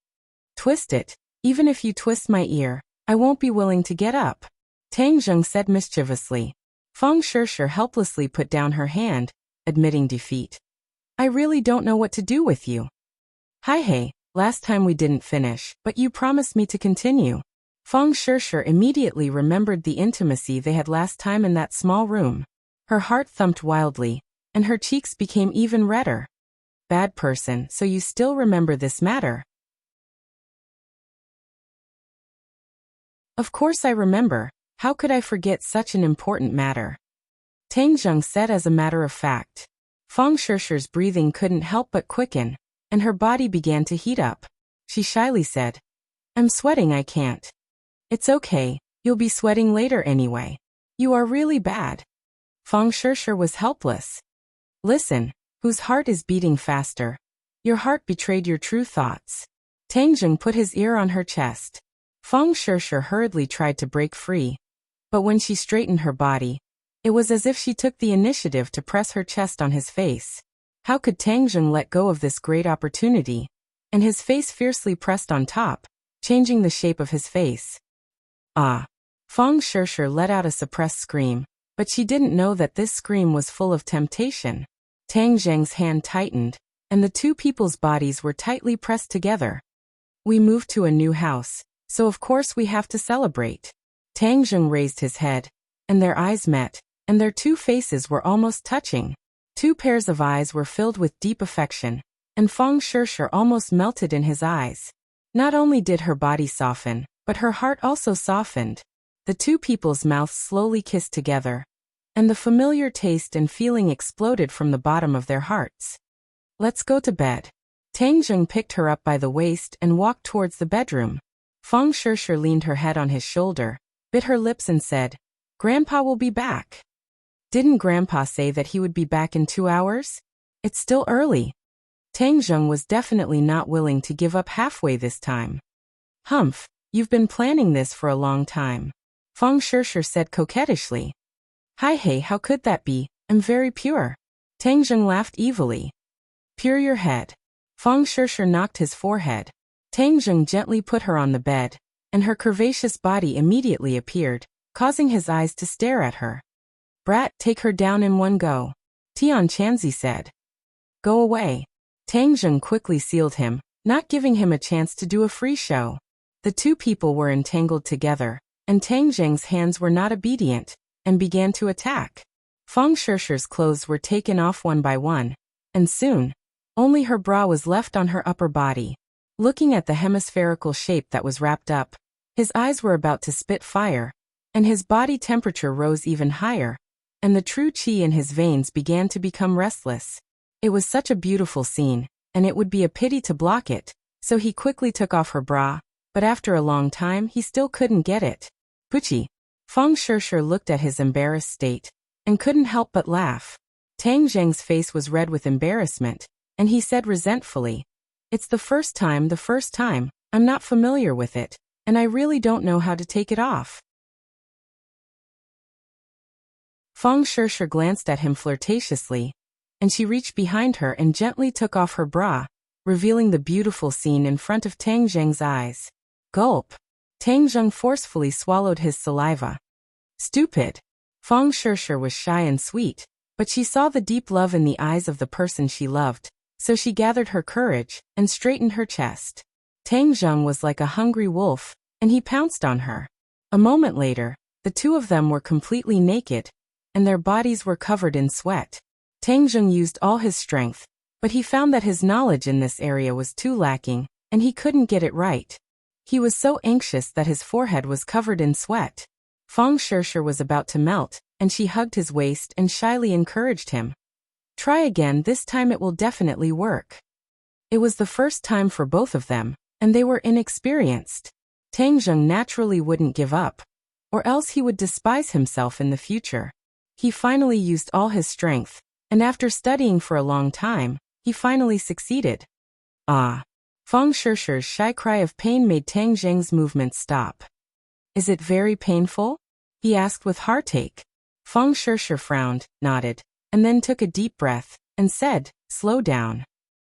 Twist it? Even if you twist my ear, I won't be willing to get up, Tang Zheng said mischievously. Feng Shishir helplessly put down her hand, admitting defeat. I really don't know what to do with you. Hey, last time we didn't finish, but you promised me to continue. Feng Shishir immediately remembered the intimacy they had last time in that small room. Her heart thumped wildly, and her cheeks became even redder. Bad person, so you still remember this matter? Of course I remember. How could I forget such an important matter? Tang Zheng said as a matter of fact. Feng Shishir's breathing couldn't help but quicken, and her body began to heat up. She shyly said, I'm sweating, I can't. It's okay, you'll be sweating later anyway. You are really bad. Feng Shishir was helpless. Listen, whose heart is beating faster? Your heart betrayed your true thoughts. Tang Zheng put his ear on her chest. Feng Shishir hurriedly tried to break free, but when she straightened her body, it was as if she took the initiative to press her chest on his face. How could Tang Zheng let go of this great opportunity? And his face fiercely pressed on top, changing the shape of his face. Ah! Feng Shishir let out a suppressed scream, but she didn't know that this scream was full of temptation. Tang Zheng's hand tightened, and the two people's bodies were tightly pressed together. We moved to a new house, so of course we have to celebrate. Tang Zheng raised his head, and their eyes met, and their two faces were almost touching. Two pairs of eyes were filled with deep affection, and Feng Shishir almost melted in his eyes. Not only did her body soften, but her heart also softened. The two people's mouths slowly kissed together, and the familiar taste and feeling exploded from the bottom of their hearts. Let's go to bed. Tang Zheng picked her up by the waist and walked towards the bedroom. Feng Shishir leaned her head on his shoulder, bit her lips and said, Grandpa will be back. Didn't Grandpa say that he would be back in 2 hours? It's still early. Tang Zheng was definitely not willing to give up halfway this time. Humph, you've been planning this for a long time, Feng Shishir said coquettishly. Hey, how could that be? I'm very pure. Tang Zheng laughed evilly. Pure your head. Feng Shishir knocked his forehead. Tang Zheng gently put her on the bed, and her curvaceous body immediately appeared, causing his eyes to stare at her. Brat, take her down in one go, Tian Chanzi said. Go away. Tang Zheng quickly sealed him, not giving him a chance to do a free show. The two people were entangled together, and Tang Zheng's hands were not obedient, and began to attack. Feng Shishir's clothes were taken off one by one, and soon, only her bra was left on her upper body. Looking at the hemispherical shape that was wrapped up, his eyes were about to spit fire, and his body temperature rose even higher, and the true qi in his veins began to become restless. It was such a beautiful scene, and it would be a pity to block it, so he quickly took off her bra, but after a long time he still couldn't get it. Puchi. Feng Shishir looked at his embarrassed state, and couldn't help but laugh. Tang Zheng's face was red with embarrassment, and he said resentfully, It's the first time, I'm not familiar with it, and I really don't know how to take it off. Feng Shishir glanced at him flirtatiously, and she reached behind her and gently took off her bra, revealing the beautiful scene in front of Tang Zheng's eyes. Gulp. Tang Zheng forcefully swallowed his saliva. Stupid. Feng Shishir was shy and sweet, but she saw the deep love in the eyes of the person she loved, so she gathered her courage and straightened her chest. Tang Zheng was like a hungry wolf, and he pounced on her. A moment later, The two of them were completely naked, and their bodies were covered in sweat. Tang Zheng used all his strength, but he found that his knowledge in this area was too lacking, and he couldn't get it right. He was so anxious that his forehead was covered in sweat. Feng Shishir was about to melt, and she hugged his waist and shyly encouraged him. Try again, this time it will definitely work. It was the first time for both of them, and they were inexperienced. Tang Zheng naturally wouldn't give up, or else he would despise himself in the future. He finally used all his strength, and after studying for a long time, he finally succeeded. Ah! Feng Shishir's shy cry of pain made Tang Zheng's movements stop. Is it very painful? He asked with heartache. Feng Shishir frowned, nodded, and then took a deep breath, and said, slow down.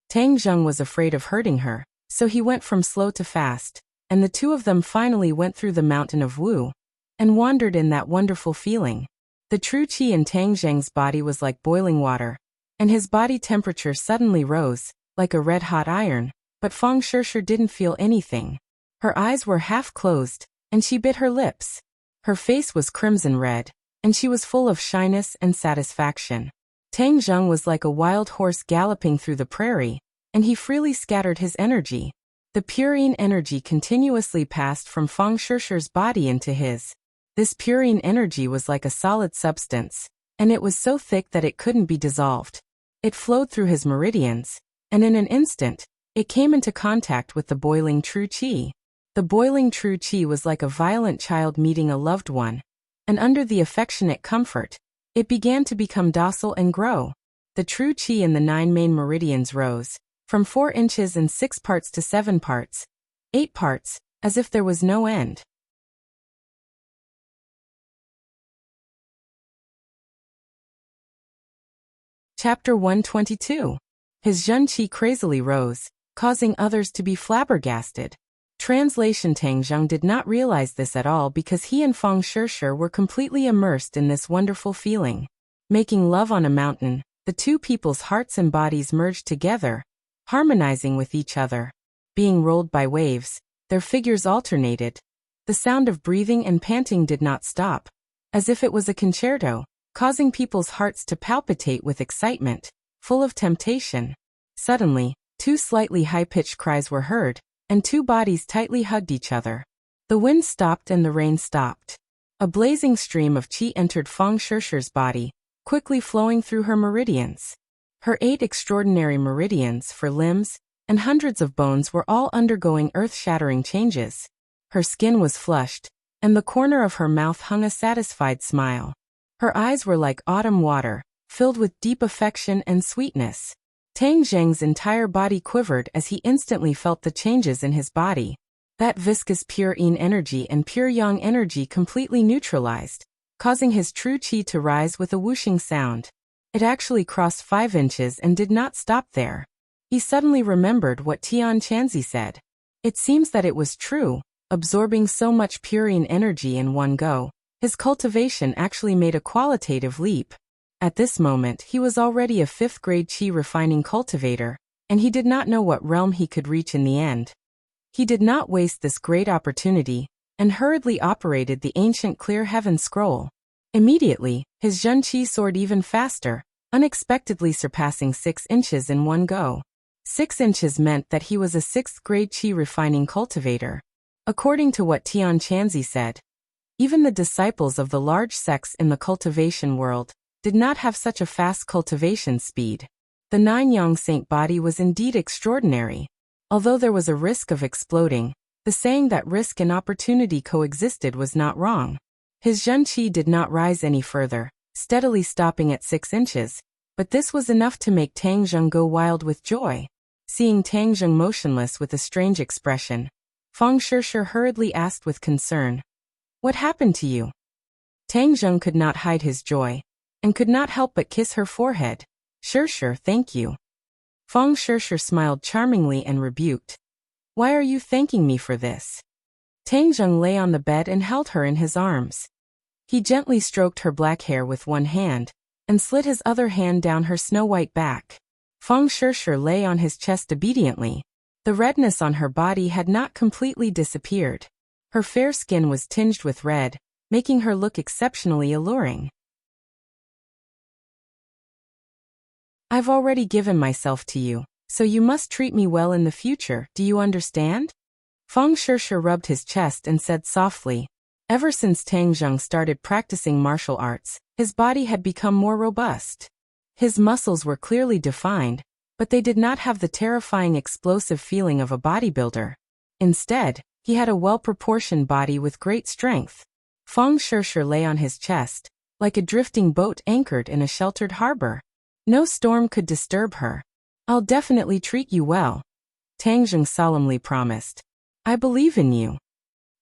Tang Zheng was afraid of hurting her, so he went from slow to fast, and the two of them finally went through the mountain of Wu, and wandered in that wonderful feeling. The true qi in Tang Zheng's body was like boiling water, and his body temperature suddenly rose, like a red-hot iron, but Feng Shishir didn't feel anything. Her eyes were half closed, and she bit her lips. Her face was crimson red, and she was full of shyness and satisfaction. Tang Zheng was like a wild horse galloping through the prairie, and he freely scattered his energy. The purine energy continuously passed from Feng Shishir's body into his. This purine energy was like a solid substance, and it was so thick that it couldn't be dissolved. It flowed through his meridians, and in an instant, it came into contact with the boiling true qi. The boiling true qi was like a violent child meeting a loved one, and under the affectionate comfort, it began to become docile and grow. The true qi in the 9 main meridians rose, from 4 inches and 6 parts to 7 parts, 8 parts, as if there was no end. Chapter 122. His Zhen Qi crazily rose, causing others to be flabbergasted. Translation: Tang Zheng did not realize this at all because he and Feng Shishir were completely immersed in this wonderful feeling. Making love on a mountain, the two people's hearts and bodies merged together, harmonizing with each other. Being rolled by waves, their figures alternated. The sound of breathing and panting did not stop, as if it was a concerto, causing people's hearts to palpitate with excitement, full of temptation. Suddenly, 2 slightly high-pitched cries were heard, and 2 bodies tightly hugged each other. The wind stopped and the rain stopped. A blazing stream of qi entered Feng Shishir's body, quickly flowing through her meridians. Her 8 extraordinary meridians for limbs and hundreds of bones were all undergoing earth-shattering changes. Her skin was flushed, and the corner of her mouth hung a satisfied smile. Her eyes were like autumn water, filled with deep affection and sweetness. Tang Zheng's entire body quivered as he instantly felt the changes in his body. That viscous pure yin energy and pure yang energy completely neutralized, causing his true qi to rise with a whooshing sound. It actually crossed 5 inches and did not stop there. He suddenly remembered what Tian Chanzi said. It seems that it was true, absorbing so much pure yin energy in one go. His cultivation actually made a qualitative leap. At this moment he was already a 5th grade qi refining cultivator, and he did not know what realm he could reach in the end. He did not waste this great opportunity, and hurriedly operated the ancient clear heaven scroll. Immediately, his Zhen Qi soared even faster, unexpectedly surpassing 6 inches in one go. 6 inches meant that he was a 6th grade qi refining cultivator. According to what Tian Chanzi said, even the disciples of the large sects in the cultivation world did not have such a fast cultivation speed. The 9 yang saint body was indeed extraordinary. Although there was a risk of exploding, the saying that risk and opportunity coexisted was not wrong. His Zhen Qi did not rise any further, steadily stopping at 6 inches, but this was enough to make Tang Zheng go wild with joy. Seeing Tang Zheng motionless with a strange expression, Feng Shishir hurriedly asked with concern, "What happened to you?" Tang Zheng could not hide his joy, and could not help but kiss her forehead. "Shishir, thank you." Feng Shishir smiled charmingly and rebuked, "Why are you thanking me for this?" Tang Zheng lay on the bed and held her in his arms. He gently stroked her black hair with one hand, and slid his other hand down her snow-white back. Feng Shishir lay on his chest obediently. The redness on her body had not completely disappeared. Her fair skin was tinged with red, making her look exceptionally alluring. I've already given myself to you, so you must treat me well in the future, do you understand? Feng Shishir rubbed his chest and said softly. Ever since Tang Zheng started practicing martial arts, his body had become more robust. His muscles were clearly defined, but they did not have the terrifying explosive feeling of a bodybuilder. Instead, he had a well-proportioned body with great strength. Feng Shishir lay on his chest, like a drifting boat anchored in a sheltered harbor. No storm could disturb her. I'll definitely treat you well, Tang Zheng solemnly promised. I believe in you.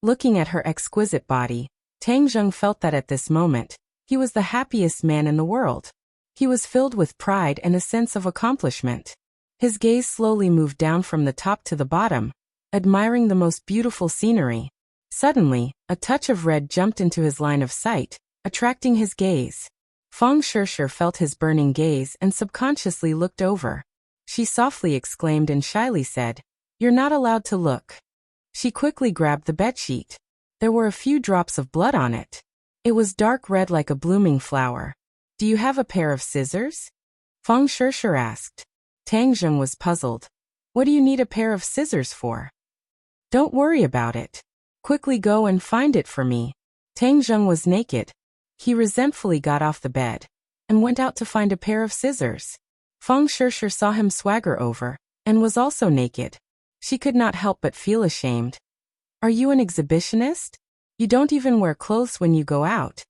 Looking at her exquisite body, Tang Zheng felt that at this moment, he was the happiest man in the world. He was filled with pride and a sense of accomplishment. His gaze slowly moved down from the top to the bottom, admiring the most beautiful scenery. Suddenly, a touch of red jumped into his line of sight, attracting his gaze. Feng Shishir felt his burning gaze and subconsciously looked over. She softly exclaimed and shyly said, "You're not allowed to look." She quickly grabbed the bedsheet. There were a few drops of blood on it. It was dark red like a blooming flower. Do you have a pair of scissors? Feng Shishir asked. Tang Zheng was puzzled. What do you need a pair of scissors for? Don't worry about it. Quickly go and find it for me. Tang Zheng was naked. He resentfully got off the bed and went out to find a pair of scissors. Feng Shishir saw him swagger over and was also naked. She could not help but feel ashamed. Are you an exhibitionist? You don't even wear clothes when you go out.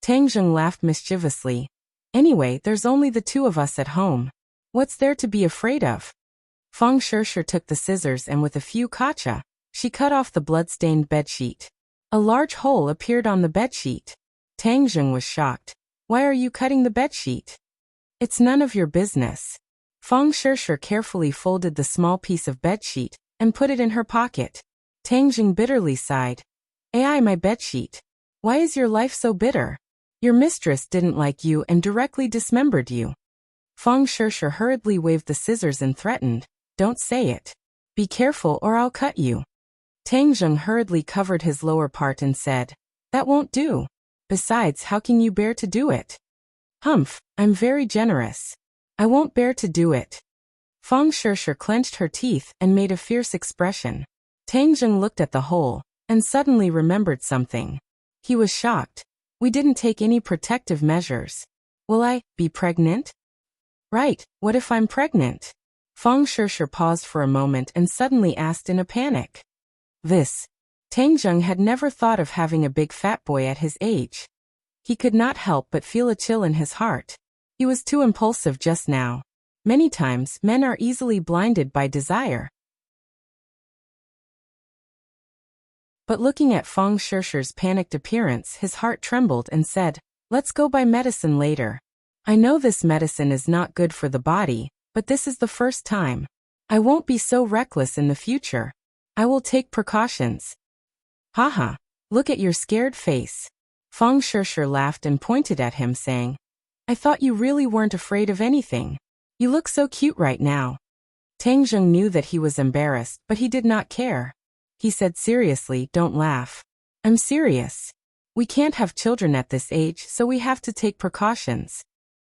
Tang Zheng laughed mischievously. Anyway, there's only the two of us at home. What's there to be afraid of? Feng Shishir took the scissors and with a few kacha, she cut off the blood-stained bedsheet. A large hole appeared on the bedsheet. Tang Zheng was shocked. Why are you cutting the bedsheet? It's none of your business. Feng Shishir carefully folded the small piece of bedsheet and put it in her pocket. Tang Zheng bitterly sighed. Ai, my bedsheet. Why is your life so bitter? Your mistress didn't like you and directly dismembered you. Feng Shishir hurriedly waved the scissors and threatened, Don't say it. Be careful or I'll cut you. Tang Zheng hurriedly covered his lower part and said, That won't do. Besides, how can you bear to do it? Humph, I'm very generous. I won't bear to do it. Feng Shishir clenched her teeth and made a fierce expression. Tang Zheng looked at the hole and suddenly remembered something. He was shocked. We didn't take any protective measures. Will I be pregnant? Right, what if I'm pregnant? Feng Shishir paused for a moment and suddenly asked in a panic. Tang Zheng had never thought of having a big fat boy at his age. He could not help but feel a chill in his heart. He was too impulsive just now. Many times, men are easily blinded by desire. But looking at Feng Shishir's panicked appearance, his heart trembled and said, Let's go buy medicine later. I know this medicine is not good for the body, but this is the first time. I won't be so reckless in the future. I will take precautions. Haha, look at your scared face. Feng Shishir laughed and pointed at him saying, I thought you really weren't afraid of anything. You look so cute right now. Tang Zheng knew that he was embarrassed, but he did not care. He said seriously, Don't laugh. I'm serious. We can't have children at this age, so we have to take precautions.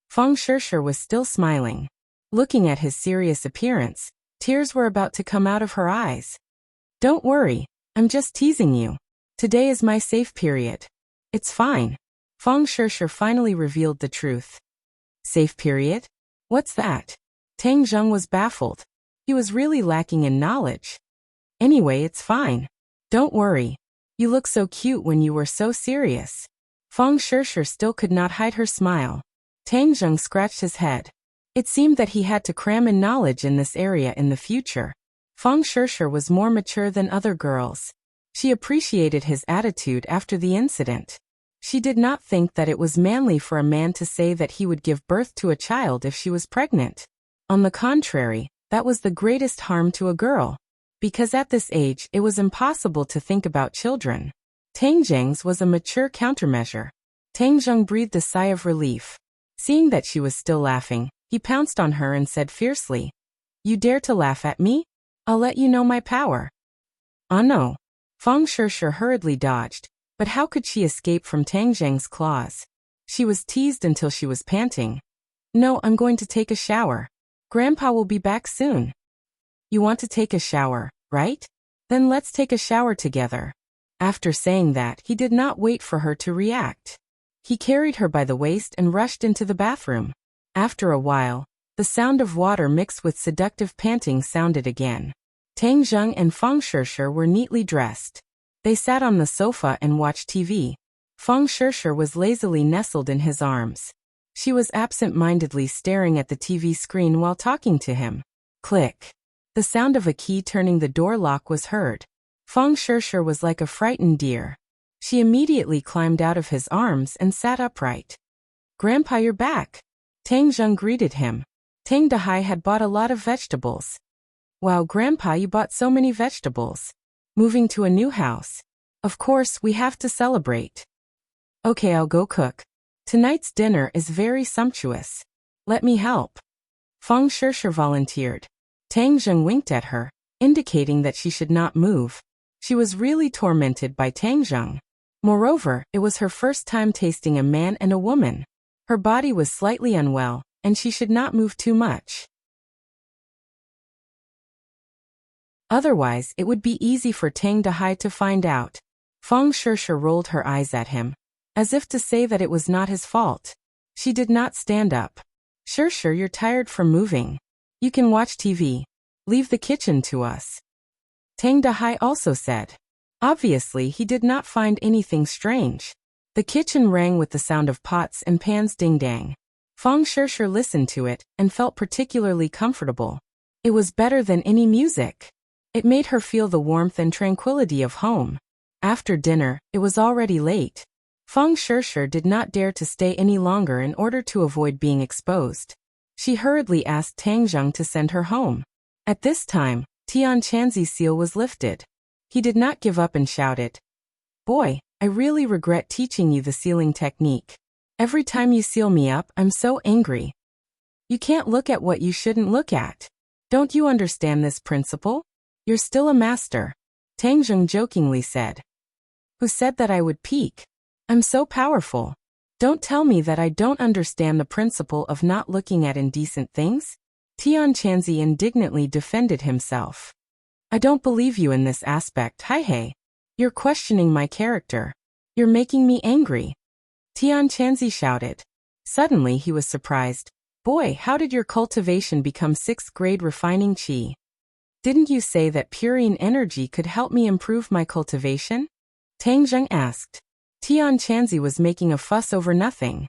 Feng Shishir was still smiling. Looking at his serious appearance, tears were about to come out of her eyes. Don't worry, I'm just teasing you. Today is my safe period. It's fine. Feng Shishir finally revealed the truth. Safe period? What's that? Tang Zheng was baffled. He was really lacking in knowledge. Anyway, it's fine. Don't worry. You look so cute when you were so serious. Feng Shishir still could not hide her smile. Tang Zheng scratched his head. It seemed that he had to cram in knowledge in this area in the future. Feng Shishir was more mature than other girls. She appreciated his attitude after the incident. She did not think that it was manly for a man to say that he would give birth to a child if she was pregnant. On the contrary, that was the greatest harm to a girl. Because at this age it was impossible to think about children. Tang Zheng's was a mature countermeasure. Tang Zheng breathed a sigh of relief. Seeing that she was still laughing, he pounced on her and said fiercely, You dare to laugh at me? I'll let you know my power. Ah no. Feng Shishir hurriedly dodged. But how could she escape from Tang Zheng's claws? She was teased until she was panting. No, I'm going to take a shower. Grandpa will be back soon. You want to take a shower, right? Then let's take a shower together. After saying that, he did not wait for her to react. He carried her by the waist and rushed into the bathroom. After a while, the sound of water mixed with seductive panting sounded again. Tang Zheng and Feng Shishir were neatly dressed. They sat on the sofa and watched TV. Feng Shishir was lazily nestled in his arms. She was absent-mindedly staring at the TV screen while talking to him. Click. The sound of a key turning the door lock was heard. Feng Shishir was like a frightened deer. She immediately climbed out of his arms and sat upright. Grandpa, you're back. Tang Zheng greeted him. Tang Dahai had bought a lot of vegetables. Wow, Grandpa, you bought so many vegetables. Moving to a new house. Of course, we have to celebrate. Okay, I'll go cook. Tonight's dinner is very sumptuous. Let me help. Feng Shishir volunteered. Tang Zheng winked at her, indicating that she should not move. She was really tormented by Tang Zheng. Moreover, it was her first time tasting a man and a woman. Her body was slightly unwell, and she should not move too much. Otherwise, it would be easy for Tang Dahai to find out. Feng Shishir rolled her eyes at him, as if to say that it was not his fault. She did not stand up. Shishir, you're tired from moving. You can watch TV. Leave the kitchen to us. Tang Dahai also said. Obviously, he did not find anything strange. The kitchen rang with the sound of pots and pans ding-dang. Feng Shishir listened to it and felt particularly comfortable. It was better than any music. It made her feel the warmth and tranquility of home. After dinner, it was already late. Feng Shishir did not dare to stay any longer in order to avoid being exposed. She hurriedly asked Tang Zheng to send her home. At this time, Tian Chanzi's seal was lifted. He did not give up and shouted, "Boy, I really regret teaching you the sealing technique. Every time you seal me up, I'm so angry. You can't look at what you shouldn't look at. Don't you understand this principle? You're still a master." Tang Zheng jokingly said. Who said that I would peek? I'm so powerful. Don't tell me that I don't understand the principle of not looking at indecent things. Tian Chanzi indignantly defended himself. I don't believe you in this aspect, Hai. You're questioning my character. You're making me angry. Tian Chanzi shouted. Suddenly he was surprised. Boy, how did your cultivation become 6th grade refining qi? Didn't you say that purine energy could help me improve my cultivation? Tang Zheng asked. Tian Chanzi was making a fuss over nothing.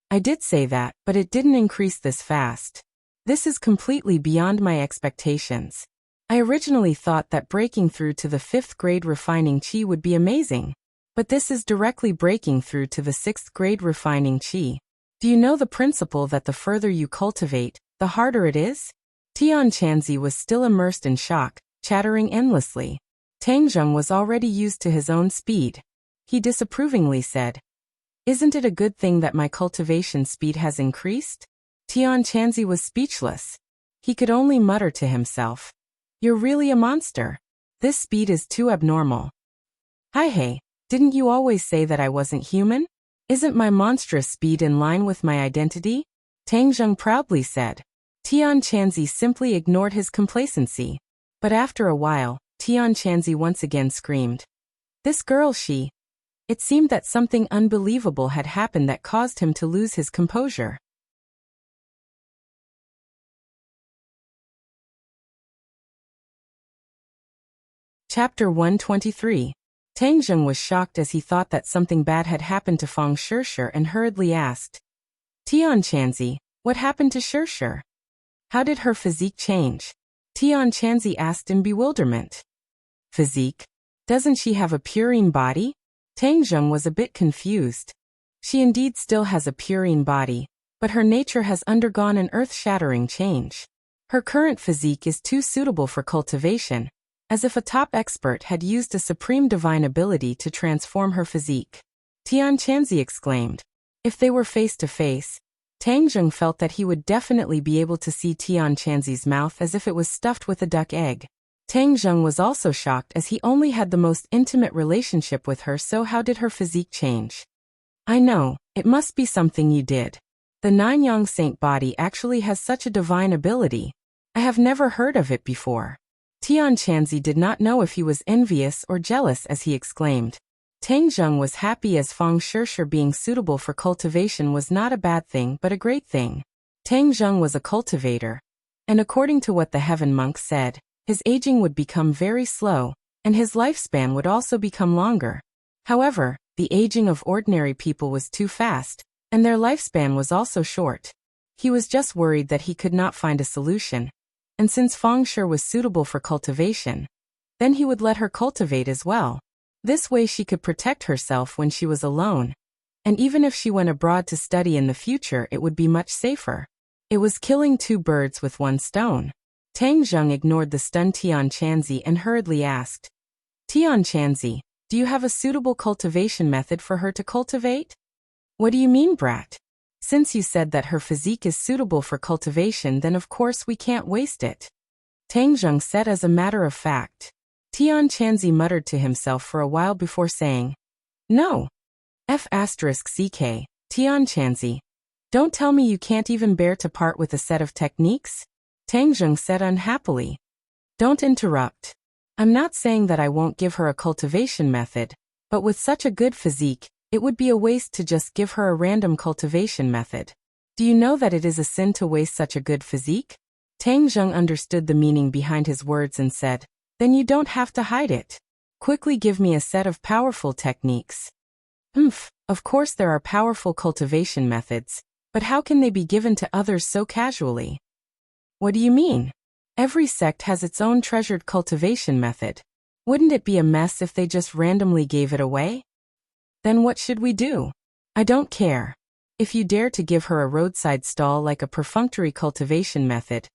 I did say that, but it didn't increase this fast. This is completely beyond my expectations. I originally thought that breaking through to the 5th grade refining qi would be amazing. But this is directly breaking through to the 6th grade refining qi. Do you know the principle that the further you cultivate, the harder it is? Tian Chanzi was still immersed in shock, chattering endlessly. Tang Zheng was already used to his own speed. He disapprovingly said, Isn't it a good thing that my cultivation speed has increased? Tian Chanzi was speechless. He could only mutter to himself, You're really a monster. This speed is too abnormal. Hai, didn't you always say that I wasn't human? Isn't my monstrous speed in line with my identity? Tang Zheng proudly said. Tian Chanzi simply ignored his complacency. But after a while, Tian Chanzi once again screamed. This girl, she... It seemed that something unbelievable had happened that caused him to lose his composure. Chapter 123. Tang Zheng was shocked as he thought that something bad had happened to Feng Shishir and hurriedly asked, Tian Chanzi, what happened to Shishir? How did her physique change? Tian Chanzi asked in bewilderment. Physique? Doesn't she have a purine body? Tang Zheng was a bit confused. She indeed still has a purine body, but her nature has undergone an earth-shattering change. Her current physique is too suitable for cultivation, as if a top expert had used a supreme divine ability to transform her physique. Tian Chanzi exclaimed. If they were face to face, Tang Zheng felt that he would definitely be able to see Tian Chanzi's mouth as if it was stuffed with a duck egg. Tang Zheng was also shocked as he only had the most intimate relationship with her, so how did her physique change? I know, it must be something you did. The Nine-Yang Saint body actually has such a divine ability. I have never heard of it before. Tian Chanzi did not know if he was envious or jealous as he exclaimed. Tang Zheng was happy as Fang Shishir being suitable for cultivation was not a bad thing but a great thing. Tang Zheng was a cultivator, and according to what the heaven monk said, his aging would become very slow, and his lifespan would also become longer. However, the aging of ordinary people was too fast, and their lifespan was also short. He was just worried that he could not find a solution, and since Fang Shi was suitable for cultivation, then he would let her cultivate as well. This way she could protect herself when she was alone, and even if she went abroad to study in the future it would be much safer. It was killing two birds with one stone. Tang Zheng ignored the stunned Tian Chanzi and hurriedly asked, Tian Chanzi, do you have a suitable cultivation method for her to cultivate? What do you mean, brat? Since you said that her physique is suitable for cultivation, then of course we can't waste it. Tang Zheng said as a matter of fact. Tian Chanzi muttered to himself for a while before saying, No. F***ck, Tian Chanzi. Don't tell me you can't even bear to part with a set of techniques? Tang Zheng said unhappily. Don't interrupt. I'm not saying that I won't give her a cultivation method, but with such a good physique, it would be a waste to just give her a random cultivation method. Do you know that it is a sin to waste such a good physique? Tang Zheng understood the meaning behind his words and said, Then you don't have to hide it. Quickly give me a set of powerful techniques. Of course there are powerful cultivation methods, but how can they be given to others so casually? What do you mean? Every sect has its own treasured cultivation method. Wouldn't it be a mess if they just randomly gave it away? Then what should we do? I don't care. If you dare to give her a roadside stall like a perfunctory cultivation method,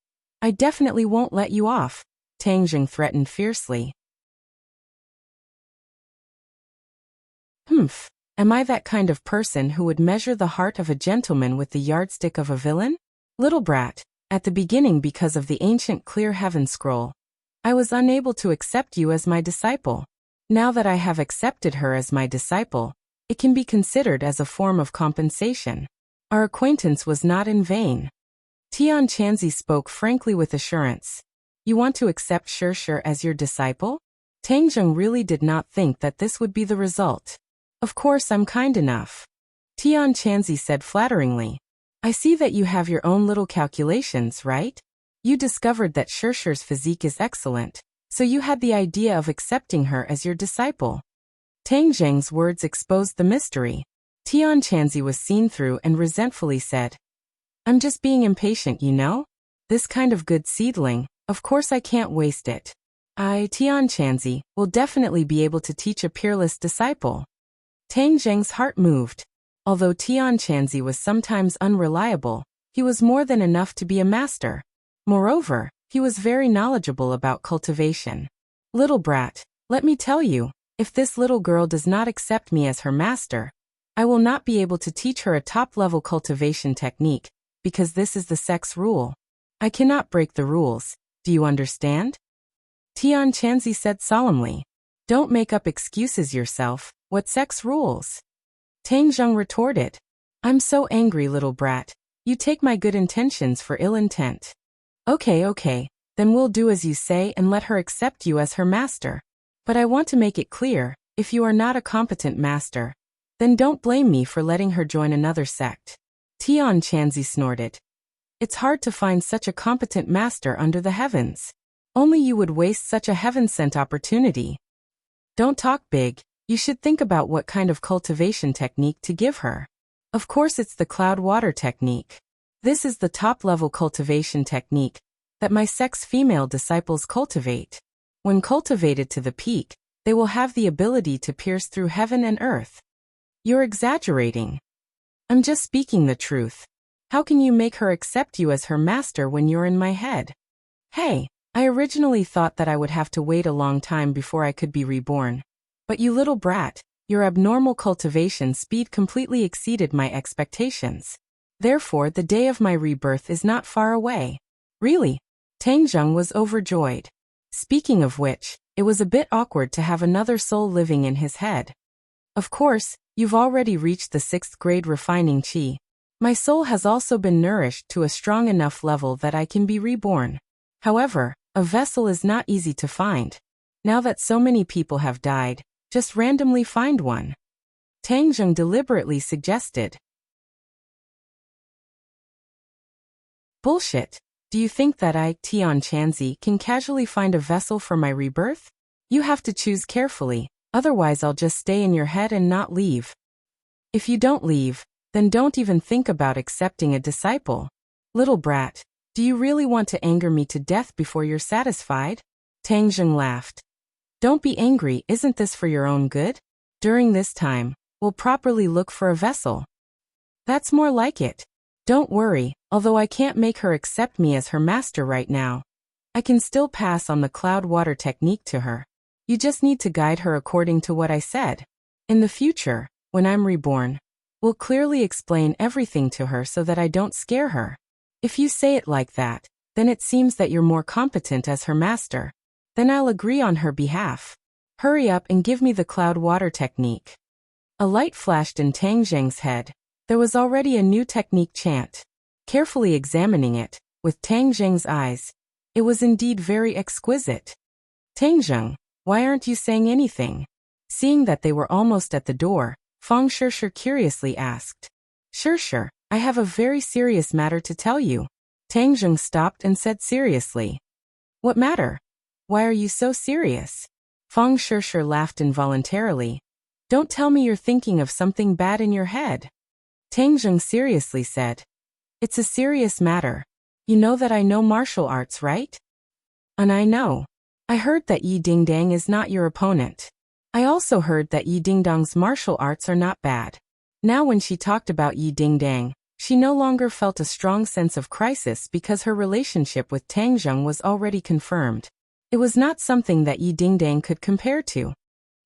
I definitely won't let you off, Tang Zheng threatened fiercely. Am I that kind of person who would measure the heart of a gentleman with the yardstick of a villain? Little brat, at the beginning because of the ancient clear heaven scroll, I was unable to accept you as my disciple. Now that I have accepted her as my disciple, it can be considered as a form of compensation. Our acquaintance was not in vain. Tian Chanzi spoke frankly with assurance. You want to accept Shishir as your disciple? Tang Zheng really did not think that this would be the result. Of course I'm kind enough. Tian Chanzi said flatteringly. I see that you have your own little calculations, right? You discovered that Shishir's physique is excellent, so you had the idea of accepting her as your disciple. Tang Zheng's words exposed the mystery. Tian Chanzi was seen through and resentfully said, I'm just being impatient, you know? This kind of good seedling, of course I can't waste it. Tian Chanzi, will definitely be able to teach a peerless disciple. Tang Zheng's heart moved. Although Tian Chanzi was sometimes unreliable, he was more than enough to be a master. Moreover, he was very knowledgeable about cultivation. Little brat, let me tell you, if this little girl does not accept me as her master, I will not be able to teach her a top-level cultivation technique, because this is the sect's rule. I cannot break the rules, do you understand? Tian Chanzi said solemnly. Don't make up excuses yourself, what sect's rules? Tang Zheng retorted. I'm so angry, little brat. You take my good intentions for ill intent. Okay, then we'll do as you say and let her accept you as her master. But I want to make it clear, if you are not a competent master, then don't blame me for letting her join another sect. Tian Chanzi snorted. It's hard to find such a competent master under the heavens. Only you would waste such a heaven-sent opportunity. Don't talk big. You should think about what kind of cultivation technique to give her. Of course it's the cloud water technique. This is the top-level cultivation technique that my sect's female disciples cultivate. When cultivated to the peak, they will have the ability to pierce through heaven and earth. You're exaggerating. I'm just speaking the truth. How can you make her accept you as her master when you're in my head? Hey, I originally thought that I would have to wait a long time before I could be reborn. But you little brat, your abnormal cultivation speed completely exceeded my expectations. Therefore, the day of my rebirth is not far away. Really? Tang Zheng was overjoyed. Speaking of which, it was a bit awkward to have another soul living in his head. Of course, you've already reached the 6th grade refining chi. My soul has also been nourished to a strong enough level that I can be reborn. However, a vessel is not easy to find. Now that so many people have died, just randomly find one. Tang Zheng deliberately suggested. Bullshit. Do you think that I, Tian Chanzi, can casually find a vessel for my rebirth? You have to choose carefully, otherwise I'll just stay in your head and not leave. If you don't leave, then don't even think about accepting a disciple. Little brat, do you really want to anger me to death before you're satisfied? Tang Zheng laughed. Don't be angry, isn't this for your own good? During this time, we'll properly look for a vessel. That's more like it. Don't worry, although I can't make her accept me as her master right now. I can still pass on the cloud water technique to her. You just need to guide her according to what I said. In the future, when I'm reborn, we'll clearly explain everything to her so that I don't scare her. If you say it like that, then it seems that you're more competent as her master. Then I'll agree on her behalf. Hurry up and give me the cloud water technique. A light flashed in Tang Zheng's head. There was already a new technique chant. Carefully examining it, with Tang Zheng's eyes, it was indeed very exquisite. Tang Zheng, why aren't you saying anything? Seeing that they were almost at the door, Feng Shishir curiously asked. Shishir, I have a very serious matter to tell you. Tang Zheng stopped and said seriously. What matter? Why are you so serious? Feng Shishir laughed involuntarily. Don't tell me you're thinking of something bad in your head. Tang Zheng seriously said. It's a serious matter. You know that I know martial arts, right? And I know. I heard that Yi Dingdang is not your opponent. I also heard that Yi Dingdang's martial arts are not bad. Now when she talked about Yi Dingdang, she no longer felt a strong sense of crisis because her relationship with Tang Zheng was already confirmed. It was not something that Yi Dingdang could compare to.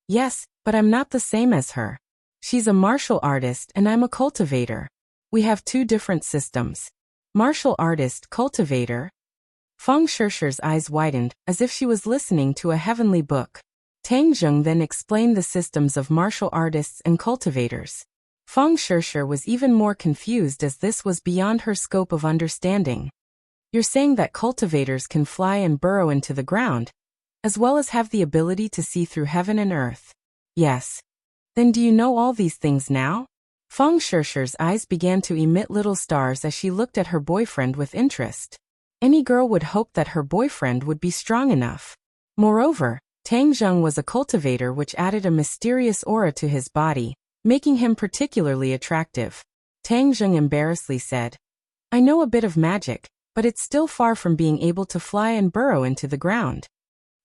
Yes, but I'm not the same as her. She's a martial artist and I'm a cultivator. We have two different systems. Martial artist, cultivator. Feng Shishir's eyes widened, as if she was listening to a heavenly book. Tang Zheng then explained the systems of martial artists and cultivators. Feng Shishir was even more confused as this was beyond her scope of understanding. You're saying that cultivators can fly and burrow into the ground, as well as have the ability to see through heaven and earth? Yes. Then do you know all these things now? Feng Shishir's eyes began to emit little stars as she looked at her boyfriend with interest. Any girl would hope that her boyfriend would be strong enough. Moreover, Tang Zheng was a cultivator which added a mysterious aura to his body, making him particularly attractive. Tang Zheng embarrassedly said, I know a bit of magic, but it's still far from being able to fly and burrow into the ground.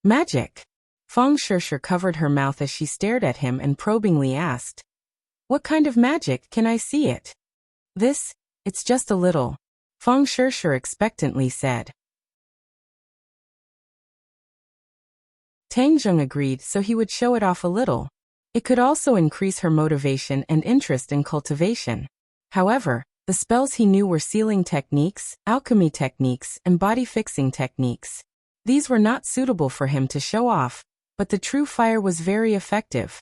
Magic? Feng Shishir covered her mouth as she stared at him and probingly asked, What kind of magic? Can I see it? It's just a little. Feng Shishir expectantly said. Tang Zheng agreed so he would show it off a little. It could also increase her motivation and interest in cultivation. However, the spells he knew were sealing techniques, alchemy techniques, and body-fixing techniques. These were not suitable for him to show off, but the true fire was very effective.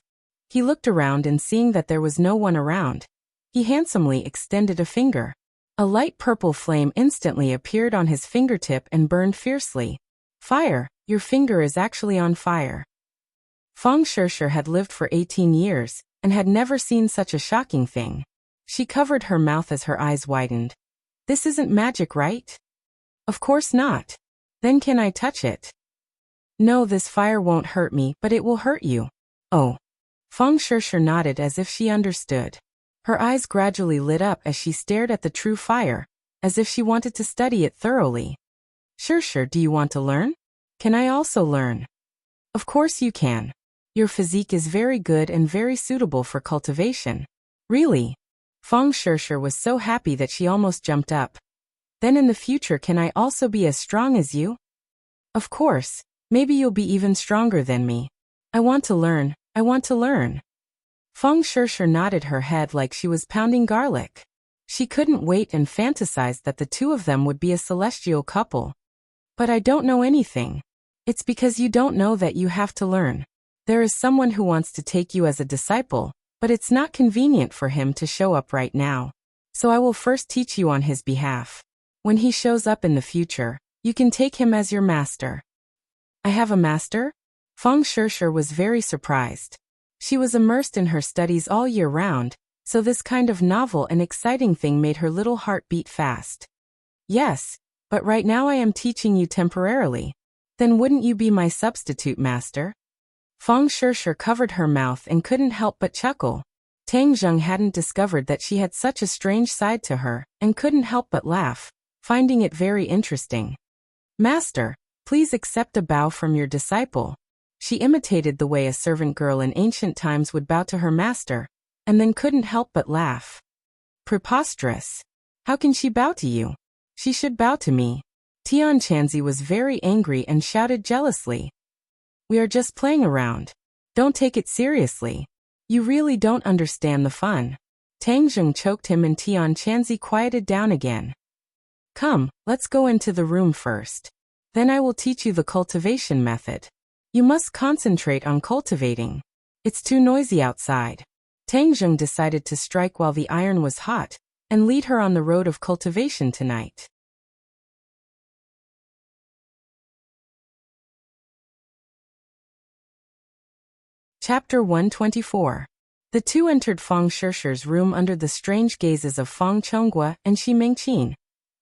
He looked around and seeing that there was no one around, he handsomely extended a finger. A light purple flame instantly appeared on his fingertip and burned fiercely. Fire, your finger is actually on fire. Feng Shishir had lived for 18 years, and had never seen such a shocking thing. She covered her mouth as her eyes widened. This isn't magic, right? Of course not. Then can I touch it? No, this fire won't hurt me, but it will hurt you. Oh. Feng Shishir nodded as if she understood. Her eyes gradually lit up as she stared at the true fire, as if she wanted to study it thoroughly. Shishir, do you want to learn? Can I also learn? Of course you can. Your physique is very good and very suitable for cultivation. Really? Feng Shishir was so happy that she almost jumped up. Then in the future can I also be as strong as you? Of course. Maybe you'll be even stronger than me. I want to learn. I want to learn. Feng Shishir nodded her head like she was pounding garlic. She couldn't wait and fantasized that the two of them would be a celestial couple. But I don't know anything. It's because you don't know that you have to learn. There is someone who wants to take you as a disciple, but it's not convenient for him to show up right now. So I will first teach you on his behalf. When he shows up in the future, you can take him as your master. I have a master? Feng Shishir was very surprised. She was immersed in her studies all year round, so this kind of novel and exciting thing made her little heart beat fast. Yes, but right now I am teaching you temporarily. Then wouldn't you be my substitute master? Feng Shishir covered her mouth and couldn't help but chuckle. Tang Zheng hadn't discovered that she had such a strange side to her, and couldn't help but laugh, finding it very interesting. Master, please accept a bow from your disciple. She imitated the way a servant girl in ancient times would bow to her master, and then couldn't help but laugh. Preposterous. How can she bow to you? She should bow to me. Tian Chanzi was very angry and shouted jealously. We are just playing around. Don't take it seriously. You really don't understand the fun. Tang Zheng choked him and Tian Chanzi quieted down again. Come, let's go into the room first. Then I will teach you the cultivation method. You must concentrate on cultivating. It's too noisy outside. Tang Zheng decided to strike while the iron was hot, and lead her on the road of cultivation tonight. Chapter 124. The two entered Feng Shishir's room under the strange gazes of Feng Chonghua and Shi Mengqin,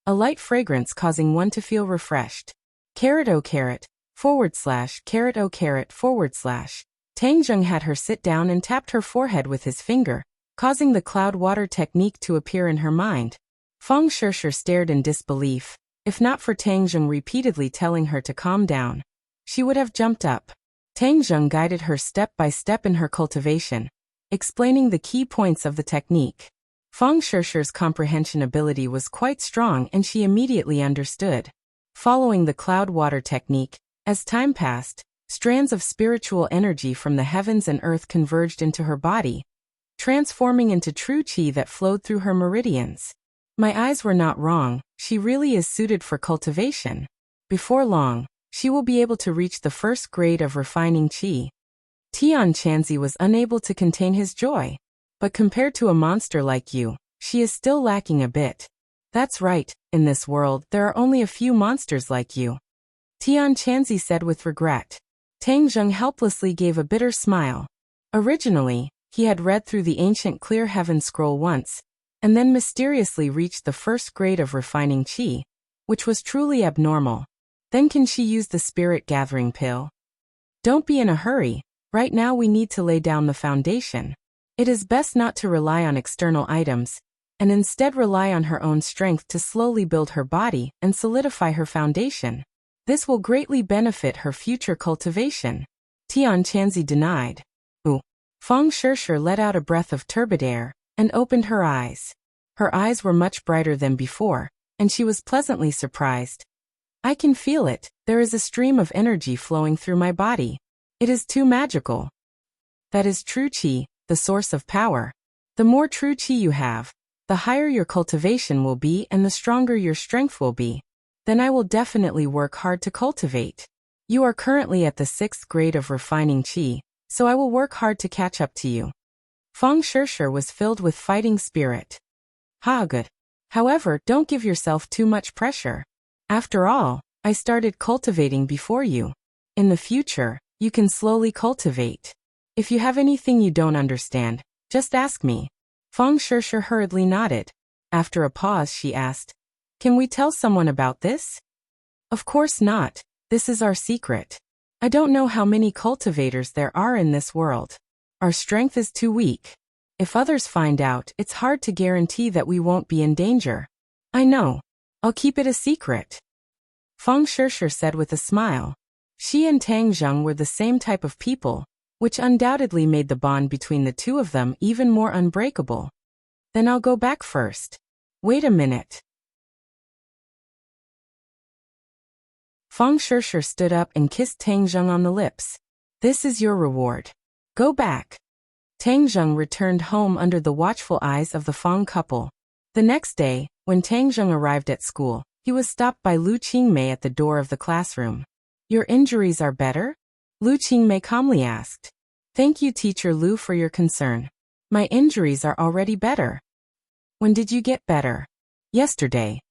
a light fragrance causing one to feel refreshed. Carrot oh carrot, /carrot oh carrot /. Tang Zheng had her sit down and tapped her forehead with his finger, causing the cloud water technique to appear in her mind. Feng Shishir stared in disbelief. If not for Tang Zheng repeatedly telling her to calm down, she would have jumped up. Tang Zheng guided her step by step in her cultivation, explaining the key points of the technique. Feng Shishir's comprehension ability was quite strong and she immediately understood. Following the cloud water technique, as time passed, strands of spiritual energy from the heavens and earth converged into her body, transforming into true qi that flowed through her meridians. My eyes were not wrong, she really is suited for cultivation. Before long, she will be able to reach the first grade of refining qi. Tian Chanzi was unable to contain his joy. But compared to a monster like you, she is still lacking a bit. That's right, in this world there are only a few monsters like you. Tian Chanzi said with regret. Tang Zheng helplessly gave a bitter smile. Originally, he had read through the ancient Clear Heaven scroll once, and then mysteriously reached the first grade of refining qi, which was truly abnormal. Then can she use the spirit gathering pill? Don't be in a hurry, right now we need to lay down the foundation. It is best not to rely on external items, and instead rely on her own strength to slowly build her body and solidify her foundation. This will greatly benefit her future cultivation. Tian Chanzi denied. Ooh. Feng Shishir let out a breath of turbid air, and opened her eyes. Her eyes were much brighter than before, and she was pleasantly surprised. I can feel it, there is a stream of energy flowing through my body. It is too magical. That is true qi, the source of power. The more true qi you have, the higher your cultivation will be and the stronger your strength will be. Then I will definitely work hard to cultivate. You are currently at the 6th grade of refining qi, so I will work hard to catch up to you. Feng Shishir was filled with fighting spirit. Ha, good. However, don't give yourself too much pressure. After all, I started cultivating before you. In the future, you can slowly cultivate. If you have anything you don't understand, just ask me. Feng Shishir hurriedly nodded. After a pause she asked, can we tell someone about this? Of course not, this is our secret. I don't know how many cultivators there are in this world. Our strength is too weak. If others find out, it's hard to guarantee that we won't be in danger. I know. I'll keep it a secret. Feng Shishir said with a smile. She and Tang Zheng were the same type of people, which undoubtedly made the bond between the two of them even more unbreakable. Then I'll go back first. Wait a minute. Feng Shishir stood up and kissed Tang Zheng on the lips. This is your reward. Go back. Tang Zheng returned home under the watchful eyes of the Feng couple. The next day, when Tang Zheng arrived at school, he was stopped by Lu Qingmei at the door of the classroom. Your injuries are better? Lu Qingmei calmly asked. Thank you, Teacher Lu, for your concern. My injuries are already better. When did you get better? Yesterday.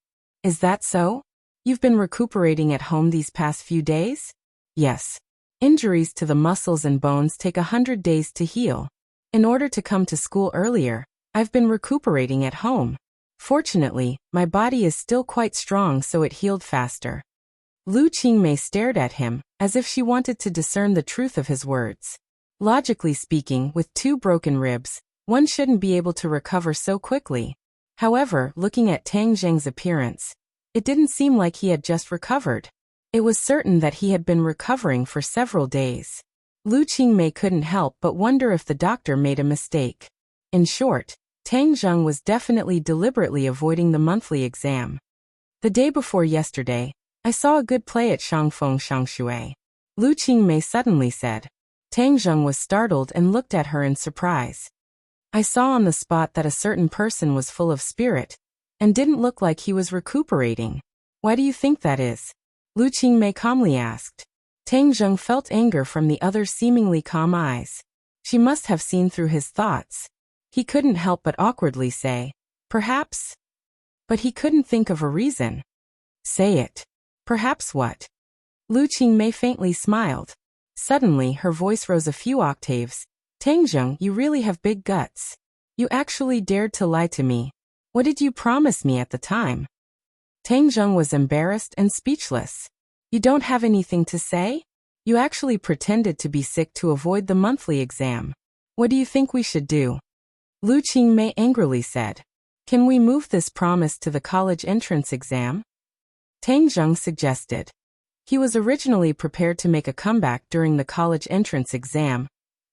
Is that so? You've been recuperating at home these past few days? Yes. Injuries to the muscles and bones take 100 days to heal. In order to come to school earlier, I've been recuperating at home. Fortunately, my body is still quite strong, so it healed faster. Lu Qingmei stared at him, as if she wanted to discern the truth of his words. Logically speaking, with 2 broken ribs, one shouldn't be able to recover so quickly. However, looking at Tang Zheng's appearance, it didn't seem like he had just recovered. It was certain that he had been recovering for several days. Lu Qingmei couldn't help but wonder if the doctor made a mistake. In short, Tang Zheng was definitely deliberately avoiding the monthly exam. The day before yesterday, I saw a good play at Shangfeng Shangshui. Lu Qingmei suddenly said. Tang Zheng was startled and looked at her in surprise. I saw on the spot that a certain person was full of spirit, and didn't look like he was recuperating. Why do you think that is? Lu Qingmei calmly asked. Tang Zheng felt anger from the other's seemingly calm eyes. She must have seen through his thoughts. He couldn't help but awkwardly say, perhaps? But he couldn't think of a reason. Say it. Perhaps what? Lu Qingmei faintly smiled. Suddenly, her voice rose a few octaves. Tang Zheng, you really have big guts. You actually dared to lie to me. What did you promise me at the time? Tang Zheng was embarrassed and speechless. You don't have anything to say? You actually pretended to be sick to avoid the monthly exam. What do you think we should do? Lu Qingmei angrily said. Can we move this promise to the college entrance exam? Tang Zheng suggested. He was originally prepared to make a comeback during the college entrance exam,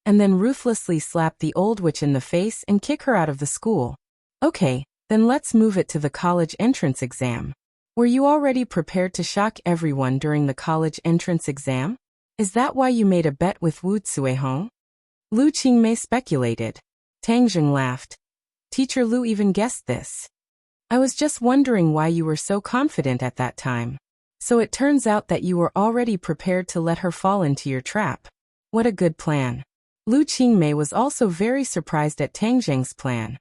and then ruthlessly slap the old witch in the face and kick her out of the school. Okay, then let's move it to the college entrance exam. Were you already prepared to shock everyone during the college entrance exam? Is that why you made a bet with Wu Cuihong? Lu Qingmei speculated. Tang Zheng laughed. Teacher Lu even guessed this. I was just wondering why you were so confident at that time. So it turns out that you were already prepared to let her fall into your trap. What a good plan. Lu Qingmei was also very surprised at Tang Zheng's plan.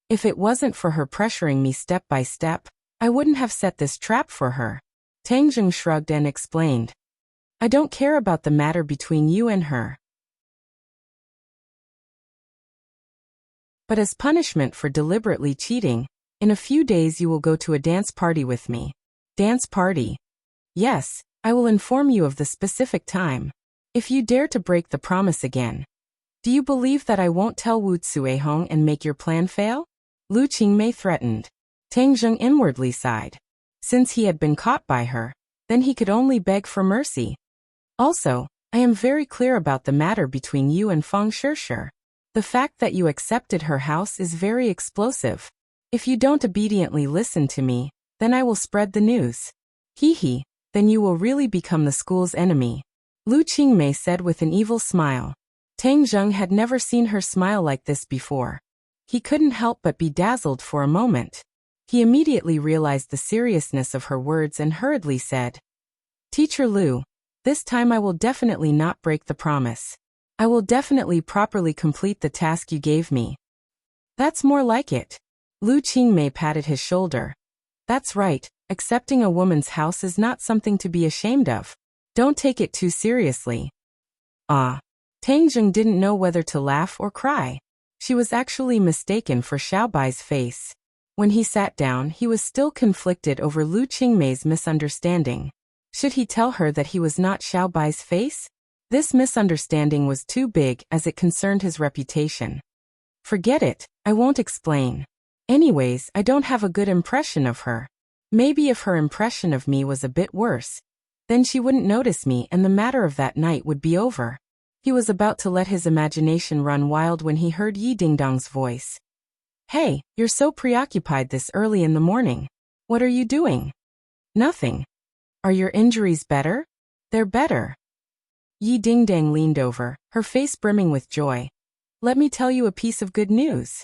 If it wasn't for her pressuring me step by step, I wouldn't have set this trap for her. Tang Zheng shrugged and explained. I don't care about the matter between you and her. But as punishment for deliberately cheating, in a few days you will go to a dance party with me. Dance party? Yes, I will inform you of the specific time. If you dare to break the promise again. Do you believe that I won't tell Wu Cuihong and make your plan fail? Lu Qingmei threatened. Tang Zheng inwardly sighed. Since he had been caught by her, then he could only beg for mercy. Also, I am very clear about the matter between you and Feng Shishir. The fact that you accepted her house is very explosive. If you don't obediently listen to me, then I will spread the news. Hee, then you will really become the school's enemy. Lu Qingmei said with an evil smile. Tang Zheng had never seen her smile like this before. He couldn't help but be dazzled for a moment. He immediately realized the seriousness of her words and hurriedly said, Teacher Lu, this time I will definitely not break the promise. I will definitely properly complete the task you gave me. That's more like it. Lu Qingmei patted his shoulder. That's right, accepting a woman's house is not something to be ashamed of. Don't take it too seriously. Ah. Tang Zheng didn't know whether to laugh or cry. She was actually mistaken for Xiaobai's face. When he sat down, he was still conflicted over Lu Qingmei's misunderstanding. Should he tell her that he was not Xiaobai's face? This misunderstanding was too big as it concerned his reputation. Forget it, I won't explain. Anyways, I don't have a good impression of her. Maybe if her impression of me was a bit worse, then she wouldn't notice me and the matter of that night would be over. He was about to let his imagination run wild when he heard Yi Dingdong's voice. Hey, you're so preoccupied this early in the morning. What are you doing? Nothing. Are your injuries better? They're better. Yi Dingdong leaned over, her face brimming with joy. Let me tell you a piece of good news.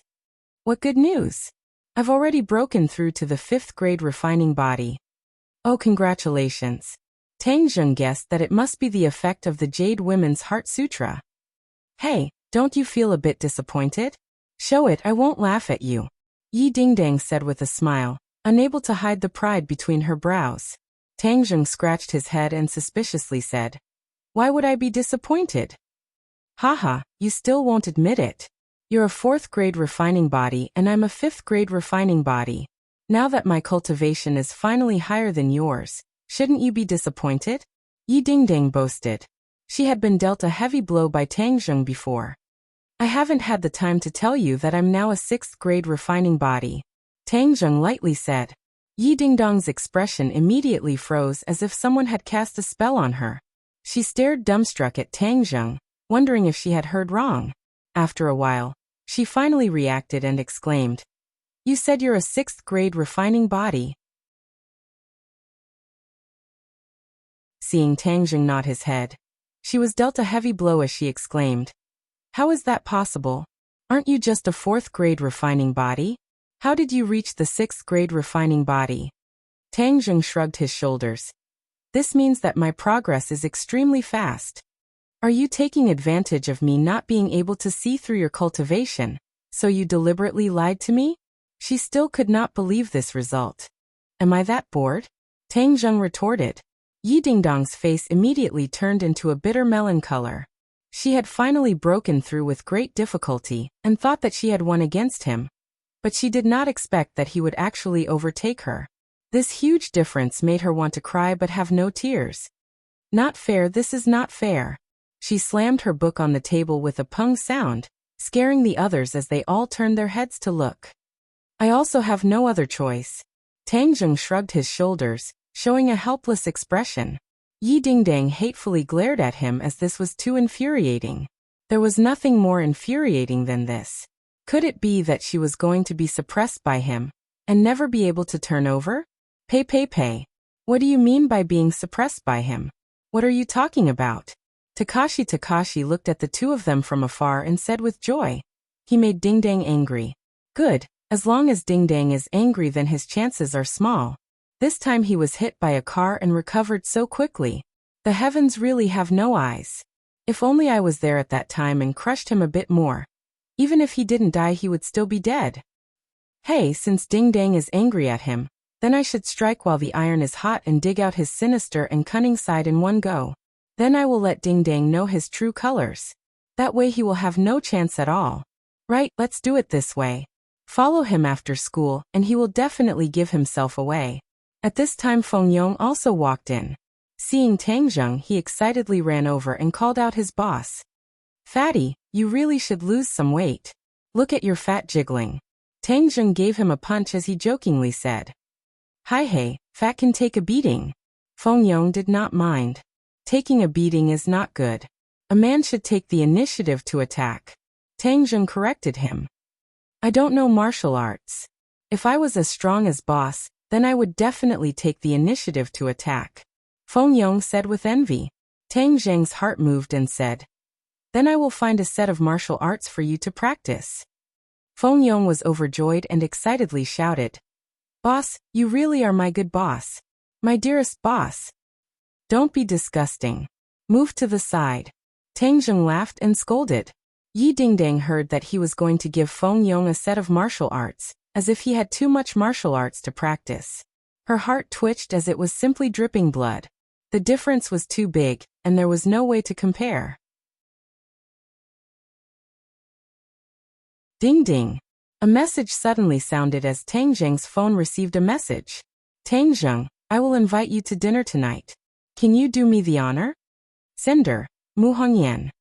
What good news? I've already broken through to the 5th grade refining body. Oh, congratulations. Tang Zheng guessed that it must be the effect of the Jade Women's Heart Sutra. Hey, don't you feel a bit disappointed? Show it, I won't laugh at you. Yi Dingdang said with a smile, unable to hide the pride between her brows. Tang Zheng scratched his head and suspiciously said, Why would I be disappointed? Haha, you still won't admit it. You're a 4th grade refining body and I'm a 5th grade refining body. Now that my cultivation is finally higher than yours, shouldn't you be disappointed? Yi Dingdang boasted. She had been dealt a heavy blow by Tang Zheng before. I haven't had the time to tell you that I'm now a 6th grade refining body, Tang Zheng lightly said. Yi Dingdong's expression immediately froze as if someone had cast a spell on her. She stared dumbstruck at Tang Zheng, wondering if she had heard wrong. After a while, she finally reacted and exclaimed, You said you're a 6th grade refining body. Seeing Tang Zheng nod his head, she was dealt a heavy blow as she exclaimed, How is that possible? Aren't you just a 4th grade refining body? How did you reach the 6th grade refining body? Tang Zheng shrugged his shoulders. This means that my progress is extremely fast. Are you taking advantage of me not being able to see through your cultivation, so you deliberately lied to me? She still could not believe this result. Am I that bored? Tang Zheng retorted. Yi Dingdong's face immediately turned into a bitter melon color. She had finally broken through with great difficulty and thought that she had won against him. But she did not expect that he would actually overtake her. This huge difference made her want to cry but have no tears. Not fair, this is not fair. She slammed her book on the table with a pung sound, scaring the others as they all turned their heads to look. I also have no other choice. Tang Zheng shrugged his shoulders, showing a helpless expression. Yi Dingdang hatefully glared at him as this was too infuriating. There was nothing more infuriating than this. Could it be that she was going to be suppressed by him, and never be able to turn over? Pei. What do you mean by being suppressed by him? What are you talking about? Takashi looked at the two of them from afar and said with joy. He made Dingdang angry. Good, as long as Dingdang is angry then his chances are small. This time he was hit by a car and recovered so quickly. The heavens really have no eyes. If only I was there at that time and crushed him a bit more. Even if he didn't die he would still be dead. Hey, since Dingdang is angry at him, then I should strike while the iron is hot and dig out his sinister and cunning side in one go. Then I will let Dingdang know his true colors. That way he will have no chance at all. Right, let's do it this way. Follow him after school and he will definitely give himself away. At this time Feng Yong also walked in. Seeing Tang Zheng he excitedly ran over and called out his boss. Fatty, you really should lose some weight. Look at your fat jiggling. Tang Zheng gave him a punch as he jokingly said. Hey, fat can take a beating. Feng Yong did not mind. Taking a beating is not good. A man should take the initiative to attack. Tang Zheng corrected him. I don't know martial arts. If I was as strong as boss, then I would definitely take the initiative to attack. Feng Yong said with envy. Tang Zheng's heart moved and said, Then I will find a set of martial arts for you to practice. Feng Yong was overjoyed and excitedly shouted, Boss, you really are my good boss. My dearest boss. Don't be disgusting. Move to the side. Tang Zheng laughed and scolded. Yi Dingdang heard that he was going to give Feng Yong a set of martial arts, as if he had too much martial arts to practice. Her heart twitched as it was simply dripping blood. The difference was too big, and there was no way to compare. Ding ding. A message suddenly sounded as Tang Zheng's phone received a message. Tang Zheng, I will invite you to dinner tonight. Can you do me the honor? Sender, Mu Hongyan.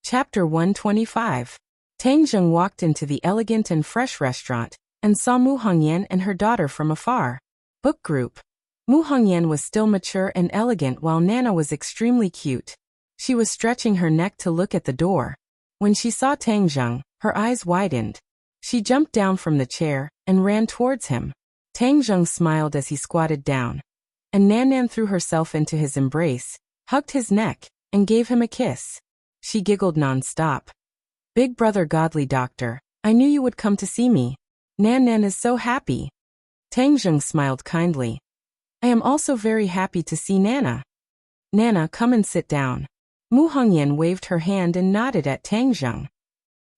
Chapter 125. Tang Zheng walked into the elegant and fresh restaurant, and saw Mu Hongyan and her daughter from afar. Book group. Mu Hongyan was still mature and elegant while Nana was extremely cute. She was stretching her neck to look at the door. When she saw Tang Zheng, her eyes widened. She jumped down from the chair and ran towards him. Tang Zheng smiled as he squatted down. And Nan threw herself into his embrace, hugged his neck, and gave him a kiss. She giggled non-stop. Big brother godly doctor, I knew you would come to see me. Nan Nan is so happy. Tang Zheng smiled kindly. I am also very happy to see Nana. Nana, come and sit down. Mu Hongyan waved her hand and nodded at Tang Zheng.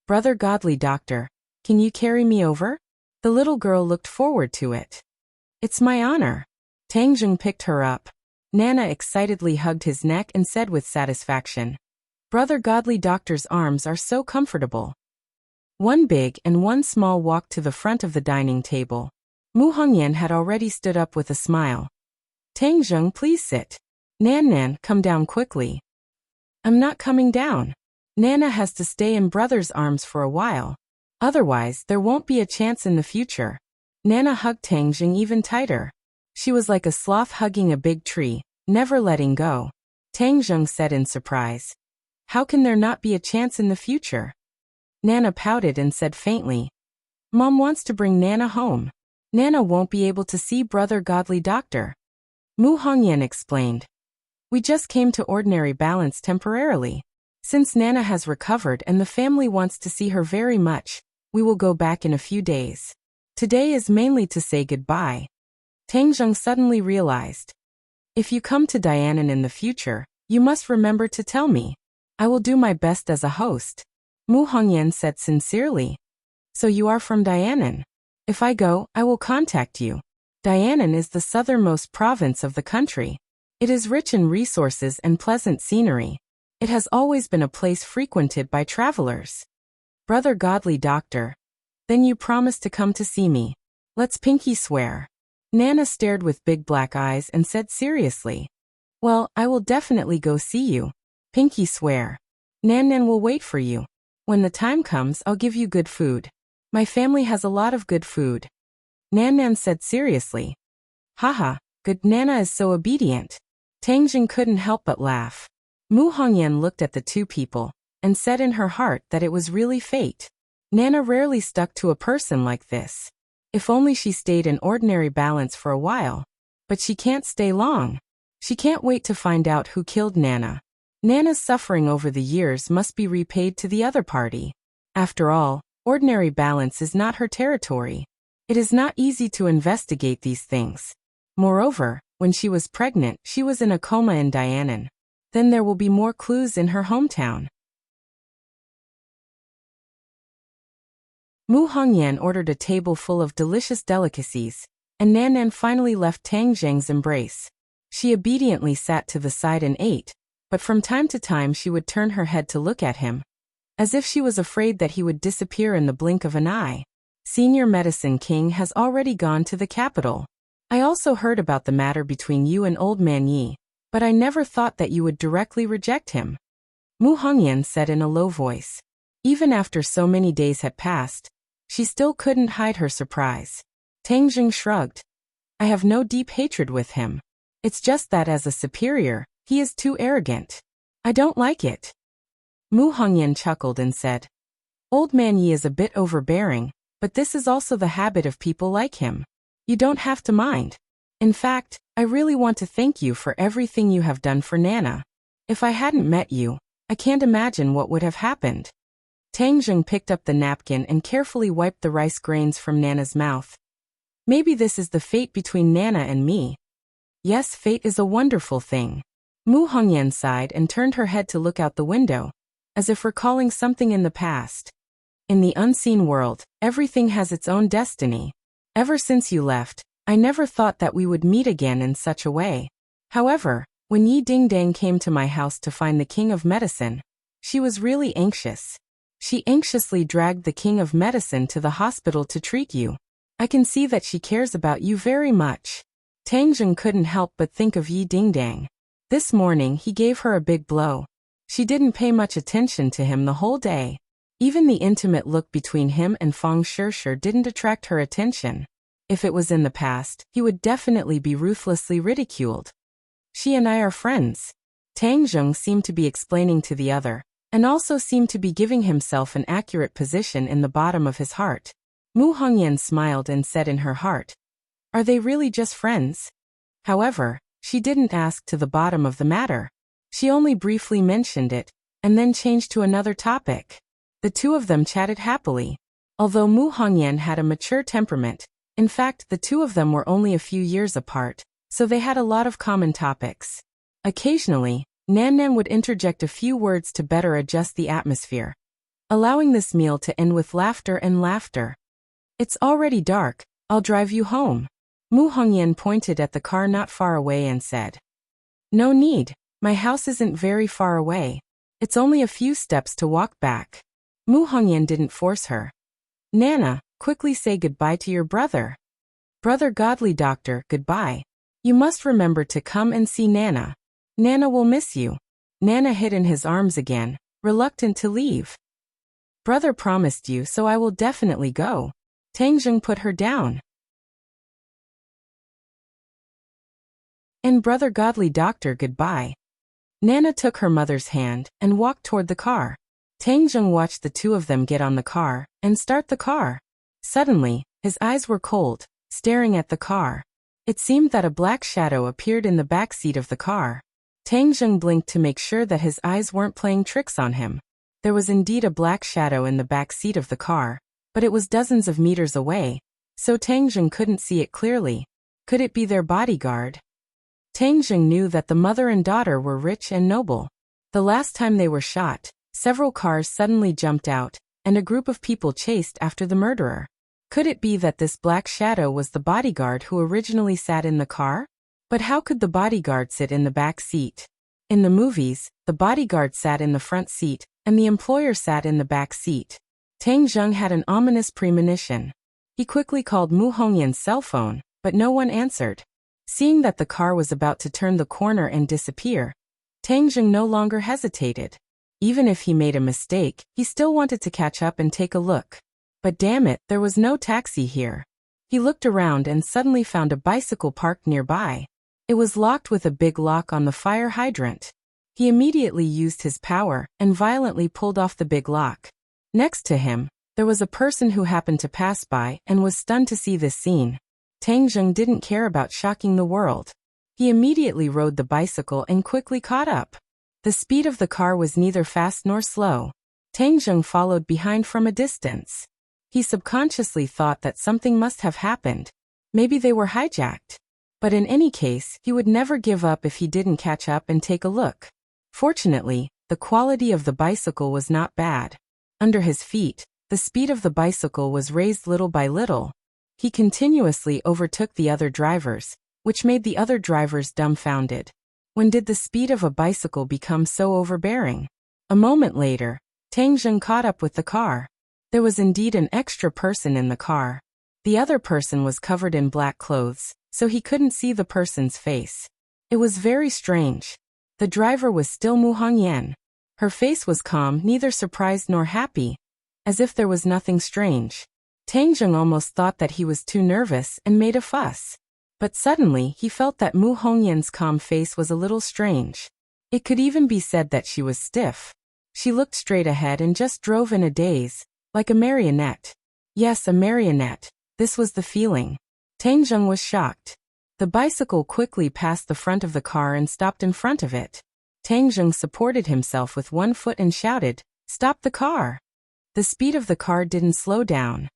Brother Godly Doctor, can you carry me over? The little girl looked forward to it. It's my honor. Tang Zheng picked her up. Nana excitedly hugged his neck and said with satisfaction, Brother Godly Doctor's arms are so comfortable. One big and one small walked to the front of the dining table. Mu Hongyan had already stood up with a smile. Tang Zheng, please sit. Nan Nan, come down quickly. I'm not coming down. Nana has to stay in brother's arms for a while. Otherwise, there won't be a chance in the future. Nana hugged Tang Zheng even tighter. She was like a sloth hugging a big tree, never letting go. Tang Zheng said in surprise. How can there not be a chance in the future? Nana pouted and said faintly. Mom wants to bring Nana home. Nana won't be able to see Brother Godly Doctor. Mu Hongyan explained. We just came to ordinary balance temporarily. Since Nana has recovered and the family wants to see her very much, we will go back in a few days. Today is mainly to say goodbye. Tang Zheng suddenly realized. If you come to Dianan in the future, you must remember to tell me. I will do my best as a host. Mu Hongyan said sincerely. So you are from Dianan? If I go, I will contact you. Dianan is the southernmost province of the country. It is rich in resources and pleasant scenery. It has always been a place frequented by travelers. Brother Godly Doctor. Then you promise to come to see me. Let's pinky swear. Nana stared with big black eyes and said seriously. Well, I will definitely go see you. Pinky swear. Nan Nan will wait for you. When the time comes, I'll give you good food. My family has a lot of good food. Nan Nan said seriously. Haha, good Nana is so obedient. Tang Zheng couldn't help but laugh. Mu Hongyan looked at the two people and said in her heart that it was really fate. Nana rarely stuck to a person like this. If only she stayed in ordinary balance for a while. But she can't stay long. She can't wait to find out who killed Nana. Nana's suffering over the years must be repaid to the other party. After all, ordinary balance is not her territory. It is not easy to investigate these things. Moreover, when she was pregnant, she was in a coma in Dianan. Then there will be more clues in her hometown. Mu Hongyan ordered a table full of delicious delicacies, and Nan Nan finally left Tang Zheng's embrace. She obediently sat to the side and ate, but from time to time she would turn her head to look at him, as if she was afraid that he would disappear in the blink of an eye. Senior Medicine King has already gone to the capital. I also heard about the matter between you and Old Man Yi, but I never thought that you would directly reject him. Mu Hongyan said in a low voice. Even after so many days had passed, she still couldn't hide her surprise. Tang Zheng shrugged. I have no deep hatred with him. It's just that as a superior, he is too arrogant. I don't like it. Mu Hongyan chuckled and said. Old Man Yi is a bit overbearing, but this is also the habit of people like him. You don't have to mind. In fact, I really want to thank you for everything you have done for Nana. If I hadn't met you, I can't imagine what would have happened. Tang Zheng picked up the napkin and carefully wiped the rice grains from Nana's mouth. Maybe this is the fate between Nana and me. Yes, fate is a wonderful thing. Mu Hongyan sighed and turned her head to look out the window, as if recalling something in the past. In the unseen world, everything has its own destiny. Ever since you left, I never thought that we would meet again in such a way. However, when Yi Dingdang came to my house to find the King of Medicine, she was really anxious. She anxiously dragged the King of Medicine to the hospital to treat you. I can see that she cares about you very much. Tang Zheng couldn't help but think of Yi Dingdang. This morning he gave her a big blow. She didn't pay much attention to him the whole day. Even the intimate look between him and Fang Shishir didn't attract her attention. If it was in the past, he would definitely be ruthlessly ridiculed. She and I are friends. Tang Zheng seemed to be explaining to the other, and also seemed to be giving himself an accurate position in the bottom of his heart. Mu Hongyan smiled and said in her heart, Are they really just friends? However, she didn't ask to the bottom of the matter. She only briefly mentioned it, and then changed to another topic. The two of them chatted happily. Although Mu Hongyan had a mature temperament, in fact the two of them were only a few years apart, so they had a lot of common topics. Occasionally, Nan Nan would interject a few words to better adjust the atmosphere, allowing this meal to end with laughter and laughter. "It's already dark, I'll drive you home." Mu Hongyan pointed at the car not far away and said. "No need, my house isn't very far away. It's only a few steps to walk back." Mu Hongyan didn't force her. "Nana, quickly say goodbye to your brother." "Brother Godly Doctor, goodbye. You must remember to come and see Nana. Nana will miss you." Nana hid in his arms again, reluctant to leave. "Brother promised you, so I will definitely go." Tangjung put her down. "And Brother Godly Doctor, goodbye." Nana took her mother's hand and walked toward the car. Tangjung watched the two of them get on the car and start the car. Suddenly, his eyes were cold, staring at the car. It seemed that a black shadow appeared in the back seat of the car. Tangjung blinked to make sure that his eyes weren't playing tricks on him. There was indeed a black shadow in the back seat of the car, but it was dozens of meters away, so Tangjung couldn't see it clearly. Could it be their bodyguard? Tangjung knew that the mother and daughter were rich and noble. The last time they were shot, several cars suddenly jumped out, and a group of people chased after the murderer. Could it be that this black shadow was the bodyguard who originally sat in the car? But how could the bodyguard sit in the back seat? In the movies, the bodyguard sat in the front seat, and the employer sat in the back seat. Tangjung had an ominous premonition. He quickly called Mu Hongyan's cell phone, but no one answered. Seeing that the car was about to turn the corner and disappear, Tangjung no longer hesitated. Even if he made a mistake, he still wanted to catch up and take a look. But damn it, there was no taxi here. He looked around and suddenly found a bicycle parked nearby. It was locked with a big lock on the fire hydrant. He immediately used his power and violently pulled off the big lock. Next to him, there was a person who happened to pass by and was stunned to see this scene. Tangjung didn't care about shocking the world. He immediately rode the bicycle and quickly caught up. The speed of the car was neither fast nor slow. Tangjung followed behind from a distance. He subconsciously thought that something must have happened. Maybe they were hijacked. But in any case, he would never give up if he didn't catch up and take a look. Fortunately, the quality of the bicycle was not bad. Under his feet, the speed of the bicycle was raised little by little. He continuously overtook the other drivers, which made the other drivers dumbfounded. When did the speed of a bicycle become so overbearing? A moment later, Tangjung caught up with the car. There was indeed an extra person in the car. The other person was covered in black clothes, so he couldn't see the person's face. It was very strange. The driver was still Mu Hongyan. Her face was calm, neither surprised nor happy, as if there was nothing strange. Tangjung almost thought that he was too nervous and made a fuss. But suddenly he felt that Mu Hongyan's calm face was a little strange. It could even be said that she was stiff. She looked straight ahead and just drove in a daze, like a marionette. Yes, a marionette. This was the feeling. Tangjung was shocked. The bicycle quickly passed the front of the car and stopped in front of it. Tangjung supported himself with one foot and shouted, "Stop the car!" The speed of the car didn't slow down.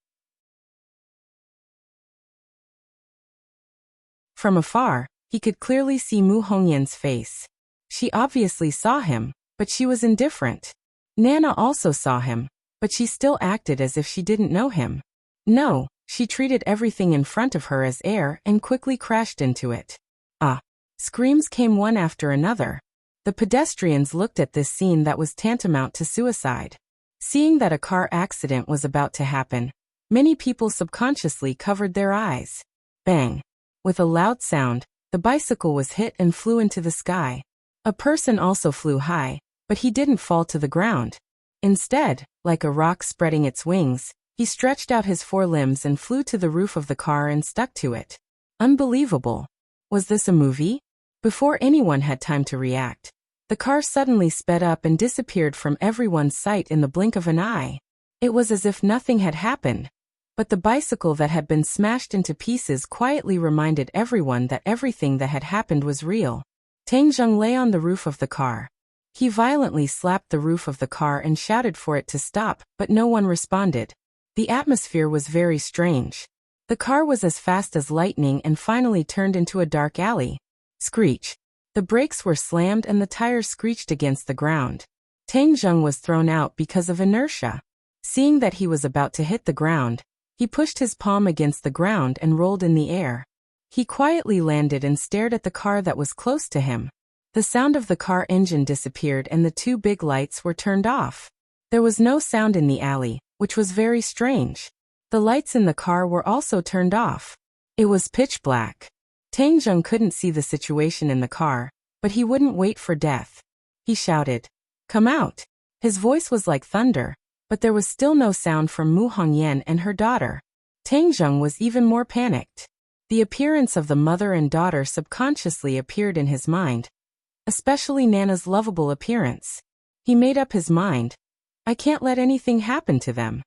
From afar, he could clearly see Mu Hongyan's face. She obviously saw him, but she was indifferent. Nana also saw him, but she still acted as if she didn't know him. No, she treated everything in front of her as air and quickly crashed into it. Ah! Screams came one after another. The pedestrians looked at this scene that was tantamount to suicide. Seeing that a car accident was about to happen, many people subconsciously covered their eyes. Bang! With a loud sound, the bicycle was hit and flew into the sky. A person also flew high, but he didn't fall to the ground. Instead, like a rock spreading its wings, he stretched out his four limbs and flew to the roof of the car and stuck to it. Unbelievable! Was this a movie? Before anyone had time to react, the car suddenly sped up and disappeared from everyone's sight in the blink of an eye. It was as if nothing had happened. But the bicycle that had been smashed into pieces quietly reminded everyone that everything that had happened was real. Tangjung lay on the roof of the car. He violently slapped the roof of the car and shouted for it to stop, but no one responded. The atmosphere was very strange. The car was as fast as lightning and finally turned into a dark alley. Screech. The brakes were slammed and the tires screeched against the ground. Tang Zheng was thrown out because of inertia. Seeing that he was about to hit the ground, he pushed his palm against the ground and rolled in the air. He quietly landed and stared at the car that was close to him. The sound of the car engine disappeared and the two big lights were turned off. There was no sound in the alley, which was very strange. The lights in the car were also turned off. It was pitch black. Tang Zheng couldn't see the situation in the car, but he wouldn't wait for death. He shouted, "Come out!" His voice was like thunder, but there was still no sound from Mu Hongyan and her daughter. Tang Zheng was even more panicked. The appearance of the mother and daughter subconsciously appeared in his mind, especially Nana's lovable appearance. He made up his mind. I can't let anything happen to them.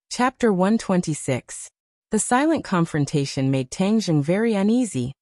Chapter 126. The silent confrontation made Tang Zheng very uneasy,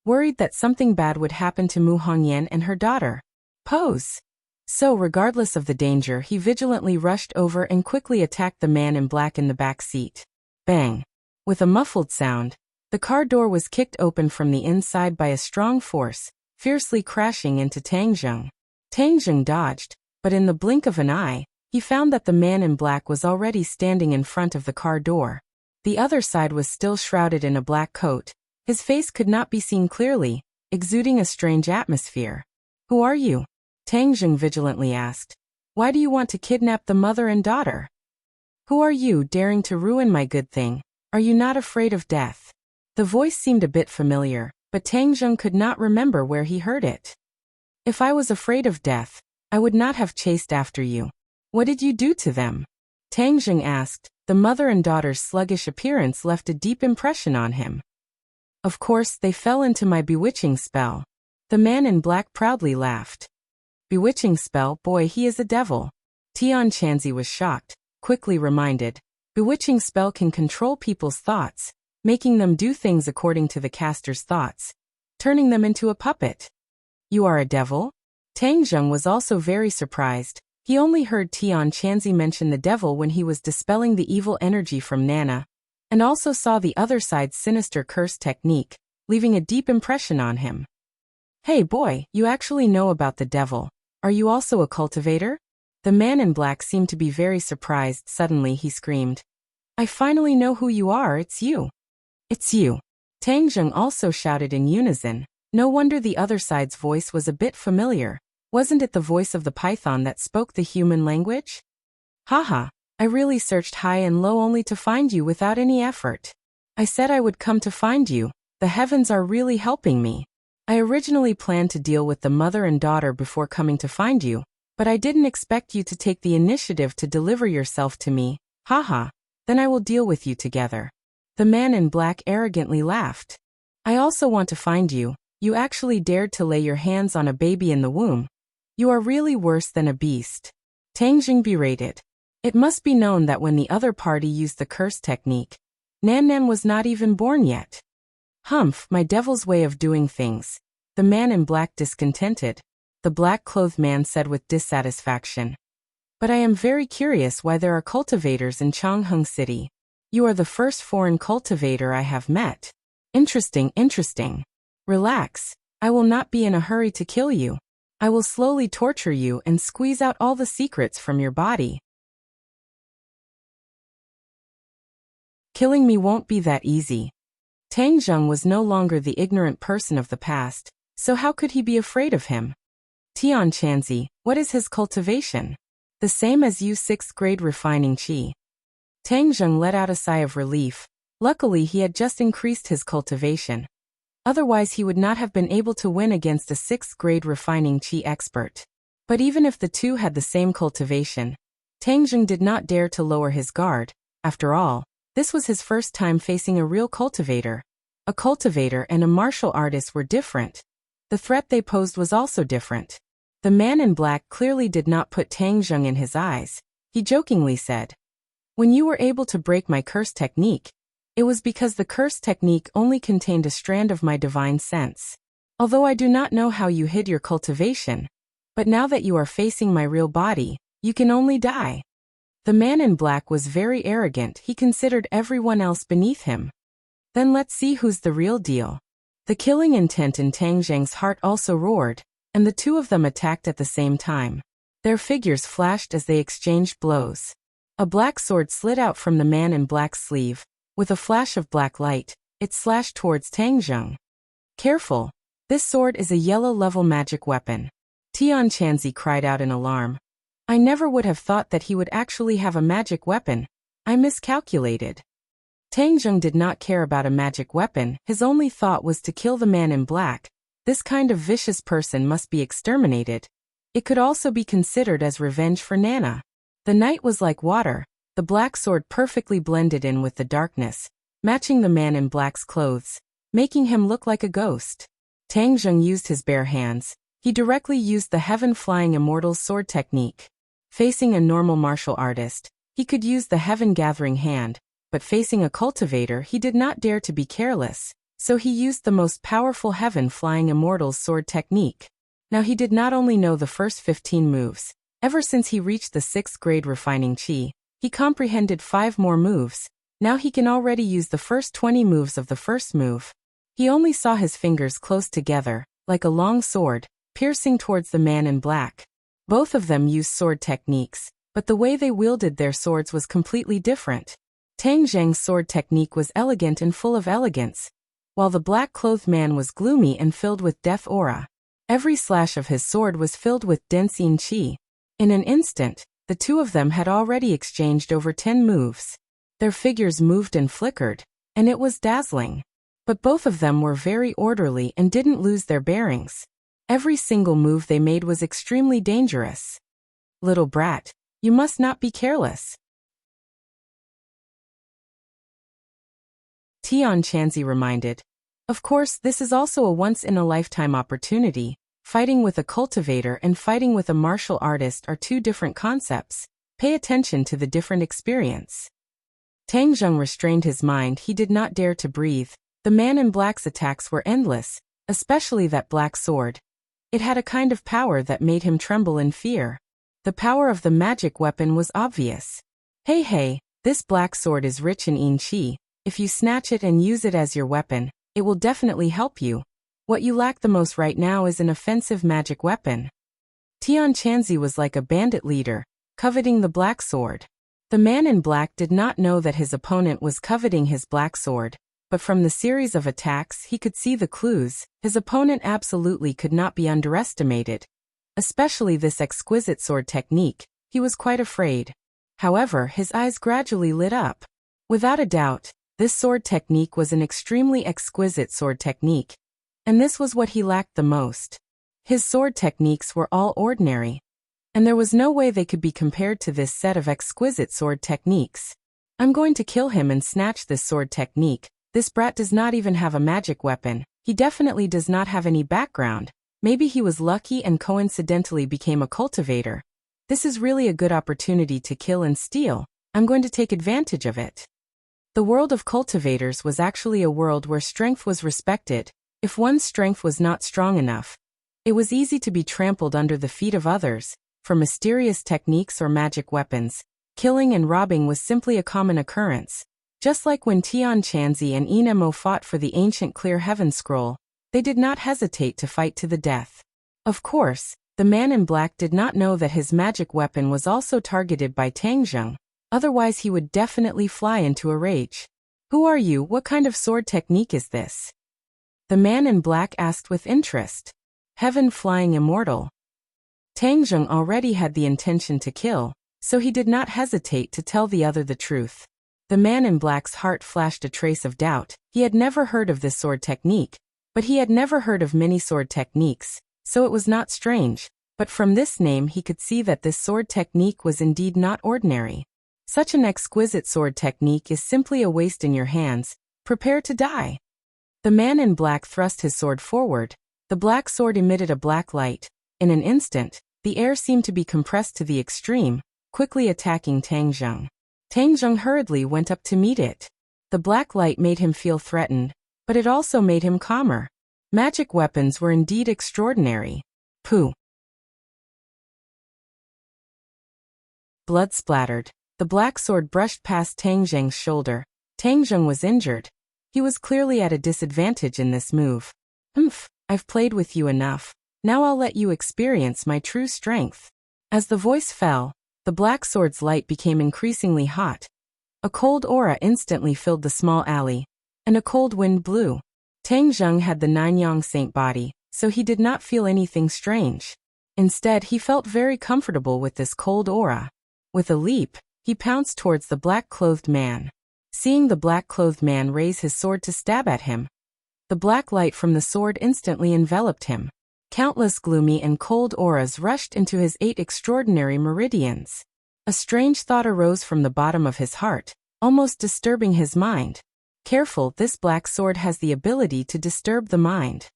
worried that something bad would happen to Mu Hongyan and her daughter. Pose. So regardless of the danger, he vigilantly rushed over and quickly attacked the man in black in the back seat. Bang. With a muffled sound, the car door was kicked open from the inside by a strong force, fiercely crashing into Tang Zheng. Tang Zheng dodged, but in the blink of an eye, he found that the man in black was already standing in front of the car door. The other side was still shrouded in a black coat. His face could not be seen clearly, exuding a strange atmosphere. Who are you? Tang Zheng vigilantly asked. Why do you want to kidnap the mother and daughter? Who are you daring to ruin my good thing? Are you not afraid of death? The voice seemed a bit familiar, but Tang Zheng could not remember where he heard it. If I was afraid of death, I would not have chased after you. What did you do to them? Tang Zheng asked. The mother and daughter's sluggish appearance left a deep impression on him. Of course, they fell into my bewitching spell. The man in black proudly laughed. Bewitching spell? Boy, he is a devil. Tian Chanzi was shocked, quickly reminded. Bewitching spell can control people's thoughts, making them do things according to the caster's thoughts, turning them into a puppet. You are a devil? Tang Zheng was also very surprised. He only heard Tian Chanzi mention the devil when he was dispelling the evil energy from Nana, and also saw the other side's sinister curse technique, leaving a deep impression on him. Hey boy, you actually know about the devil. Are you also a cultivator? The man in black seemed to be very surprised. Suddenly he screamed. I finally know who you are, it's you. It's you. Tang Zheng also shouted in unison. No wonder the other side's voice was a bit familiar. Wasn't it the voice of the python that spoke the human language? Haha, I really searched high and low only to find you without any effort. I said I would come to find you. The heavens are really helping me. I originally planned to deal with the mother and daughter before coming to find you, but I didn't expect you to take the initiative to deliver yourself to me. Haha, then I will deal with you together. The man in black arrogantly laughed. I also want to find you. You actually dared to lay your hands on a baby in the womb. You are really worse than a beast. Tang Zheng berated. It must be known that when the other party used the curse technique, Nan Nan was not even born yet. Humph, my devil's way of doing things. The man in black discontented. The black-clothed man said with dissatisfaction. But I am very curious why there are cultivators in Changheng City. You are the first foreign cultivator I have met. Interesting, interesting. Relax. I will not be in a hurry to kill you. I will slowly torture you and squeeze out all the secrets from your body. Killing me won't be that easy. Tang Zheng was no longer the ignorant person of the past, so how could he be afraid of him? Tian Chanzi, what is his cultivation? The same as you, 6th grade refining chi. Tang Zheng let out a sigh of relief. Luckily he had just increased his cultivation. Otherwise he would not have been able to win against a 6th grade refining chi expert. But even if the two had the same cultivation, Tang Zheng did not dare to lower his guard. After all, this was his first time facing a real cultivator. A cultivator and a martial artist were different. The threat they posed was also different. The man in black clearly did not put Tang Zheng in his eyes. He jokingly said, when you were able to break my curse technique, it was because the curse technique only contained a strand of my divine sense. Although I do not know how you hid your cultivation, but now that you are facing my real body, you can only die." The man in black was very arrogant. He considered everyone else beneath him. "Then let's see who's the real deal." The killing intent in Tang Zhang's heart also roared, and the two of them attacked at the same time. Their figures flashed as they exchanged blows. A black sword slid out from the man in black's sleeve. With a flash of black light, it slashed towards Tang Zhang. "Careful! This sword is a yellow-level magic weapon." Tian Chanzi cried out in alarm. "I never would have thought that he would actually have a magic weapon. I miscalculated." Tang Zhang did not care about a magic weapon. His only thought was to kill the man in black. This kind of vicious person must be exterminated. It could also be considered as revenge for Nana. The night was like water. The black sword perfectly blended in with the darkness, matching the man in black's clothes, making him look like a ghost. Tang Zhang used his bare hands. He directly used the Heaven-Flying Immortal's sword technique. Facing a normal martial artist, he could use the Heaven-Gathering Hand, but facing a cultivator he did not dare to be careless, so he used the most powerful Heaven-Flying Immortal's sword technique. Now he did not only know the first 15 moves. Ever since he reached the 6th grade refining chi, he comprehended 5 more moves. Now he can already use the first 20 moves of the first move. He only saw his fingers close together, like a long sword, piercing towards the man in black. Both of them used sword techniques, but the way they wielded their swords was completely different. Tang Zhang's sword technique was elegant and full of elegance, while the black-clothed man was gloomy and filled with death aura. Every slash of his sword was filled with Densin Qi. In an instant, the two of them had already exchanged over 10 moves. Their figures moved and flickered, and it was dazzling. But both of them were very orderly and didn't lose their bearings. Every single move they made was extremely dangerous. "Little brat, you must not be careless." Tian Chanzi reminded. "Of course, this is also a once-in-a-lifetime opportunity. Fighting with a cultivator and fighting with a martial artist are two different concepts. Pay attention to the different experience." Tang Zhang restrained his mind. He did not dare to breathe. The man in black's attacks were endless, especially that black sword. It had a kind of power that made him tremble in fear. The power of the magic weapon was obvious. Hey, this black sword is rich in yin qi. If you snatch it and use it as your weapon, it will definitely help you. What you lack the most right now is an offensive magic weapon." Tian Chanzi was like a bandit leader, coveting the black sword. The man in black did not know that his opponent was coveting his black sword, but from the series of attacks he could see the clues. His opponent absolutely could not be underestimated. Especially this exquisite sword technique. He was quite afraid. However, his eyes gradually lit up. Without a doubt, this sword technique was an extremely exquisite sword technique. And this was what he lacked the most. His sword techniques were all ordinary. And there was no way they could be compared to this set of exquisite sword techniques. "I'm going to kill him and snatch this sword technique. This brat does not even have a magic weapon. He definitely does not have any background. Maybe he was lucky and coincidentally became a cultivator. This is really a good opportunity to kill and steal. I'm going to take advantage of it." The world of cultivators was actually a world where strength was respected. If one's strength was not strong enough, it was easy to be trampled under the feet of others. For mysterious techniques or magic weapons, killing and robbing was simply a common occurrence. Just like when Tian Chanzi and Enemo fought for the ancient Clear Heaven Scroll, they did not hesitate to fight to the death. Of course, the man in black did not know that his magic weapon was also targeted by Tang Zhang, otherwise he would definitely fly into a rage. "Who are you? What kind of sword technique is this?" The man in black asked with interest. "Heaven-Flying Immortal." Tang Zhang already had the intention to kill, so he did not hesitate to tell the other the truth. The man in black's heart flashed a trace of doubt. He had never heard of this sword technique, but he had never heard of many sword techniques, so it was not strange. But from this name he could see that this sword technique was indeed not ordinary. Such an exquisite sword technique is simply a waste in your hands. Prepare to die. The man in black thrust his sword forward. The black sword emitted a black light. In an instant, the air seemed to be compressed to the extreme, quickly attacking Tang Zhang. Tang Zhang hurriedly went up to meet it. The black light made him feel threatened, but it also made him calmer. Magic weapons were indeed extraordinary. Pooh. Blood splattered. The black sword brushed past Tang Zheng's shoulder. Tang Zheng was injured. He was clearly at a disadvantage in this move. I've played with you enough. Now I'll let you experience my true strength. As the voice fell, the black sword's light became increasingly hot. A cold aura instantly filled the small alley, and a cold wind blew. Tang Zheng had the Nine-Yang Saint body, so he did not feel anything strange. Instead, he felt very comfortable with this cold aura. With a leap, he pounced towards the black-clothed man. Seeing the black-clothed man raise his sword to stab at him, the black light from the sword instantly enveloped him. Countless gloomy and cold auras rushed into his 8 extraordinary meridians. A strange thought arose from the bottom of his heart, almost disturbing his mind. Careful, this black sword has the ability to disturb the mind.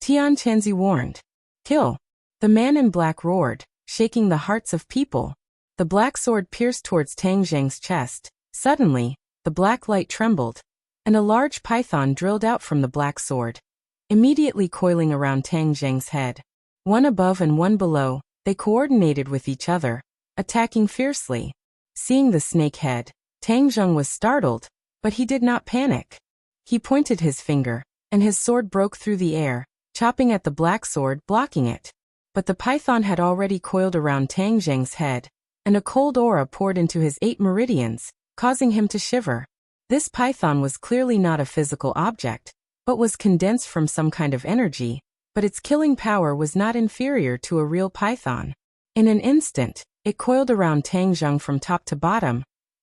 Tian Chenzi warned. Kill! The man in black roared, shaking the hearts of people. The black sword pierced towards Tang Zheng's chest. Suddenly, the black light trembled, and a large python drilled out from the black sword, immediately coiling around Tang Zheng's head. One above and one below, they coordinated with each other, attacking fiercely. Seeing the snake head, Tang Zheng was startled, but he did not panic. He pointed his finger, and his sword broke through the air, chopping at the black sword, blocking it. But the python had already coiled around Tang Zheng's head, and a cold aura poured into his 8 meridians, causing him to shiver. This python was clearly not a physical object, but was condensed from some kind of energy, but its killing power was not inferior to a real python. In an instant, it coiled around Tang Zheng from top to bottom,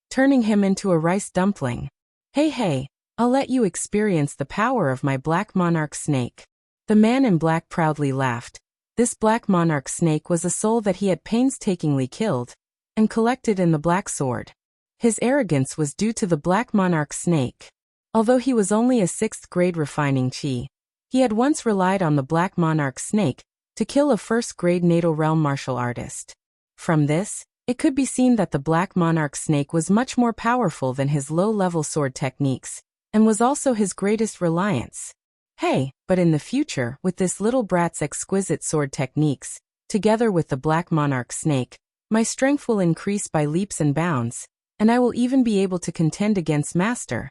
turning him into a rice dumpling. Hey, I'll let you experience the power of my black monarch snake. The man in black proudly laughed. This black monarch snake was a soul that he had painstakingly killed and collected in the black sword. His arrogance was due to the black monarch snake. Although he was only a 6th grade refining chi, he had once relied on the black monarch snake to kill a 1st grade natal realm martial artist. From this, it could be seen that the black monarch snake was much more powerful than his low-level sword techniques, and was also his greatest reliance. Hey, but in the future, with this little brat's exquisite sword techniques, together with the black monarch snake, my strength will increase by leaps and bounds, and I will even be able to contend against Master.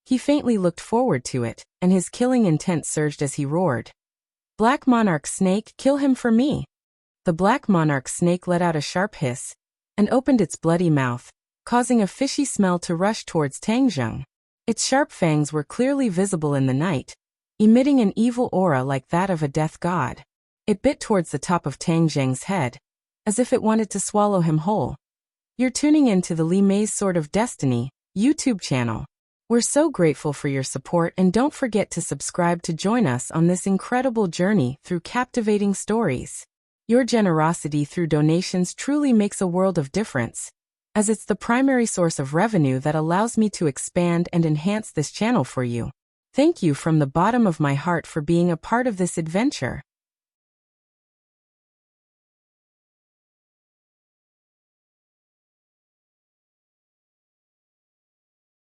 He faintly looked forward to it, and his killing intent surged as he roared. Black monarch snake, kill him for me! The black monarch snake let out a sharp hiss, and opened its bloody mouth, causing a fishy smell to rush towards Tang Zheng. Its sharp fangs were clearly visible in the night, emitting an evil aura like that of a death god. It bit towards the top of Tang Zheng's head, as if it wanted to swallow him whole. You're tuning in to the Li Mei's Sword of Destiny YouTube channel. We're so grateful for your support, and don't forget to subscribe to join us on this incredible journey through captivating stories. Your generosity through donations truly makes a world of difference, as it's the primary source of revenue that allows me to expand and enhance this channel for you. Thank you from the bottom of my heart for being a part of this adventure.